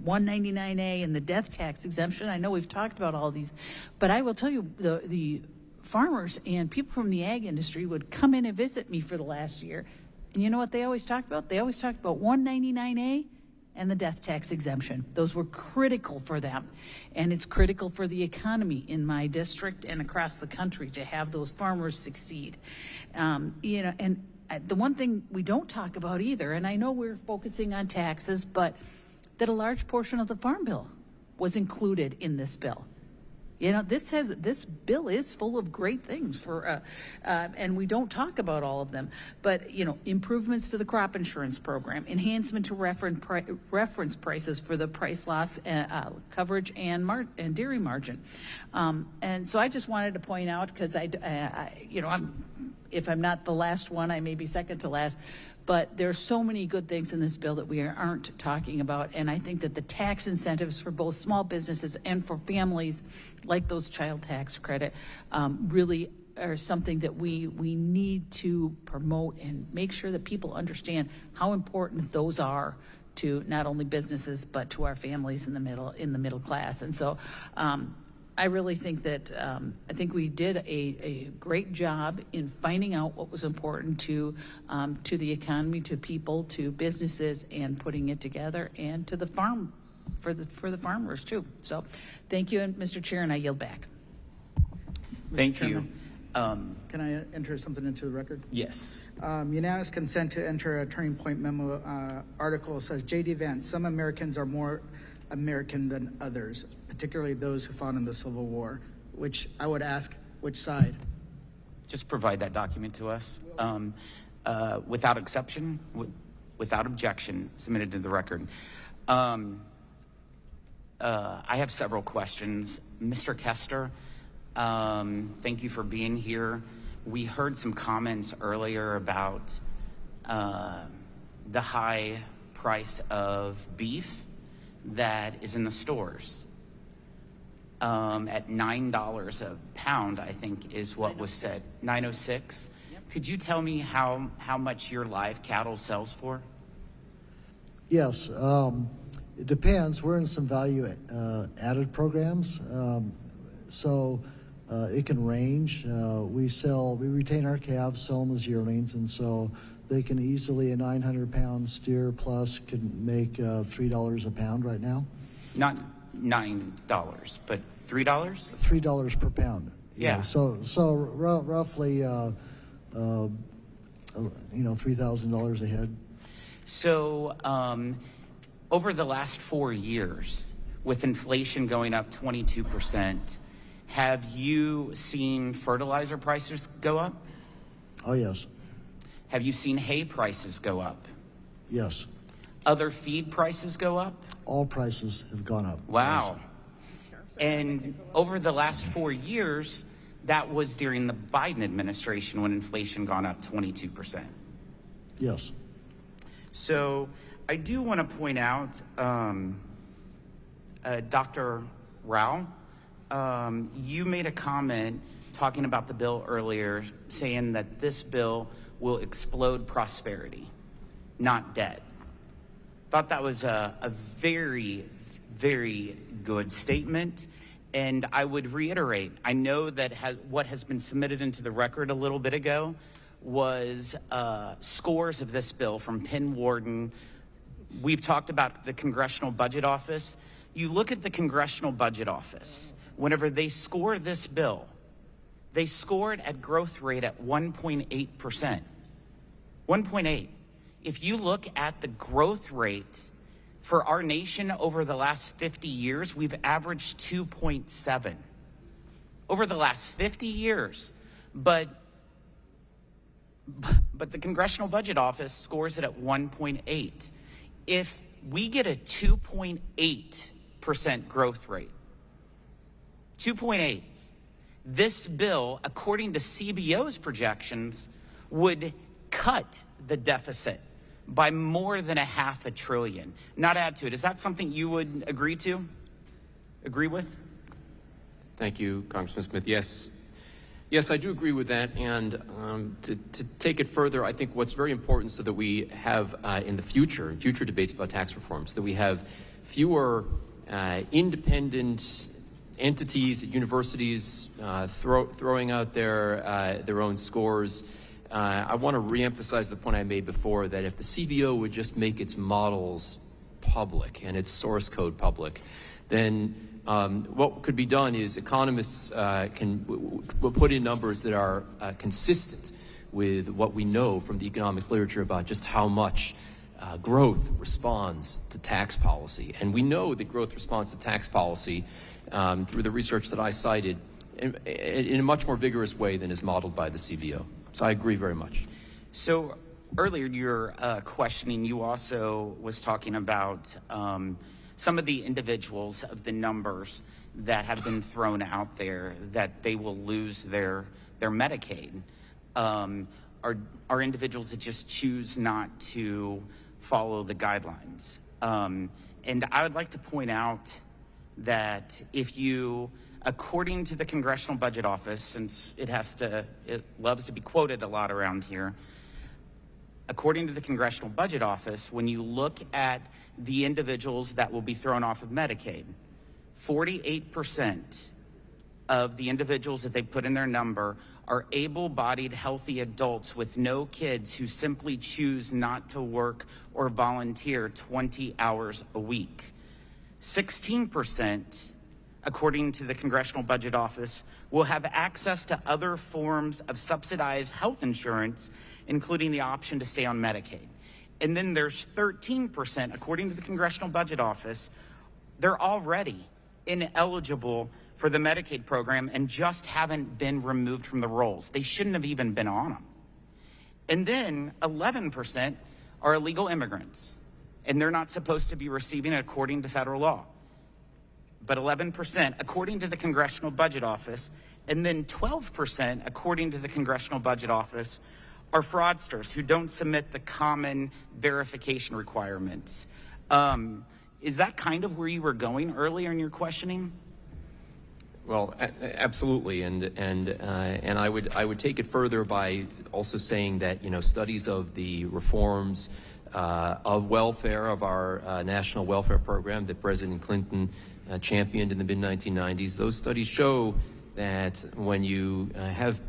199A and the death tax exemption, I know we've talked about all these, but I will tell you, the farmers and people from the ag industry would come in and visit me for the last year. And you know what they always talked about? They always talked about 199A and the death tax exemption. Those were critical for them. And it's critical for the economy in my district and across the country to have those farmers succeed. And the one thing we don't talk about either, and I know we're focusing on taxes, but that a large portion of the Farm Bill was included in this bill. This bill is full of great things and we don't talk about all of them, but improvements to the crop insurance program, enhancement to reference prices for the price loss coverage and dairy margin. And so I just wanted to point out, because if I'm not the last one, I may be second to last, but there's so many good things in this bill that we aren't talking about, and I think that the tax incentives for both small businesses and for families, like those child tax credit, really are something that we need to promote and make sure that people understand how important those are to not only businesses but to our families in the middle class. And so I really think that I think we did a great job in finding out what was important to the economy, to people, to businesses, and putting it together, and to the farm for the farmers too. So, thank you, Mr. Chair, and I yield back. Thank you. Can I enter something into the record? Yes. Unanimous consent to enter a Turning Point memo article says, J.D. Vance, some Americans are more American than others, particularly those who fought in the Civil War, which I would ask, which side? Just provide that document to us. Without exception, without objection, submitted to the record. I have several questions. Mr. Kester, thank you for being here. We heard some comments earlier about the high price of beef that is in the stores. At $9 a pound, I think is what was said. $9.06. Could you tell me how much your live cattle sells for? Yes, it depends. We're in some value added programs, so it can range. We retain our calves, sell them as yearlings, and so they can easily, a 900-pound steer plus can make $3 a pound right now. Not $9, but $3? $3 per pound. Yeah. So roughly, $3,000 a head. So over the last 4 years, with inflation going up 22%, have you seen fertilizer prices go up? Oh, yes. Have you seen hay prices go up? Yes. Other feed prices go up? All prices have gone up. Wow. And over the last 4 years, that was during the Biden administration when inflation gone up 22%. Yes. So I do want to point out, Dr. Rao, you made a comment talking about the bill earlier, saying that this bill will explode prosperity, not debt. Thought that was a very, very good statement. And I would reiterate, I know that what has been submitted into the record a little bit ago was scores of this bill from Penn Warden. We've talked about the Congressional Budget Office. You look at the Congressional Budget Office, whenever they score this bill, they scored at growth rate at 1.8%. 1.8. If you look at the growth rate for our nation over the last 50 years, we've averaged 2.7 over the last 50 years. But the Congressional Budget Office scores it at 1.8. If we get a 2.8% growth rate, 2.8, this bill, according to CBO's projections, would cut the deficit by more than $500 billion, not add to it. Is that something you would agree with? Thank you, Congressman Smith. Yes, I do agree with that. And to take it further, I think what's very important so that we have in future debates about tax reform, so that we have fewer independent entities at universities throwing out their own scores. I want to reemphasize the point I made before, that if the CBO would just make its models public and its source code public, then what could be done is economists will put in numbers that are consistent with what we know from the economics literature about just how much growth responds to tax policy. And we know that growth responds to tax policy through the research that I cited in a much more vigorous way than is modeled by the CBO. So I agree very much. So earlier in your questioning, you also was talking about some of the individuals of the numbers that have been thrown out there that they will lose their Medicaid are individuals that just choose not to follow the guidelines. And I would like to point out that if you, according to the Congressional Budget Office, since it loves to be quoted a lot around here, according to the Congressional Budget Office, when you look at the individuals that will be thrown off of Medicaid, 48% of the individuals that they put in their number are able-bodied, healthy adults with no kids who simply choose not to work or volunteer 20 hours a week. 16%, according to the Congressional Budget Office, will have access to other forms of subsidized health insurance, including the option to stay on Medicaid. And then there's 13%, according to the Congressional Budget Office, They're already ineligible for the Medicaid program and just haven't been removed from the rolls. They shouldn't have even been on them. And then 11% are illegal immigrants, and they're not supposed to be receiving it according to federal law. But 11% according to the Congressional Budget Office, and then 12% according to the Congressional Budget Office are fraudsters who don't submit the common verification requirements. Is that kind of where you were going earlier in your questioning? Well, absolutely, and I would take it further by also saying that studies of the reforms of welfare, of our national welfare program that President Clinton championed in the mid-1990s, those studies show that when you have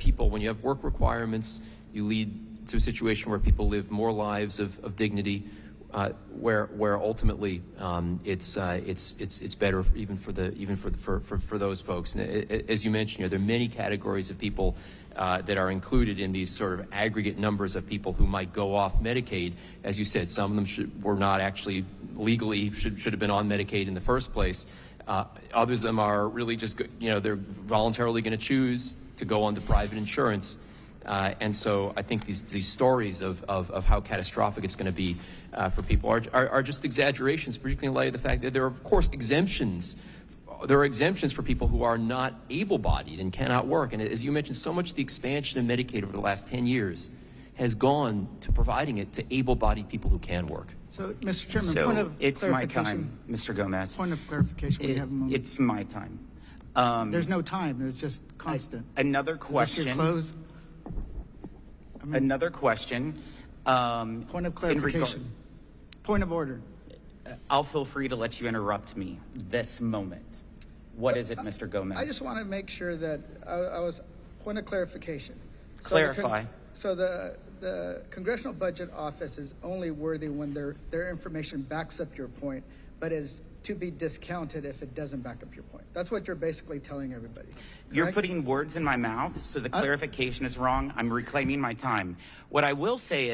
work requirements, you lead to a situation where people live more lives of dignity, where ultimately it's better even for those folks. And as you mentioned, there are many categories of people that are included in these sort of aggregate numbers of people who might go off Medicaid. As you said, some of them were not actually legally should have been on Medicaid in the first place. Others of them are really just they're voluntarily going to choose to go on to private insurance. And so I think these stories of how catastrophic it's going to be for people are just exaggerations, particularly in light of the fact that there are, of course, exemptions. There are exemptions for people who are not able-bodied and cannot work. And as you mentioned, so much of the expansion of Medicaid over the last 10 years has gone to providing it to able-bodied people who can work. So, Mr. Chairman, So point of it's my clarification. time, Mr. Gomez. Point of clarification. We have a moment. It's my time. There's no time. It's just constant. Another Is this question. your close? Another question. Point of clarification. Point of order. I'll feel free to let you interrupt me this moment. What is it, Mr. Gomez? I just want to make sure that I was point of clarification. Clarify. So the Congressional Budget Office is only worthy when their information backs up your point, but is to be discounted if it doesn't back up your point. That's what you're basically telling everybody. You're correct? putting words in my mouth, so the clarification is wrong. I'm reclaiming my time. What I will say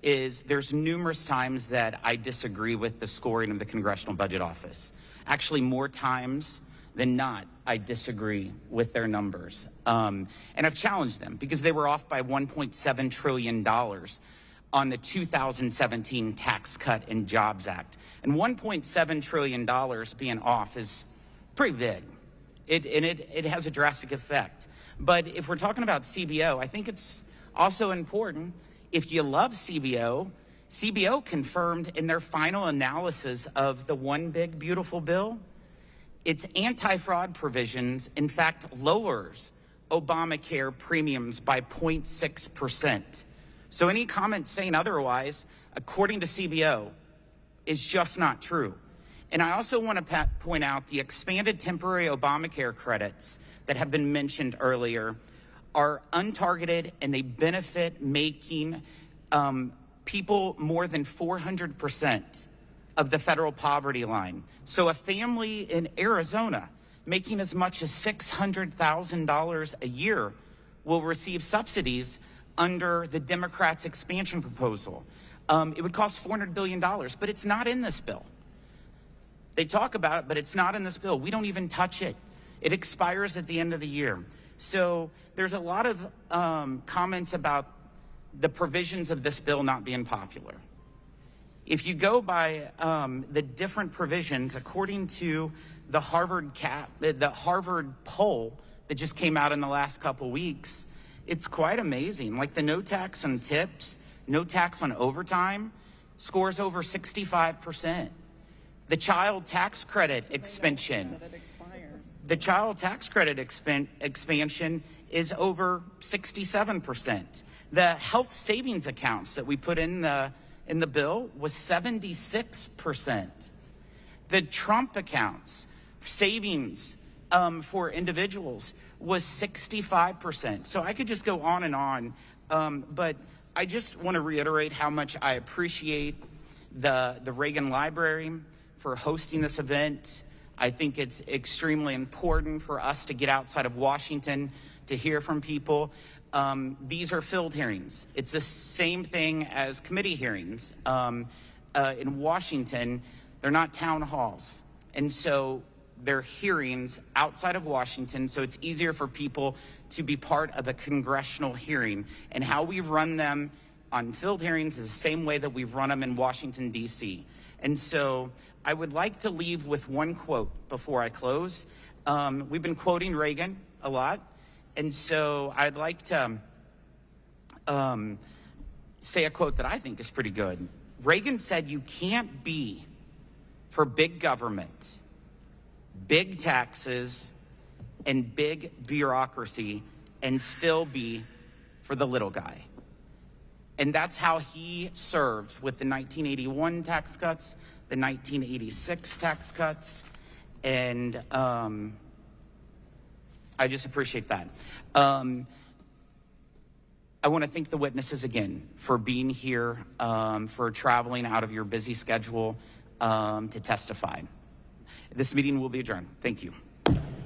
is there's numerous times that I disagree with the scoring of the Congressional Budget Office. Actually, more times than not, I disagree with their numbers. And I've challenged them because they were off by $1.7 trillion on the 2017 Tax Cut and Jobs Act. And $1.7 trillion being off is pretty big. It has a drastic effect. But if we're talking about CBO, I think it's also important, if you love CBO, CBO confirmed in their final analysis of the One Big Beautiful Bill, its anti-fraud provisions, in fact, lowers Obamacare premiums by 0.6%. So any comment saying otherwise, according to CBO, is just not true. And I also want to point out the expanded temporary Obamacare credits that have been mentioned earlier are untargeted, and they benefit making people more than 400% of the federal poverty line. So a family in Arizona making as much as $600,000 a year will receive subsidies under the Democrats' expansion proposal. It would cost $400 billion, but it's not in this bill. They talk about it, but it's not in this bill. We don't even touch it. It expires at the end of the year. So there's a lot of comments about the provisions of this bill not being popular. If you go by the different provisions, according to the Harvard poll that just came out in the last couple weeks, it's quite amazing. Like the no tax on tips, no tax on overtime scores over 65%. The child tax credit expansion. The child tax credit expansion is over 67%. The health savings accounts that we put in the bill was 76%. The Trump accounts, savings for individuals, was 65%. So I could just go on and on, but I just want to reiterate how much I appreciate the Reagan Library for hosting this event. I think it's extremely important for us to get outside of Washington to hear from people. These are filled hearings. It's the same thing as committee hearings. In Washington, they're not town halls. And so they're hearings outside of Washington, so it's easier for people to be part of a congressional hearing. And how we run them on field hearings is the same way that we've run them in Washington, D.C. And so I would like to leave with one quote before I close. We've been quoting Reagan a lot, and so I'd like to say a quote that I think is pretty good. Reagan said, "You can't be for big government, big taxes, and big bureaucracy and still be for the little guy." And that's how he served with the 1981 tax cuts, the 1986 tax cuts, and I just appreciate that. I want to thank the witnesses again for being here, for traveling out of your busy schedule to testify. This meeting will be adjourned. Thank you.